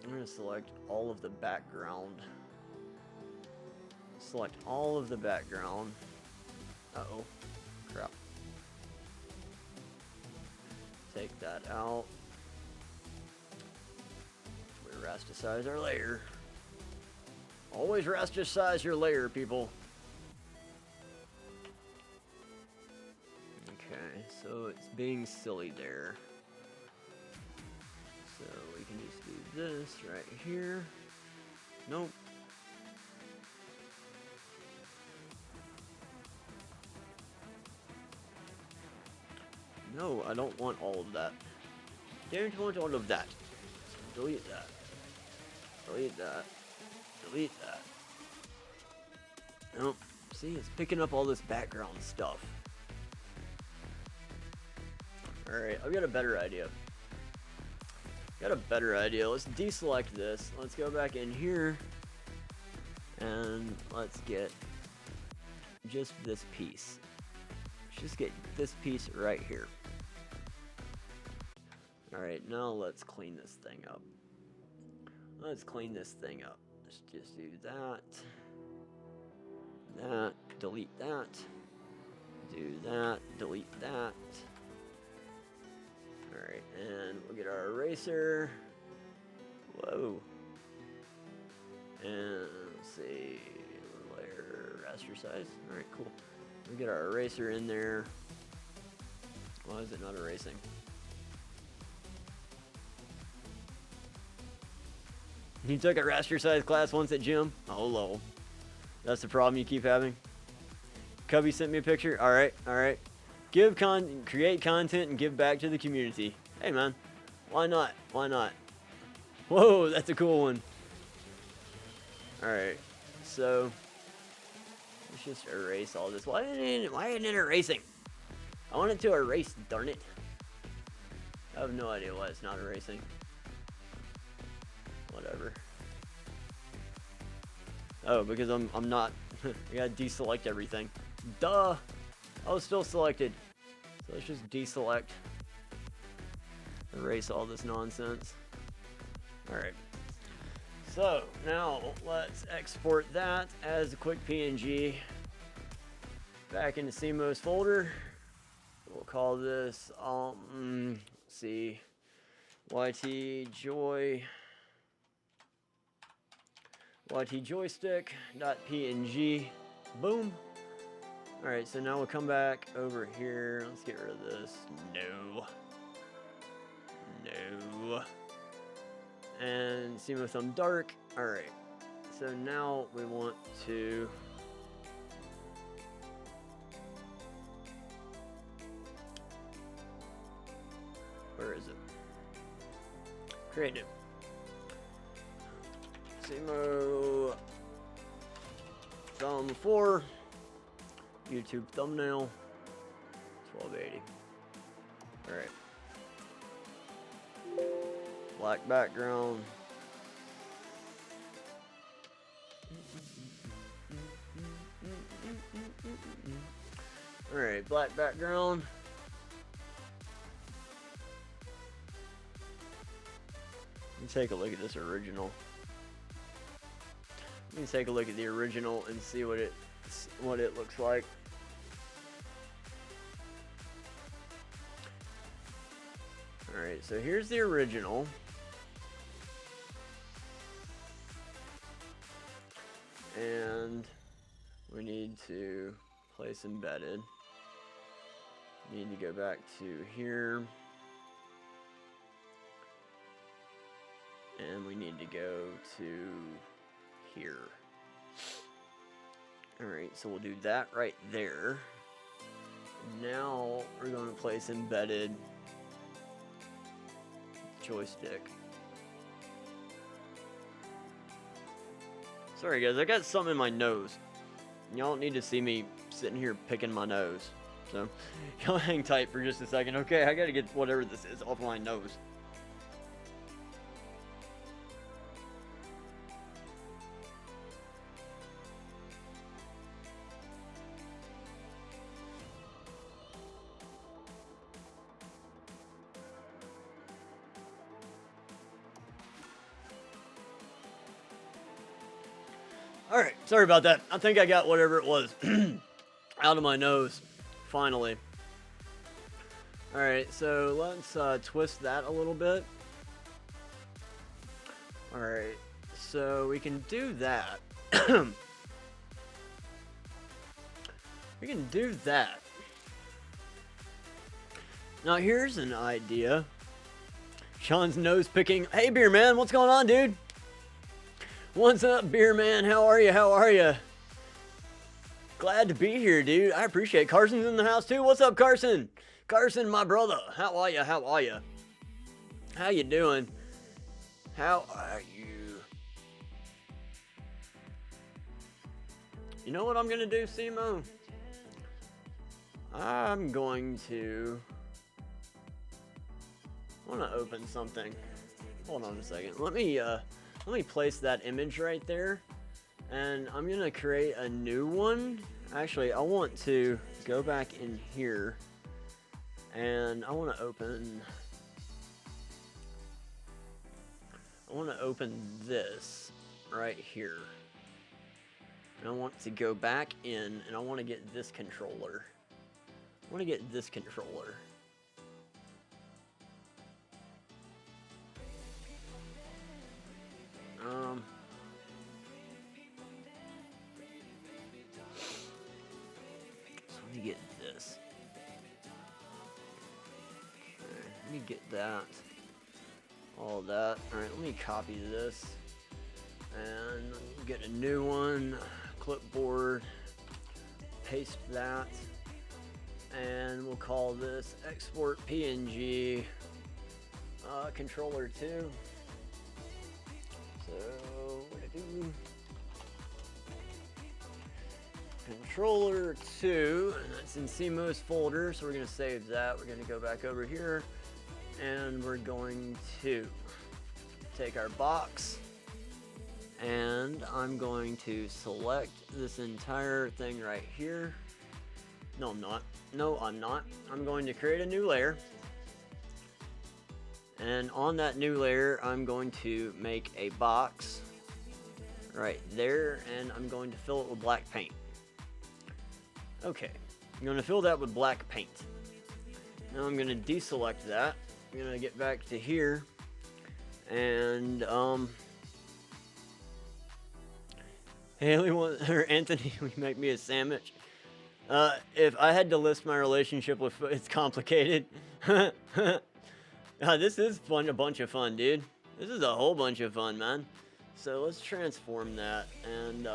I'm going to select all of the background. Select all of the background. Uh-oh. Crap. Take that out. We rasticize our layer. Always rasticize your layer, people. Okay, so it's being silly there. So we can just do this right here. Nope. No, I don't want all of that. Don't want all of that. So delete that. Delete that. Delete that. Nope. See, it's picking up all this background stuff. Alright, I've got a better idea. Let's deselect this. Let's go back in here. And let's get just this piece. Let's just get this piece right here. Alright, now let's clean this thing up. Let's clean this thing up. Let's just do that. That. Delete that. Do that. Delete that. Alright, and we'll get our eraser. Whoa. And let's see. Layer raster size. Alright, cool. We'll get our eraser in there. Why is it not erasing? You took a raster size class once at gym? Oh, lol. That's the problem you keep having? Cubby sent me a picture? Alright, alright. Create content and give back to the community. Hey, man. Why not? Why not? Whoa, that's a cool one. Alright, so let's just erase all this. Why isn't it erasing? I want it to erase, darn it. I have no idea why it's not erasing. Whatever. Oh, because I'm not. I gotta deselect everything. Duh! I was still selected. So let's just deselect. Erase all this nonsense. Alright. So, now let's export that as a quick PNG back into Simo's folder. We'll call this, let's see, YT joystick.png. Boom. Alright, so now we'll come back over here. Let's get rid of this. No. No. And Simo Thumb Dark. Alright. So now we want to where is it? Create new. Simo Thumb 4. YouTube thumbnail. 1280. Alright. Black background. Alright, black background. Let me take a look at this original. Let me take a look at the original and see what it looks like. Alright, so here's the original. And we need to place embedded. Need to go back to here. And we need to go to here. Alright, so we'll do that right there. Now we're going to place embedded joystick. Sorry guys, I got something in my nose. Y'all don't need to see me sitting here picking my nose. So, y'all hang tight for just a second. Okay, I gotta get whatever this is off my nose. Alright, sorry about that. I think I got whatever it was out of my nose, finally. Alright, so let's twist that a little bit. Alright, so we can do that. We can do that. Now here's an idea. Sean's nose picking. Hey Beer Man, what's going on, dude? What's up, Beer Man? How are you? How are you? Glad to be here, dude. I appreciate it. Carson's in the house too. What's up, Carson? Carson, my brother. How are you? How are you? How you doing? How are you? You know what I'm gonna do, Simo? I'm going to want to open something. Hold on a second. Let me place that image right there, and I'm gonna create a new one. Actually, I want to go back in here, and I want to open this right here, and I want to go back in, and I want to get this controller. I want to get this controller. So let me get this. Okay, let me get that. All that. Alright, let me copy this. And get a new one. Clipboard. Paste that. And we'll call this export PNG controller 2. So what do I do? Controller 2, and that's in CMOS folder, so we're going to save that. We're going to go back over here, and we're going to take our box, and I'm going to select this entire thing right here. No, I'm not. No, I'm not. I'm going to create a new layer. And on that new layer, I'm going to make a box right there, and I'm going to fill it with black paint. Okay, I'm going to fill that with black paint. Now I'm going to deselect that. I'm going to get back to here, and Haley wants, or Anthony, we make me a sandwich. If I had to list my relationship with, it's complicated. This is fun, a bunch of fun, dude. This is a whole bunch of fun, man. So let's transform that, and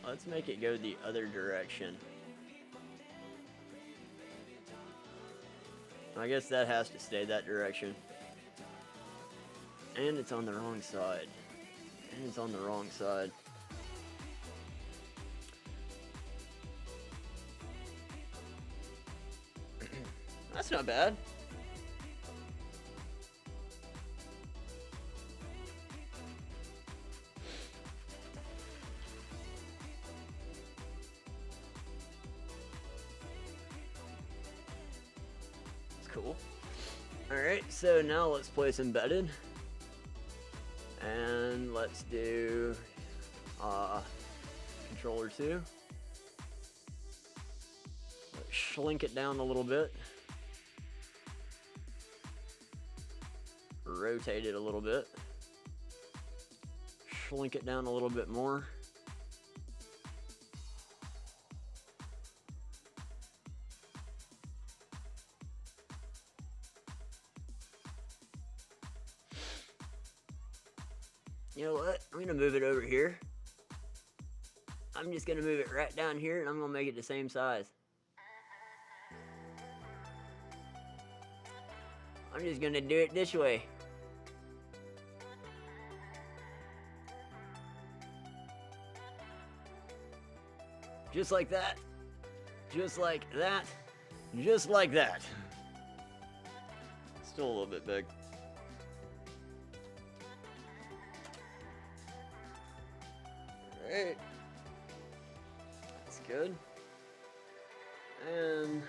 let's make it go the other direction. I guess that has to stay that direction. And it's on the wrong side. And it's on the wrong side. That's not bad. Cool. Alright, so now let's place embedded. And let's do controller 2. Let's shrink it down a little bit. Rotate it a little bit. Shrink it down a little bit more. You know what? I'm gonna move it over here. I'm just gonna move it right down here, and I'm gonna make it the same size. I'm just gonna do it this way. Just like that. Just like that. Just like that. Still a little bit big. Alright. That's good. And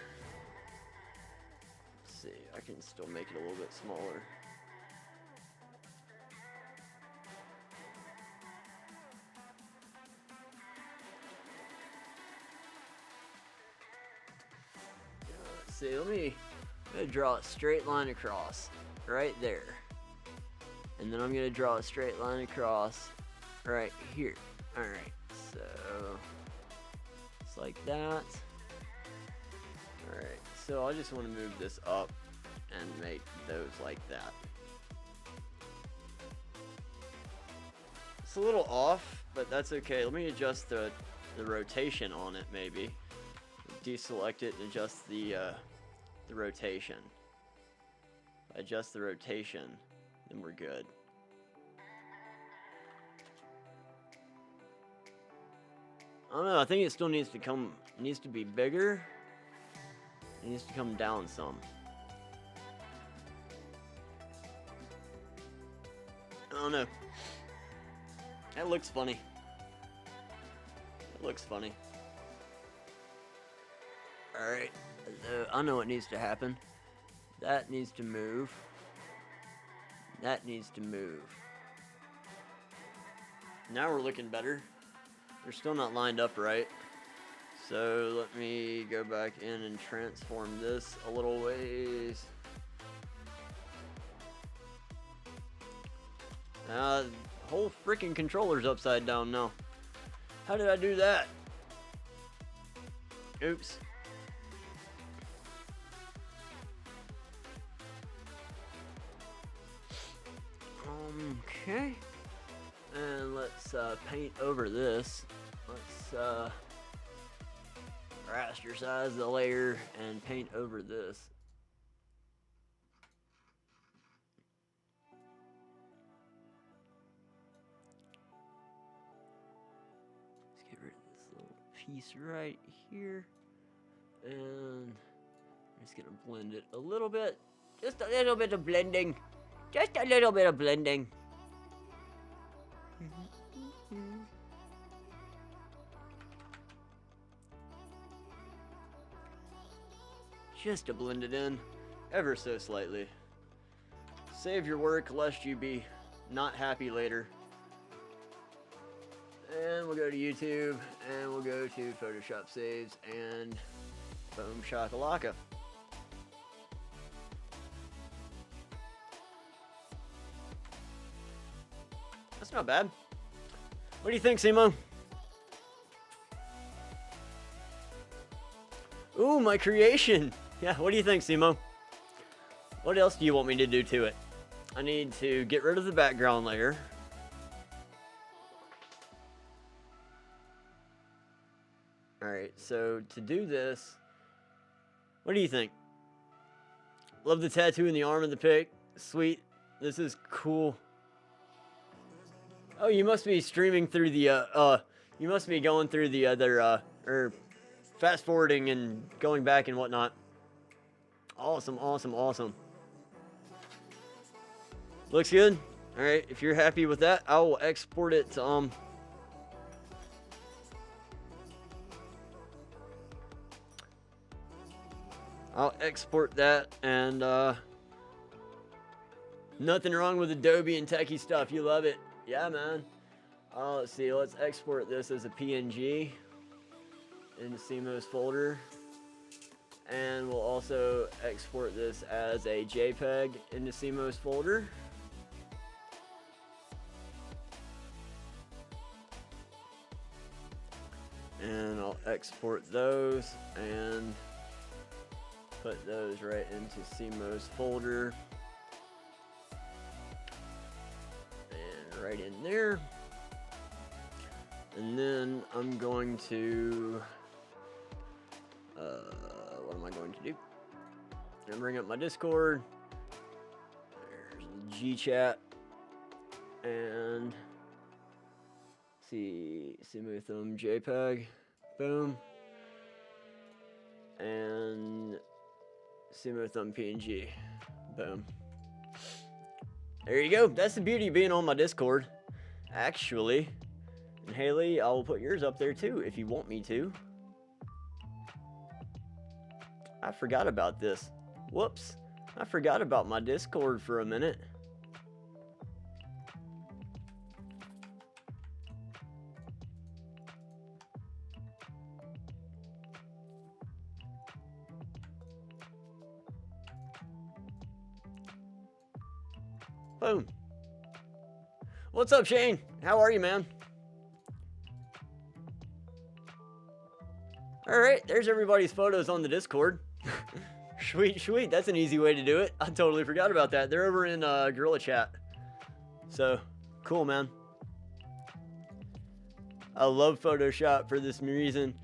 let's see, I can still make it a little bit smaller. Let's see, I'm gonna draw a straight line across right there. And then I'm gonna draw a straight line across right here. Alright, so it's like that. Alright, so I just want to move this up and make those like that. It's a little off, but that's okay. Let me adjust the rotation on it maybe. Deselect it and adjust the rotation. If I adjust the rotation, then we're good. I don't know, I think it still needs to be bigger. It needs to come down some. I don't know. That looks funny. It looks funny. Alright, I know what needs to happen. That needs to move. That needs to move. Now we're looking better. They're still not lined up right. So let me go back in and transform this a little ways. The whole freaking controller's upside down now. How did I do that? Oops. Okay. And let's paint over this. Let's raster the layer and paint over this. Let's get rid of this little piece right here. And I'm just gonna blend it a little bit. Just a little bit of blending. Just a little bit of blending. Just to blend it in, ever so slightly. Save your work lest you be not happy later. And we'll go to YouTube, and we'll go to Photoshop Saves, and boom shakalaka. That's not bad. What do you think, Simo? Ooh, my creation. Yeah, what do you think, Simo? What else do you want me to do to it? I need to get rid of the background layer. Alright, so to do this, what do you think? Love the tattoo in the arm of the pic. Sweet. This is cool. Oh, you must be streaming through the, you must be going through the other, or fast forwarding and going back and whatnot. Awesome, awesome, awesome. Looks good. Alright, if you're happy with that, I will export it to, I'll export that, and, nothing wrong with Adobe and techie stuff. You love it. Yeah, man. Let's see. Let's export this as a PNG into Simo's folder. And we'll also export this as a JPEG into Simo's folder. And I'll export those and put those right into Simo's folder. And right in there. And then I'm going to, what am I going to do? I'm gonna bring up my Discord. There's the GChat. And see, Simo Thumb JPEG. Boom. And Sumo Thumb PNG. Boom. There you go. That's the beauty of being on my Discord. Actually. And Haley, I will put yours up there too if you want me to. I forgot about this. Whoops. I forgot about my Discord for a minute. Boom. What's up, Shane? How are you, man? Alright, there's everybody's photos on the Discord. Sweet, sweet. That's an easy way to do it. I totally forgot about that. They're over in Gorilla Chat. So, cool, man. I love Photoshop for this reason.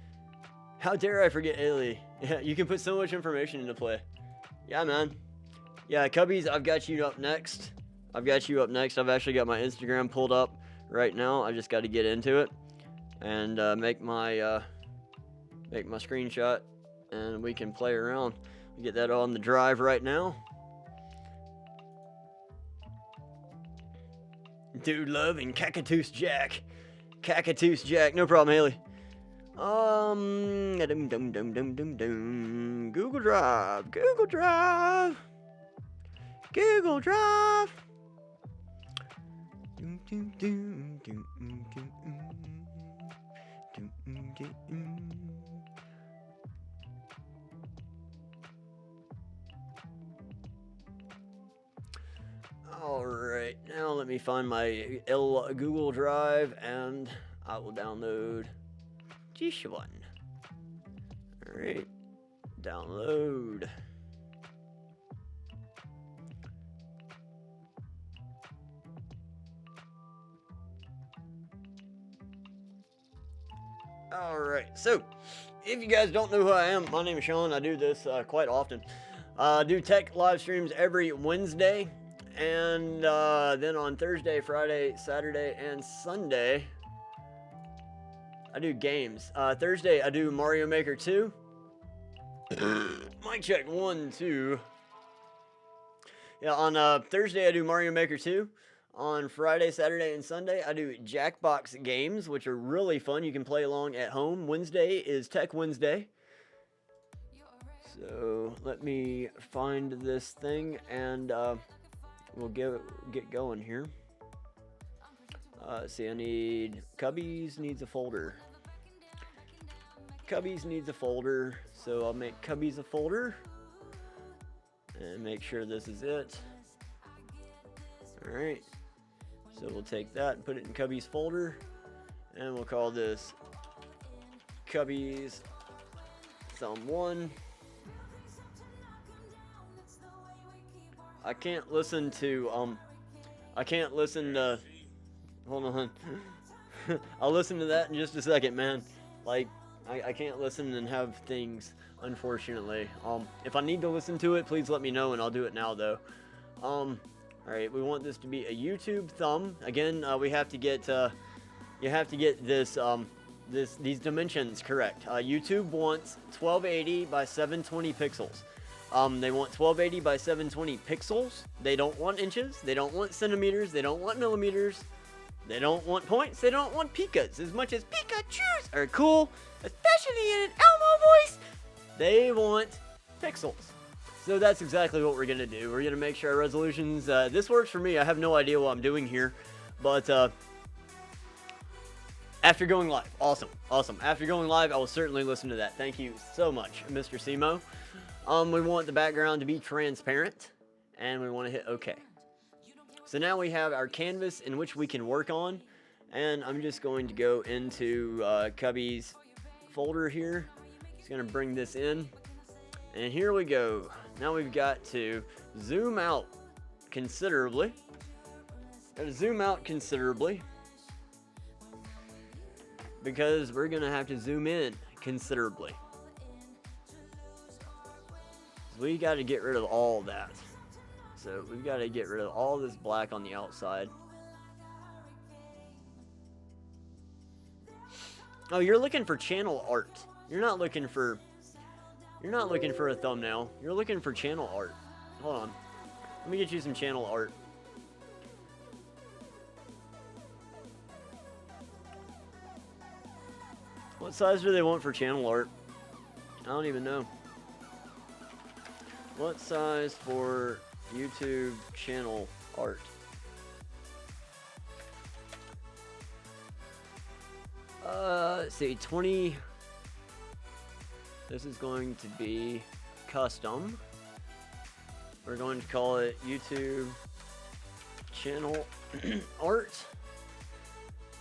How dare I forget Ailey? Yeah, you can put so much information into play. Yeah, man. Yeah, Cubbies, I've got you up next. I've actually got my Instagram pulled up right now. I just got to get into it and make my screenshot, and we can play around. Get that on the drive right now. Dude Love and Cacatoos Jack. No problem, Haley. Google Drive. Alright, now let me find my Google Drive and I will download this one. Alright, download. Alright, so if you guys don't know who I am, my name is Sean. I do this quite often. I do tech live streams every Wednesday, and then on Thursday, Friday, Saturday, and Sunday, I do games. Thursday, I do Mario Maker 2. Mic check 1, 2. Yeah, on Thursday, I do Mario Maker 2. On Friday, Saturday, and Sunday, I do Jackbox games, which are really fun. You can play along at home. Wednesday is Tech Wednesday. So let me find this thing, and we'll get going here. See, I need Cubbies needs a folder. So I'll make Cubbies a folder and make sure this is it. All right. So we'll take that and put it in Cubbies folder, and we'll call this Cubbies Thumb 1. I can't listen to hold on. I'll listen to that in just a second, man. Like, I can't listen and have things, unfortunately. If I need to listen to it, please let me know and I'll do it now though. Alright, we want this to be a YouTube thumb. Again, we have to get you have to get this these dimensions correct. YouTube wants 1280 by 720 pixels. They want 1280 by 720 pixels. They don't want inches. They don't want centimeters. They don't want millimeters. They don't want points. They don't want pikas. As much as Pikachus are cool, especially in an Elmo voice, they want pixels. So that's exactly what we're going to do. We're going to make sure our resolutions, this works for me. I have no idea what I'm doing here, but after going live, awesome. After going live, I will certainly listen to that. Thank you so much, Mr. Simo. We want the background to be transparent, and we want to hit OK. So now we have our canvas in which we can work on, and I'm just going to go into Cubby's folder here. Just going to bring this in, and here we go. Now we've got to zoom out considerably. Because we're going to have to zoom in considerably. We got to get rid of all that. So we've got to get rid of all this black on the outside. Oh, you're looking for channel art. You're not looking for a thumbnail. You're looking for channel art. Hold on. Let me get you some channel art. What size do they want for channel art? I don't even know. What size for YouTube channel art? Let's see, 20. This is going to be custom. We're going to call it YouTube channel art.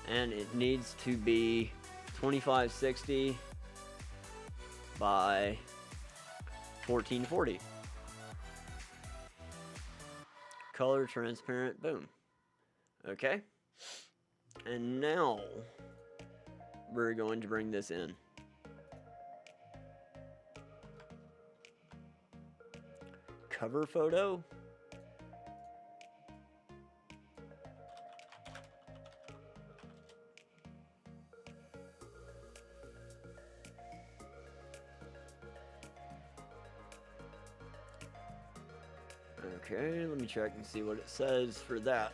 And it needs to be 2560 by 1440. Color transparent, boom. Okay. And now we're going to bring this in. Cover photo. Okay, let me check and see what it says for that.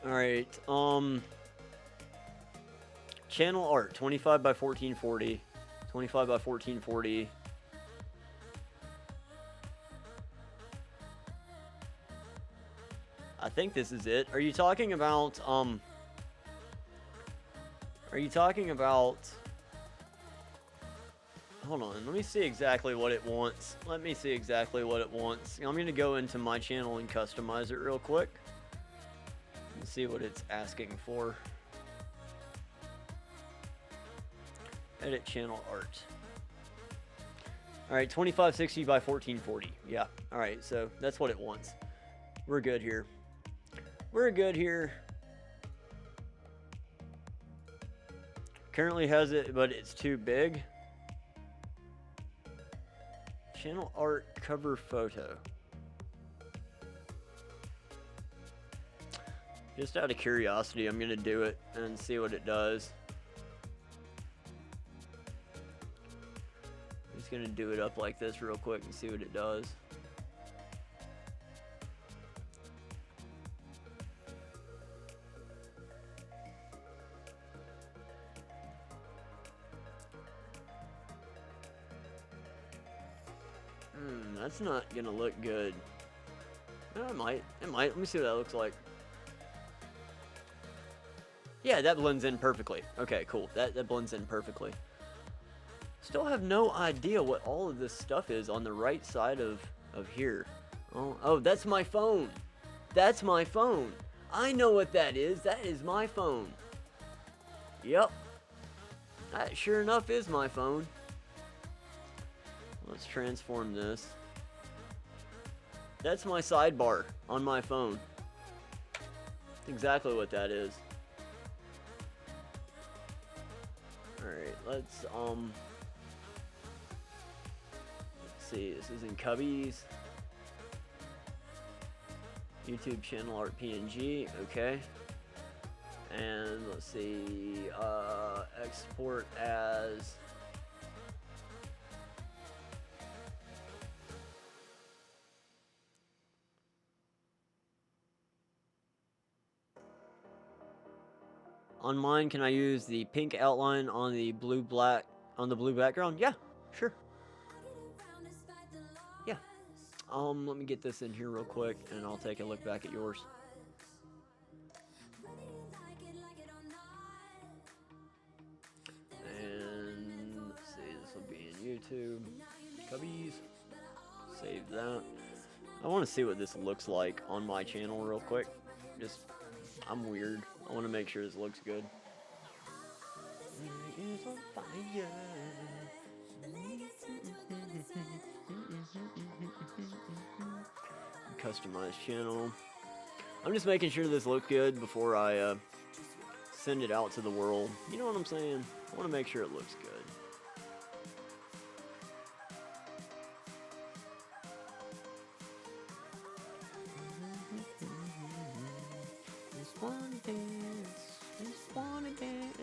Alright, channel art, 25 by 1440. 25 by 1440. I think this is it. Are you talking about, hold on, let me see exactly what it wants. I'm going to go into my channel and customize it real quick. And see what it's asking for. Edit channel art. Alright, 2560 by 1440. Yeah, alright, so that's what it wants. We're good here. Currently has it, but it's too big. Channel art cover photo. Just out of curiosity, I'm gonna do it and see what it does. I'm just gonna do it up like this real quick and see what it does. That's not gonna look good. No, it might. Let me see what that looks like. Yeah, that blends in perfectly. Okay, cool. That blends in perfectly. Still have no idea what all of this stuff is on the right side of here. Oh, that's my phone. That's my phone. I know what that is. That is my phone. Yep. That sure enough is my phone. Let's transform this. That's my sidebar on my phone. That's exactly what that is. Alright, let's see, this is in Cubbies. YouTube channel art PNG, okay. And let's see, export as on mine. Can I use the pink outline on the blue background? Yeah, sure. Yeah. Let me get this in here real quick and I'll take a look back at yours. And let's see, this will be in YouTube. Cubbies. Save that. I want to see what this looks like on my channel real quick. I'm weird. I want to make sure this looks good. Customize channel. I'm just making sure this looks good before I send it out to the world. You know what I'm saying? I want to make sure it looks good. This one is wanna dance.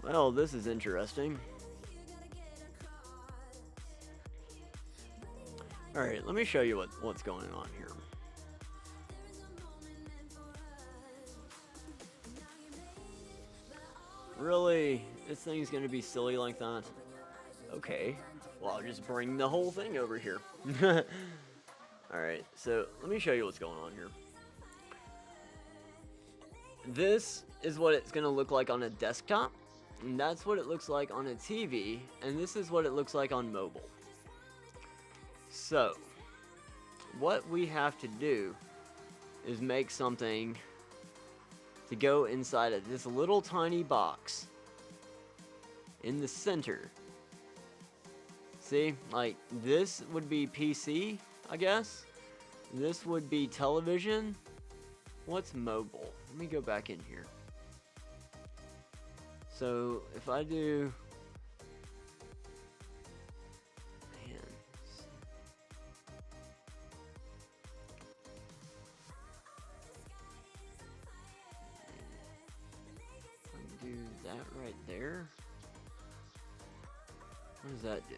Well, this is interesting. Alright, let me show you what's going on here. Really? This thing's gonna be silly like that? Okay. Well, I'll just bring the whole thing over here. Alright, so let me show you what's going on here. This is what it's gonna look like on a desktop. And that's what it looks like on a TV, and this is what it looks like on mobile. So, what we have to do is make something to go inside of this little tiny box in the center. See, like this would be PC, I guess. This would be television. What's mobile? Let me go back in here. So if I do, man, I can do that right there. What does that do?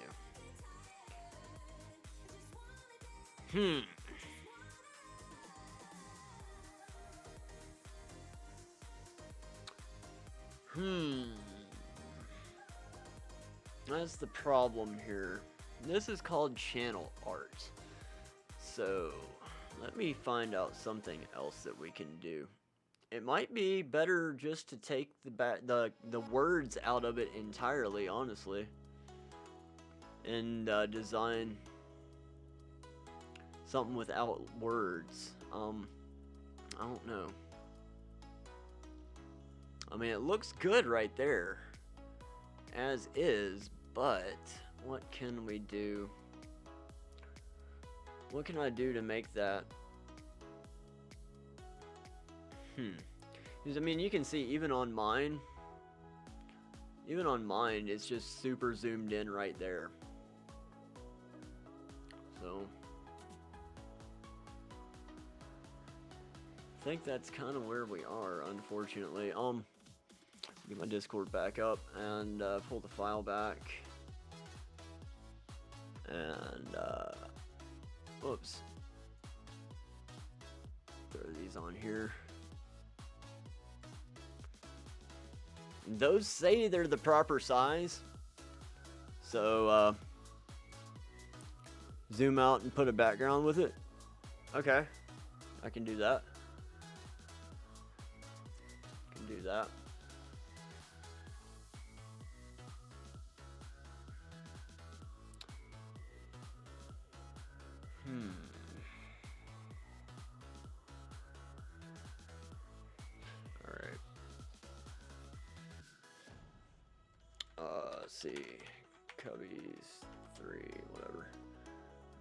That's the problem here. This is called channel art. So, let me find out something else that we can do. It might be better just to take the words out of it entirely, honestly. And design something without words. I don't know. I mean, it looks good right there, as is, but what can we do? What can I do to make that? Because, I mean, you can see even on mine, it's just super zoomed in right there. So, I think that's kind of where we are, unfortunately. Get my Discord back up and pull the file back. And, whoops. Throw these on here. Those say they're the proper size. So, zoom out and put a background with it. Okay. I can do that. Can do that. Alright. Let's see. Cubbies 3, whatever.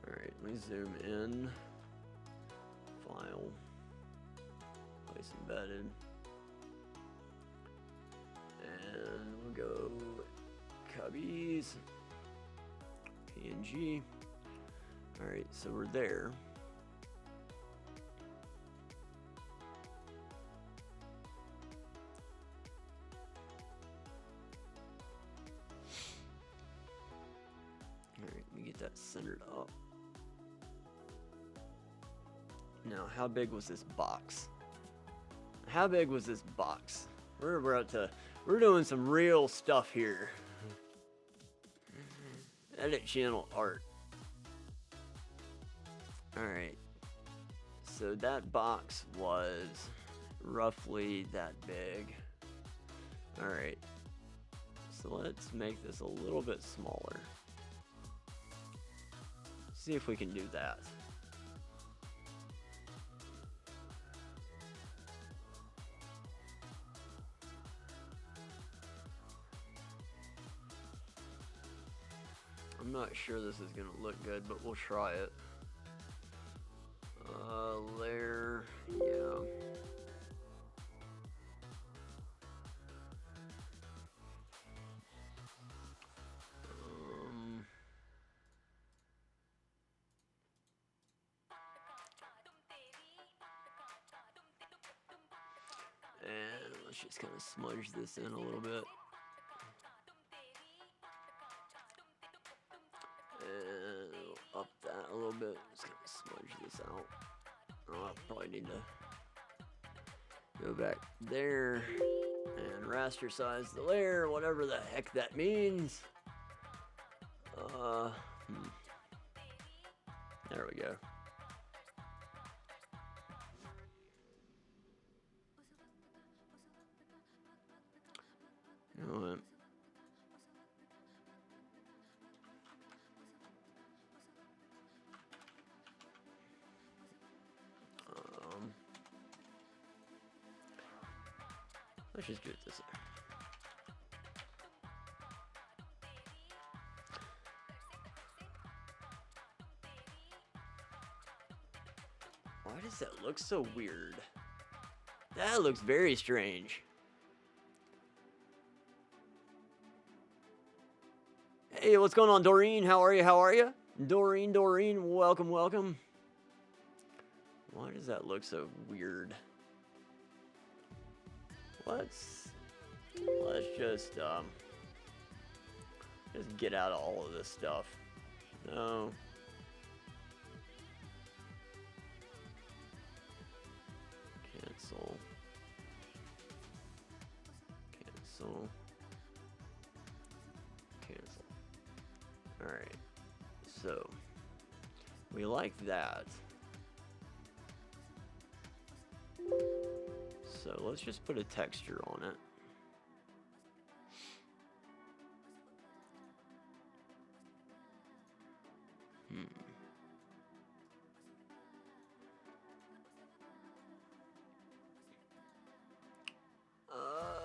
Alright, let me zoom in. File. Place embedded. And we'll go Cubbies. PNG. Alright, so we're there. Alright, let me get that centered up. Now, how big was this box? How big was this box? We're doing some real stuff here. Edit channel art. Alright, so that box was roughly that big. Alright, so let's make this a little bit smaller. See if we can do that. I'm not sure this is gonna look good, but we'll try it. Layer, yeah. And let's just kind of smudge this in a little bit. And up that a little bit. Just gonna smudge this out. Oh, I probably need to go back there and rasterize the layer, whatever the heck that means. There we go. You know what? Let's just do it this way. Why does that look so weird? That looks very strange. Hey, what's going on, Doreen? How are you? How are you? Doreen, welcome, welcome. Why does that look so weird? Let's just get out of all of this stuff. No. Cancel. Alright. So, we like that. So let's just put a texture on it.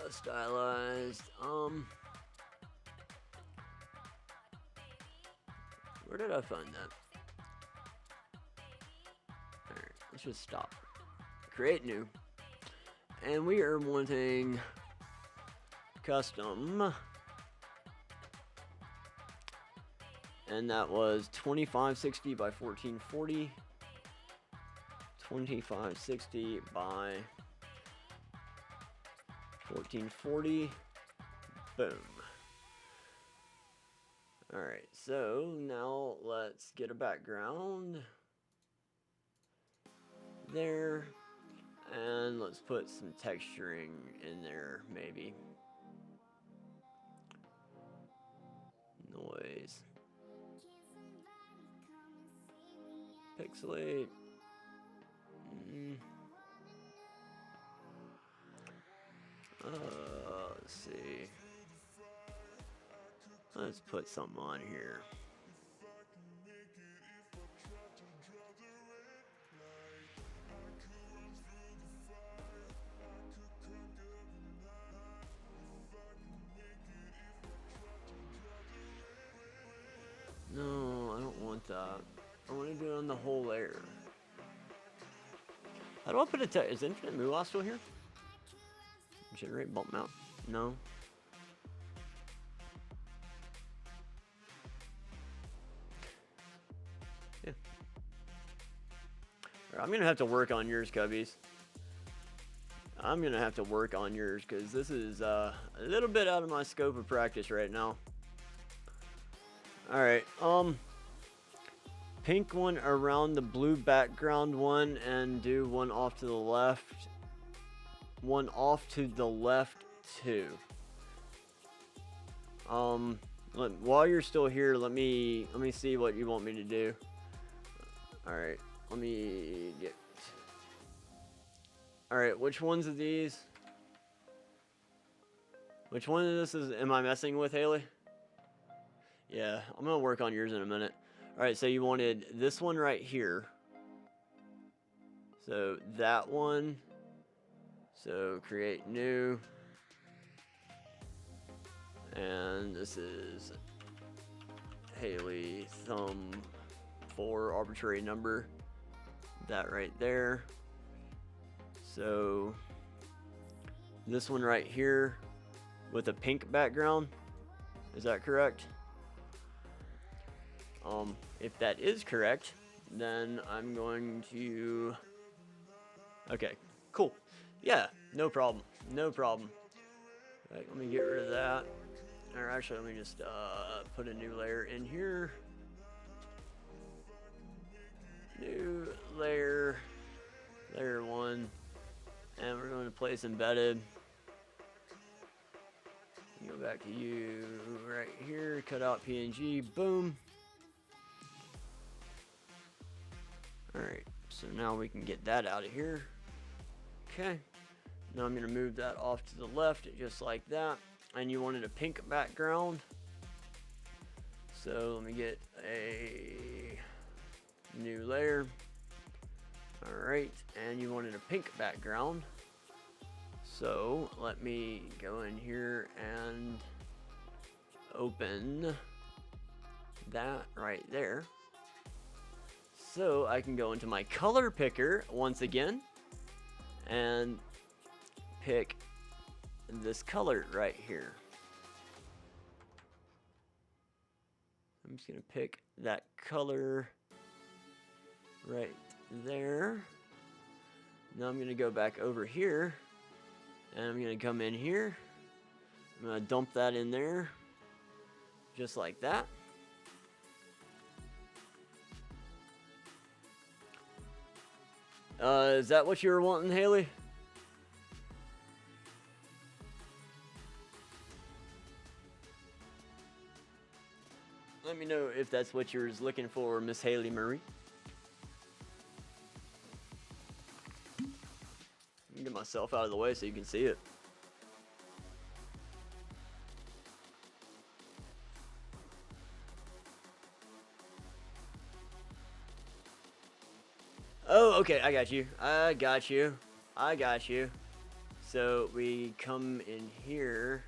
Stylized. Where did I find that? Alright, let's just stop. Create new. And we are wanting custom. And that was 2560 by 1440. 2560 by 1440. Boom. Alright, so now let's get a background there. And let's put some texturing in there, maybe. Noise. Pixelate. Let's see. Let's put something on here. No, I don't want that. I want to do it on the whole layer. How do I put a is Infinite Moolah still here? Generate bump mount? No. Yeah. I'm gonna have to work on yours, Cubbies. I'm gonna have to work on yours because this is a little bit out of my scope of practice right now. Alright, pink one around the blue background one and do one off to the left. One off to the left too. While you're still here, let me see what you want me to do. Alright, let me get. Alright, which ones of these? Which one of this am I messing with, Haley? Yeah, I'm gonna work on yours in a minute. Alright, so you wanted this one right here. So that one. So create new. And this is Haley thumb 4 arbitrary number. that right there. So this one right here with a pink background, is that correct? If that is correct, then I'm going to, okay, cool. Yeah, no problem, no problem. Right, let me get rid of that. Or actually, let me just put a new layer in here. New layer, layer 1, and we're going to place embedded. Go back to you right here, cut out PNG, boom. Alright, so now we can get that out of here. Okay, now I'm going to move that off to the left, just like that. And you wanted a pink background. So let me get a new layer. Alright, and you wanted a pink background. So let me go in here and open that right there. So I can go into my color picker once again and pick this color right here. I'm just gonna pick that color right there. Now I'm gonna go back over here and I'm gonna come in here. I'm gonna dump that in there just like that. Is that what you were wanting, Haley? Let me know if that's what you're looking for, Miss Haley Marie. Let me get myself out of the way so you can see it. Oh, okay, I got you. I got you. I got you. So we come in here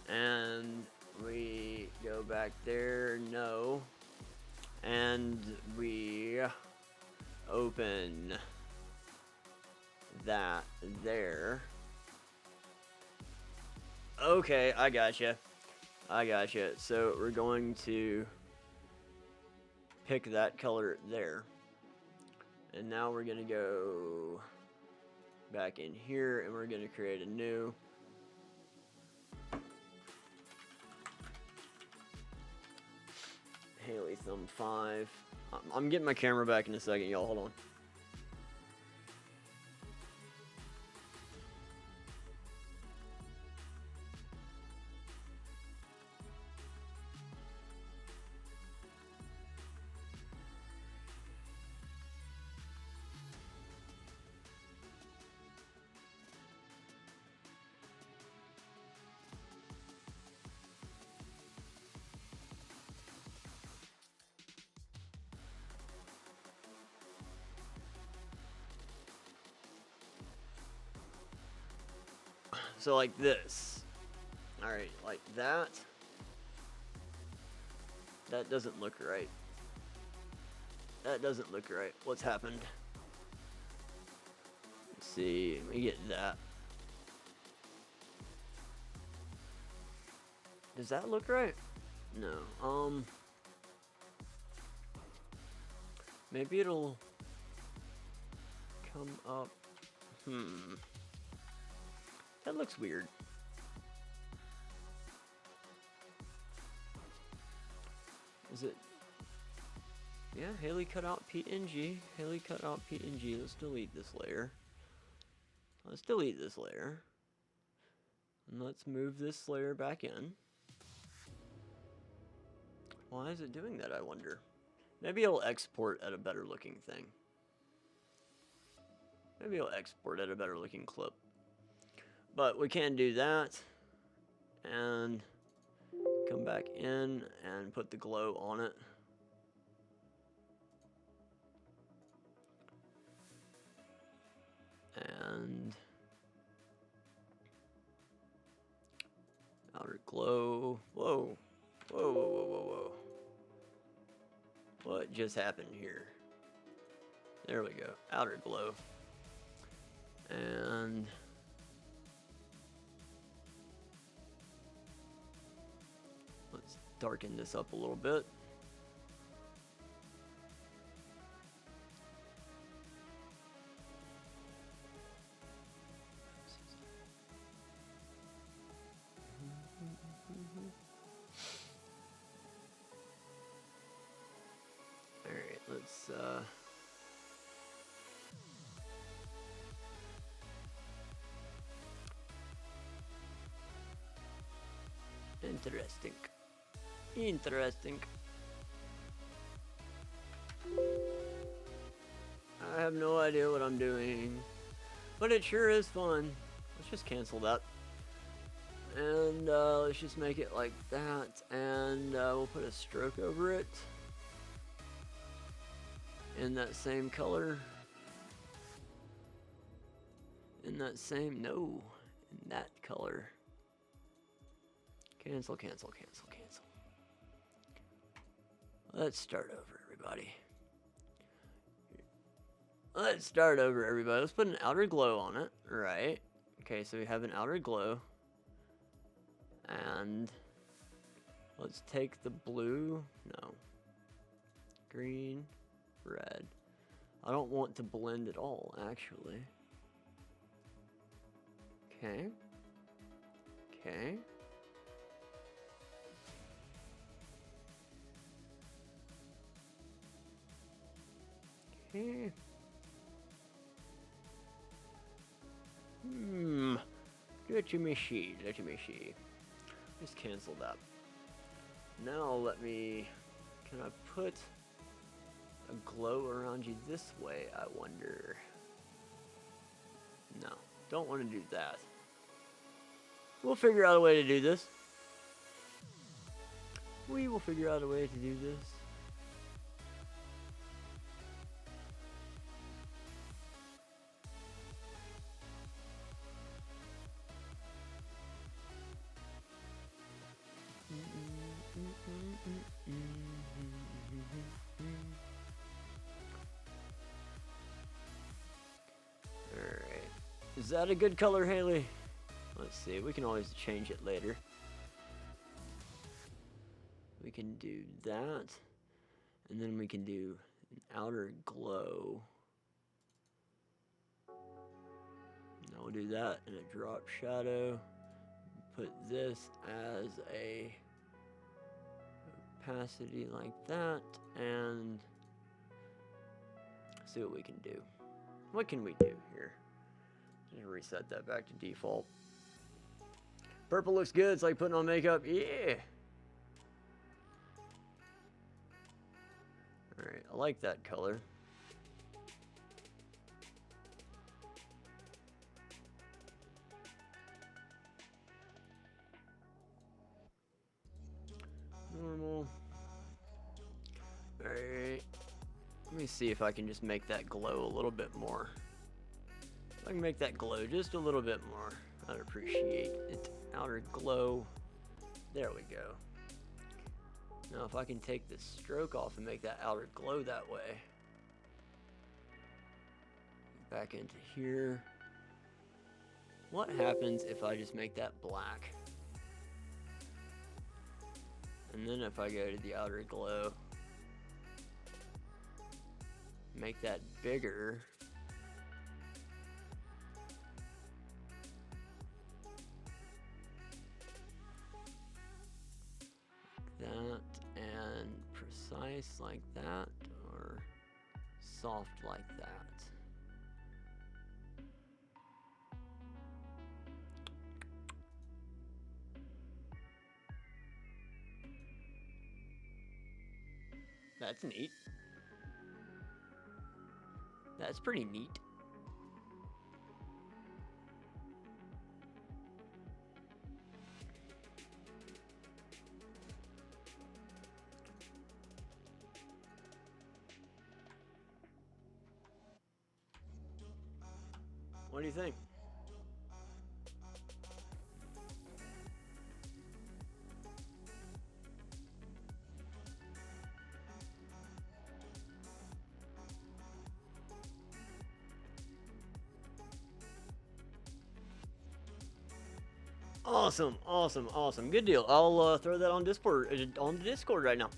and we go back there, no. And we open that there. Okay, I gotcha. I gotcha. So we're going to pick that color there. And now we're going to go back in here and we're going to create a new. Haley Thumb 5. I'm getting my camera back in a second, y'all. Hold on. So like this. Alright, like that. That doesn't look right. That doesn't look right. What's happened? Let's see. Let me get that. Does that look right? No. Maybe it'll come up. That looks weird. Is it? Yeah, Haley cut out PNG. Haley cut out PNG. Let's delete this layer. Let's delete this layer. And let's move this layer back in. Why is it doing that, I wonder? Maybe it'll export at a better looking thing. Maybe it'll export at a better looking clip. But we can do that. And come back in and put the glow on it. And outer glow. Whoa. Whoa, whoa, whoa, whoa, whoa. What just happened here? There we go. Outer glow. And let's darken this up a little bit. All right, let's interesting. Interesting. I have no idea what I'm doing, but it sure is fun. Let's just cancel that. And let's just make it like that, and we'll put a stroke over it in that same color. In that same, no, in that color. Cancel, cancel, cancel, cancel. Let's start over, everybody. Let's start over, everybody. Let's put an outer glow on it, right? Okay, so we have an outer glow. And let's take the blue, no, green, red. I don't want to blend it all, actually. Okay. Okay. Okay. Let me see, let me see. Just cancel that. Now let me, can I put a glow around you this way, I wonder? No, don't want to do that. We'll figure out a way to do this. We will figure out a way to do this. Alright. Is that a good color, Haley? Let's see. We can always change it later. We can do that. And then we can do an outer glow. Now we'll do that in a drop shadow. Put this as a opacity like that, and see what we can do. What can we do here? Just reset that back to default. Purple looks good. It's like putting on makeup. Yeah. All right, I like that color. Normal. Alright. Let me see if I can just make that glow a little bit more. If I can make that glow just a little bit more, I'd appreciate it. Outer glow. There we go. Now if I can take this stroke off and make that outer glow that way. Back into here. What happens if I just make that black? And then if I go to the outer glow, make that bigger. Like that, and precise like that, or soft like that. That's neat. That's pretty neat. What do you think? Awesome, awesome, awesome. Good deal. I'll throw that on Discord, on the Discord right now.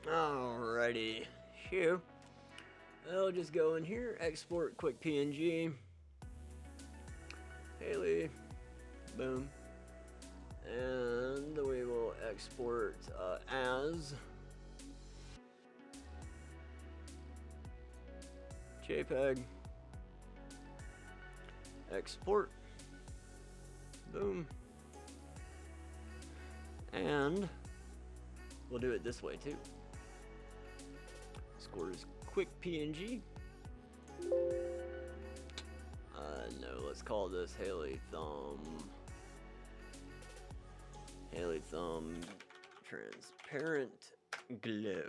Alrighty. Here. I'll just go in here, export quick PNG. Haley. Boom. And we will export as JPEG. Export. Boom. And we'll do it this way too. Scores quick PNG. No, let's call this Haley Thumb. Haley Thumb transparent glow.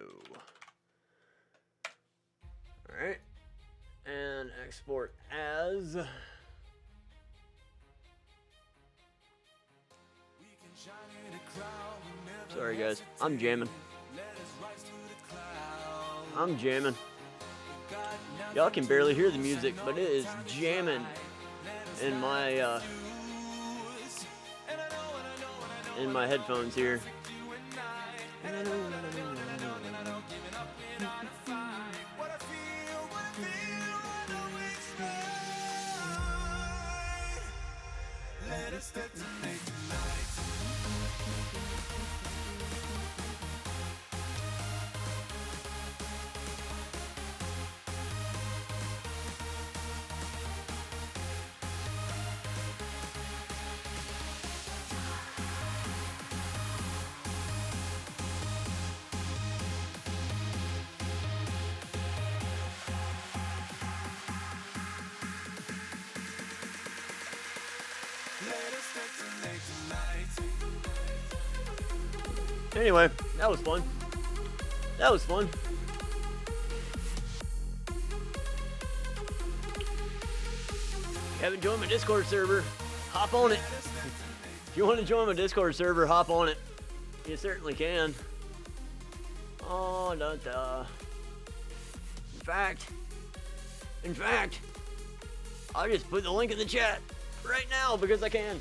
Alright. And export as sorry guys, I'm jamming. I'm jamming. Y'all can barely hear the music, but it is jamming in my headphones here. Anyway, that was fun. That was fun. If you haven't joined my Discord server, hop on it. If you want to join my Discord server, hop on it. You certainly can. Oh, da da. In fact, I'll just put the link in the chat right now because I can.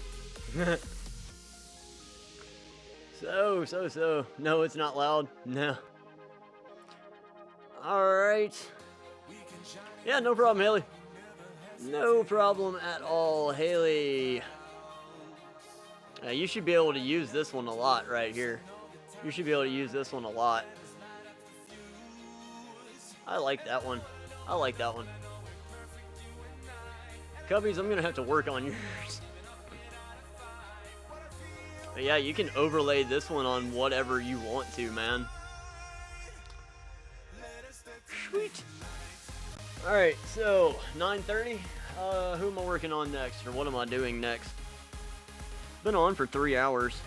So. No, it's not loud. No. Alright. Yeah, no problem, Haley. No problem at all, Haley. You should be able to use this one a lot right here. You should be able to use this one a lot. I like that one. I like that one. Cubbies, I'm going to have to work on yours. But yeah, you can overlay this one on whatever you want to, man. Sweet. Alright, so 9:30. Who am I working on next? Or what am I doing next? Been on for 3 hours.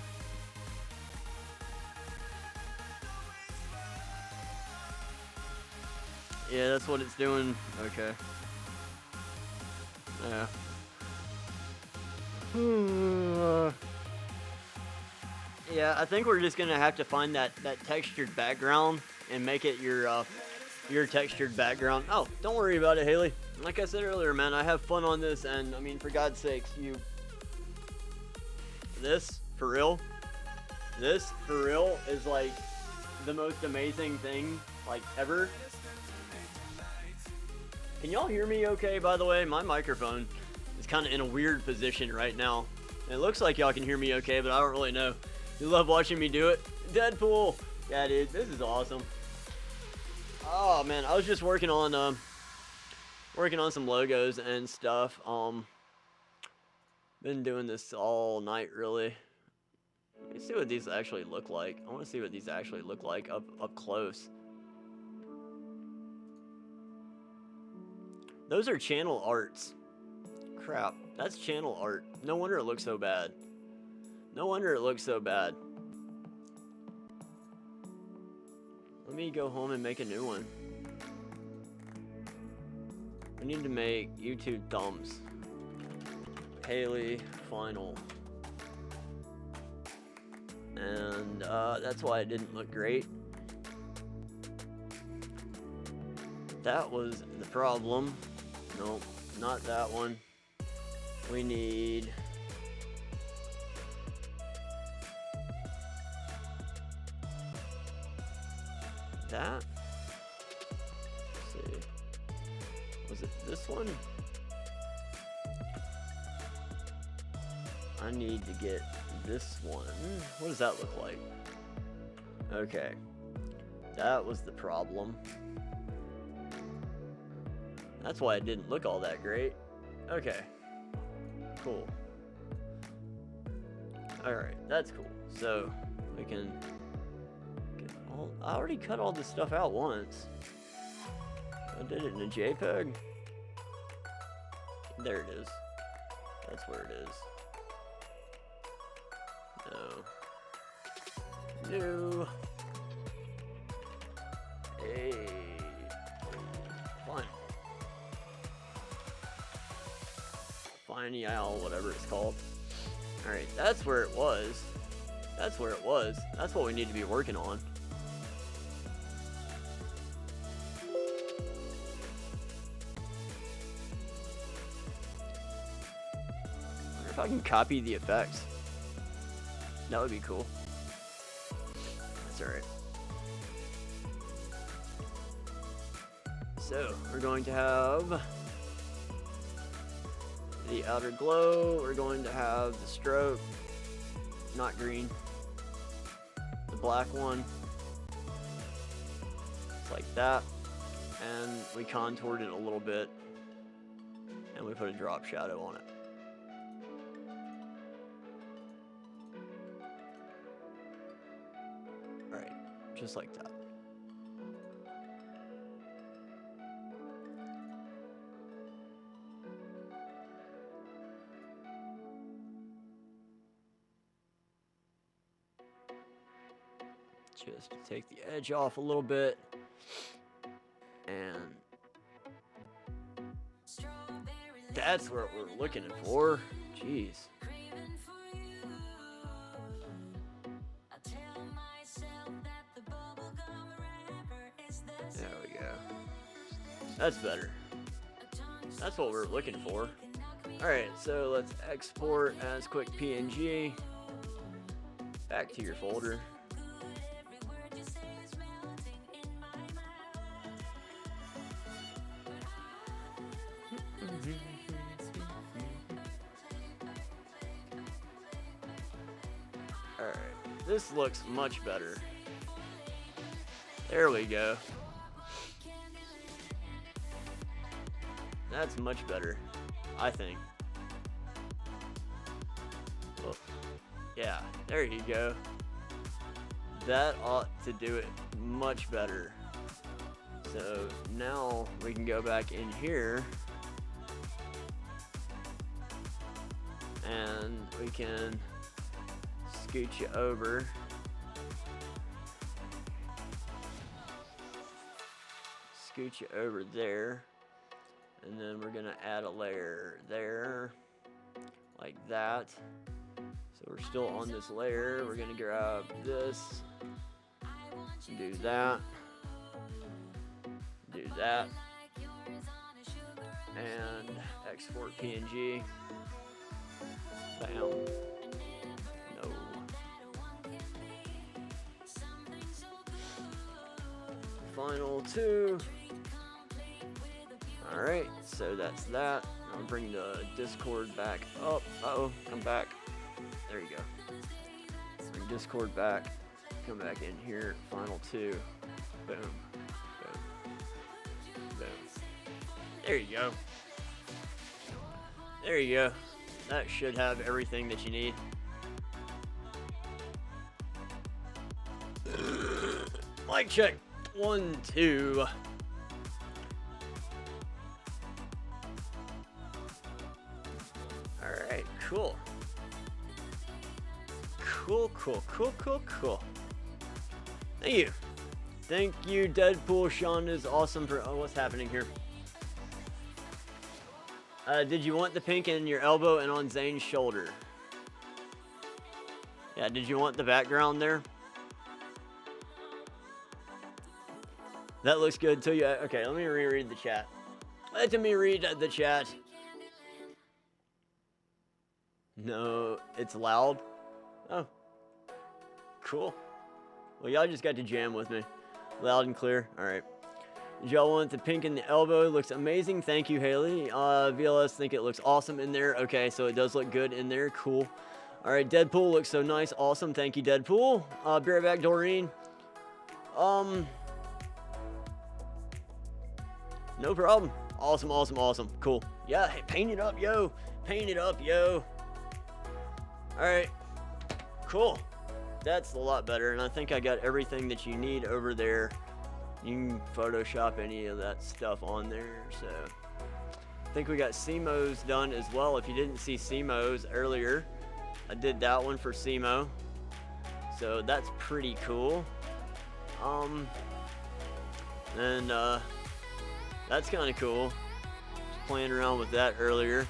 Yeah, that's what it's doing. Okay. Yeah. Yeah, I think we're just gonna have to find that textured background and make it your textured background. Oh, don't worry about it, Haley. Like I said earlier, man, I have fun on this, and I mean, for God's sakes, this for real is like the most amazing thing like ever. Can y'all hear me okay, by the way? My microphone is kind of in a weird position right now. It looks like y'all can hear me okay, but I don't really know. You love watching me do it? Deadpool! Yeah, dude, this is awesome. Oh, man, I was just working on some logos and stuff. Been doing this all night, really. Let me see what these actually look like. I want to see what these actually look like up close. Those are channel arts. Crap, that's channel art. No wonder it looks so bad. No wonder it looks so bad. Let me go home and make a new one. We need to make YouTube thumbs. Haley final. And that's why it didn't look great. That was the problem. Nope, not that one. We need that. Let's see. Was it this one? I need to get this one. What does that look like? Okay. That was the problem. That's why it didn't look all that great. Okay. Cool. Alright, that's cool. So, we can get all... I already cut all this stuff out once. I did it in a JPEG. There it is. That's where it is. No. No. Hey. Fine. Fine, whatever it's called. Alright, that's where it was. That's where it was. That's what we need to be working on. I wonder if I can copy the effects. That would be cool. That's alright. So, we're going to have the outer glow, we're going to have the stroke, not green, the black one, it's like that, and we contoured it a little bit, and we put a drop shadow on it. Alright, just like that. Just to take the edge off a little bit, and that's what we're looking for. Jeez. There we go. That's better. That's what we're looking for. Alright, so let's export as quick PNG. Back to your folder. Alright, this looks much better. There we go. That's much better, I think. Oh, yeah, there you go. That ought to do it much better. So now we can go back in here and we can scoot you over. Scoot you over there. And then we're gonna add a layer there, like that. So we're still on this layer. We're gonna grab this, do that, do that, and export PNG. Bam. No. Final two. Alright, so that's that. I'll bring the Discord back up. Uh-oh, come back. There you go. Bring Discord back. Come back in here. Final two. Boom. Boom. Boom. There you go. There you go. That should have everything that you need. Mic check. 1, 2. Alright, cool. Cool. Thank you. Thank you, Deadpool. Sean is awesome for... Oh, what's happening here? Did you want the pink in your elbow and on Zane's shoulder? Yeah, did you want the background there? That looks good to you. Okay, let me reread the chat. Let me read the chat. No, it's loud. Oh, cool. Well, y'all just got to jam with me. Loud and clear. All right. Did y'all want the pink in the elbow? It looks amazing. Thank you, Haley. VLS think it looks awesome in there. Okay, so it does look good in there. Cool. All right, Deadpool looks so nice. Awesome. Thank you, Deadpool. Be right back, Doreen. No problem. Awesome, awesome, awesome. Cool. Yeah, hey, paint it up, yo. Paint it up, yo. All right. Cool. That's a lot better, and I think I got everything that you need over there. You can Photoshop any of that stuff on there, so. I think we got CMOs done as well. If you didn't see CMOs earlier, I did that one for CMO. So that's pretty cool. And that's kind of cool. Just playing around with that earlier.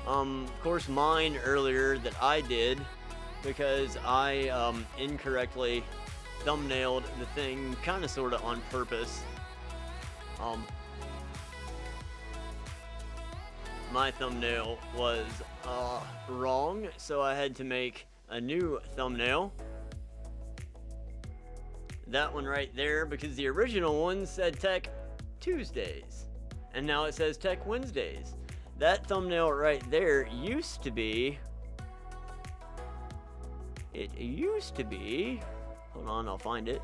Of course, mine earlier that I did, because I incorrectly thumbnailed the thing kind of sort of on purpose. My thumbnail was wrong, so I had to make a new thumbnail. That one right there, because the original one said Tech Tuesdays, and now it says Tech Wednesdays. That thumbnail right there used to be, hold on, I'll find it.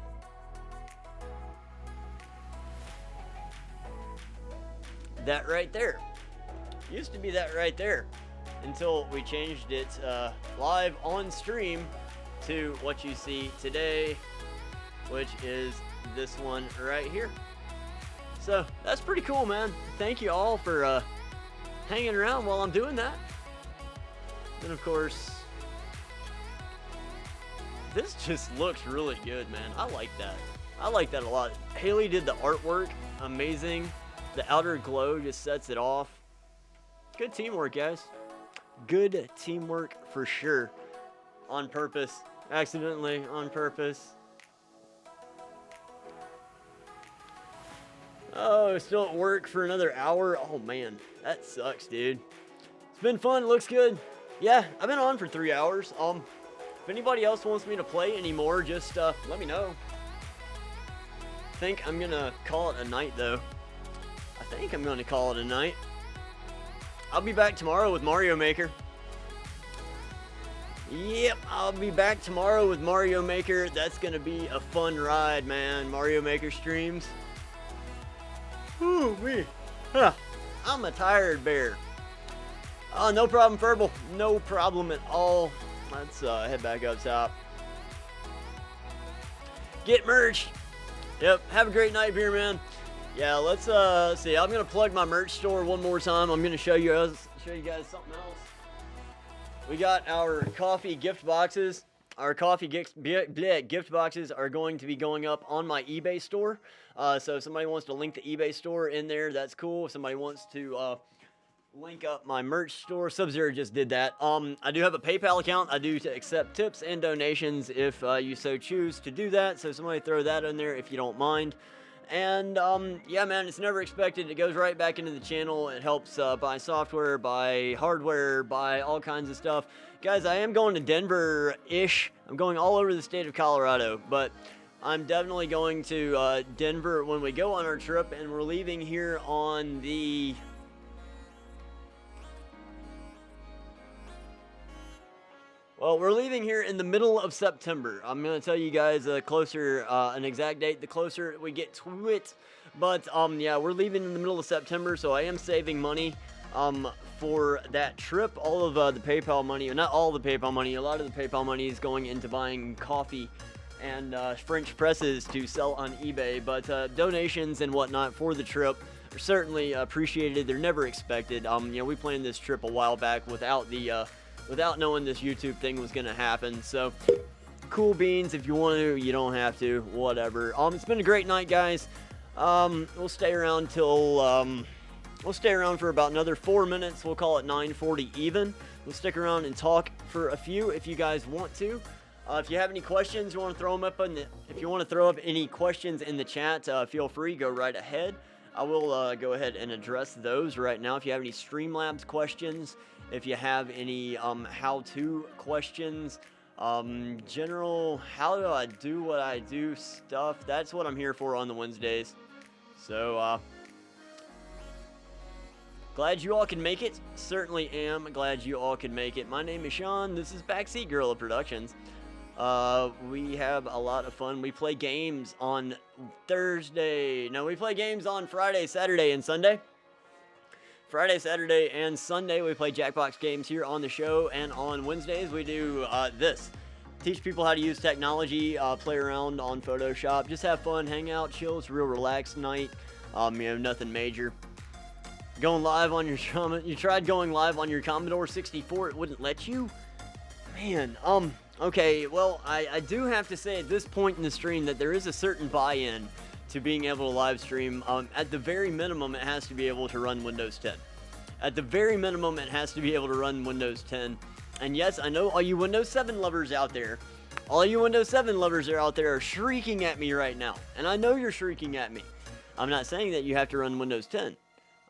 That right there. Used to be that right there. Until we changed it live on stream to what you see today, which is this one right here. So that's pretty cool, man. Thank you all for hanging around while I'm doing that. And of course, this just looks really good, man. I like that. I like that a lot. Haley did the artwork. Amazing. The outer glow just sets it off. Good teamwork, guys. Good teamwork for sure. On purpose. Accidentally on purpose. Oh, still at work for another hour. Oh, man. That sucks, dude. It's been fun. It looks good. Yeah, I've been on for 3 hours. If anybody else wants me to play anymore, just let me know. I think I'm going to call it a night, though. I think I'm going to call it a night. I'll be back tomorrow with Mario Maker. Yep, I'll be back tomorrow with Mario Maker. That's going to be a fun ride, man. Mario Maker streams. Ooh, me. Huh. I'm a tired bear. No problem, Furball. No problem at all. Let's head back up top. Get merch. Yep, have a great night, beer man. Yeah, let's see. I'm gonna plug my merch store one more time. I'm gonna show you guys something else. We got our coffee gift boxes. Our coffee gift boxes are going to be going up on my eBay store. So if somebody wants to link the eBay store in there, that's cool. If somebody wants to link up my merch store, Sub-Zero just did that. I do have a PayPal account. I do accept tips and donations if you so choose to do that. So somebody throw that in there if you don't mind. And yeah, man, it's never expected. It goes right back into the channel. It helps buy software, buy hardware, buy all kinds of stuff. Guys, I am going to Denver-ish. I'm going all over the state of Colorado, but I'm definitely going to Denver when we go on our trip, and we're leaving here on the... Well, we're leaving here in the middle of September. I'm going to tell you guys an exact date, the closer we get to it. But, yeah, we're leaving in the middle of September, so I am saving money for that trip. All of the PayPal money, not all the PayPal money, a lot of the PayPal money is going into buying coffee and French presses to sell on eBay. But donations and whatnot for the trip are certainly appreciated. They're never expected. You know, we planned this trip a while back without knowing this YouTube thing was going to happen. So, cool beans. If you want to, you don't have to. Whatever. It's been a great night, guys. We'll stay around till... we'll stay around for about another 4 minutes. We'll call it 9:40 even. We'll stick around and talk for a few if you guys want to. If you have any questions, if you want to throw up any questions in the chat, feel free. Go right ahead. I will go ahead and address those right now. If you have any Streamlabs questions, if you have any how-to questions, general how do I do what I do stuff, that's what I'm here for on the Wednesdays. So, glad you all can make it. Certainly am glad you all can make it. My name is Sean. This is Backseat Gorilla Productions. We have a lot of fun. We play games on Thursday. No, we play games on Friday, Saturday, and Sunday. Friday, Saturday, and Sunday we play Jackbox games here on the show, and on Wednesdays we do this. Teach people how to use technology, play around on Photoshop, just have fun, hang out, chill. It's a real relaxed night. Nothing major. Going live on your you tried going live on your Commodore 64, it wouldn't let you? Man, okay, well, I do have to say at this point in the stream that there is a certain buy-in to being able to live stream. At the very minimum, it has to be able to run Windows 10. At the very minimum, it has to be able to run Windows 10. And yes, I know all you Windows 7 lovers out there, are shrieking at me right now. And I know you're shrieking at me. I'm not saying that you have to run Windows 10.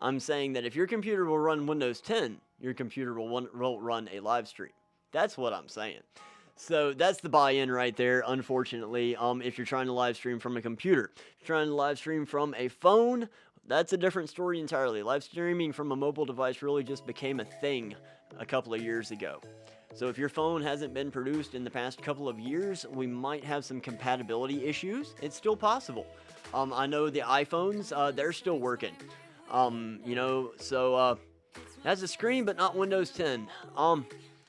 I'm saying that if your computer will run Windows 10, your computer will run a live stream. That's what I'm saying. So that's the buy-in right there, unfortunately, if you're trying to live stream from a computer. If you're trying to live stream from a phone, that's a different story entirely. Live streaming from a mobile device really just became a thing a couple of years ago. So if your phone hasn't been produced in the past couple of years, we might have some compatibility issues. It's still possible. I know the iPhones, they're still working. Has a screen, but not Windows 10.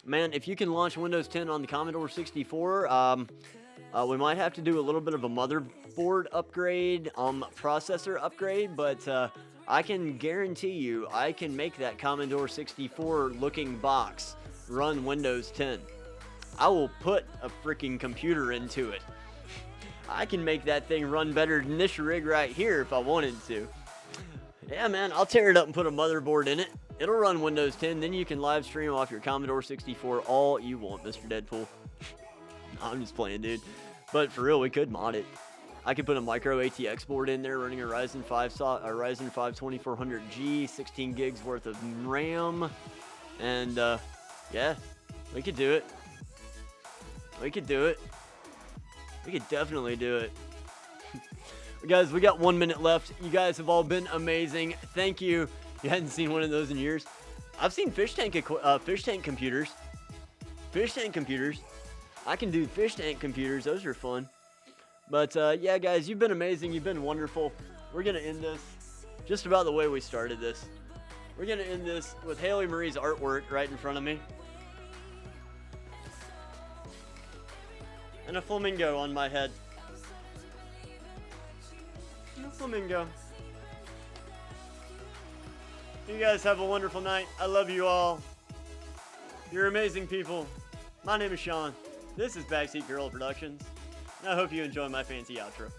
Man, if you can launch Windows 10 on the Commodore 64, we might have to do a little bit of a motherboard upgrade, processor upgrade, but I can guarantee you I can make that Commodore 64 looking box run Windows 10. I will put a freaking computer into it. I can make that thing run better than this rig right here if I wanted to. Yeah, man, I'll tear it up and put a motherboard in it. It'll run Windows 10, then you can live stream off your Commodore 64 all you want, Mr. Deadpool. No, I'm just playing, dude. But for real, we could mod it. I could put a micro ATX board in there running a Ryzen 5 2400G, 16 gigs worth of RAM. And, yeah, we could do it. We could do it. We could definitely do it. Guys, we got 1 minute left. You guys have all been amazing. Thank you. You hadn't seen one of those in years. I've seen fish tank computers. Fish tank computers. I can do fish tank computers. Those are fun. But yeah, guys, you've been amazing. You've been wonderful. We're gonna end this just about the way we started this. We're gonna end this with Haley Marie's artwork right in front of me, and a flamingo on my head. A flamingo. You guys have a wonderful night. I love you all. You're amazing people. My name is Sean. This is Backseat Gorilla Productions. And I hope you enjoy my fancy outro.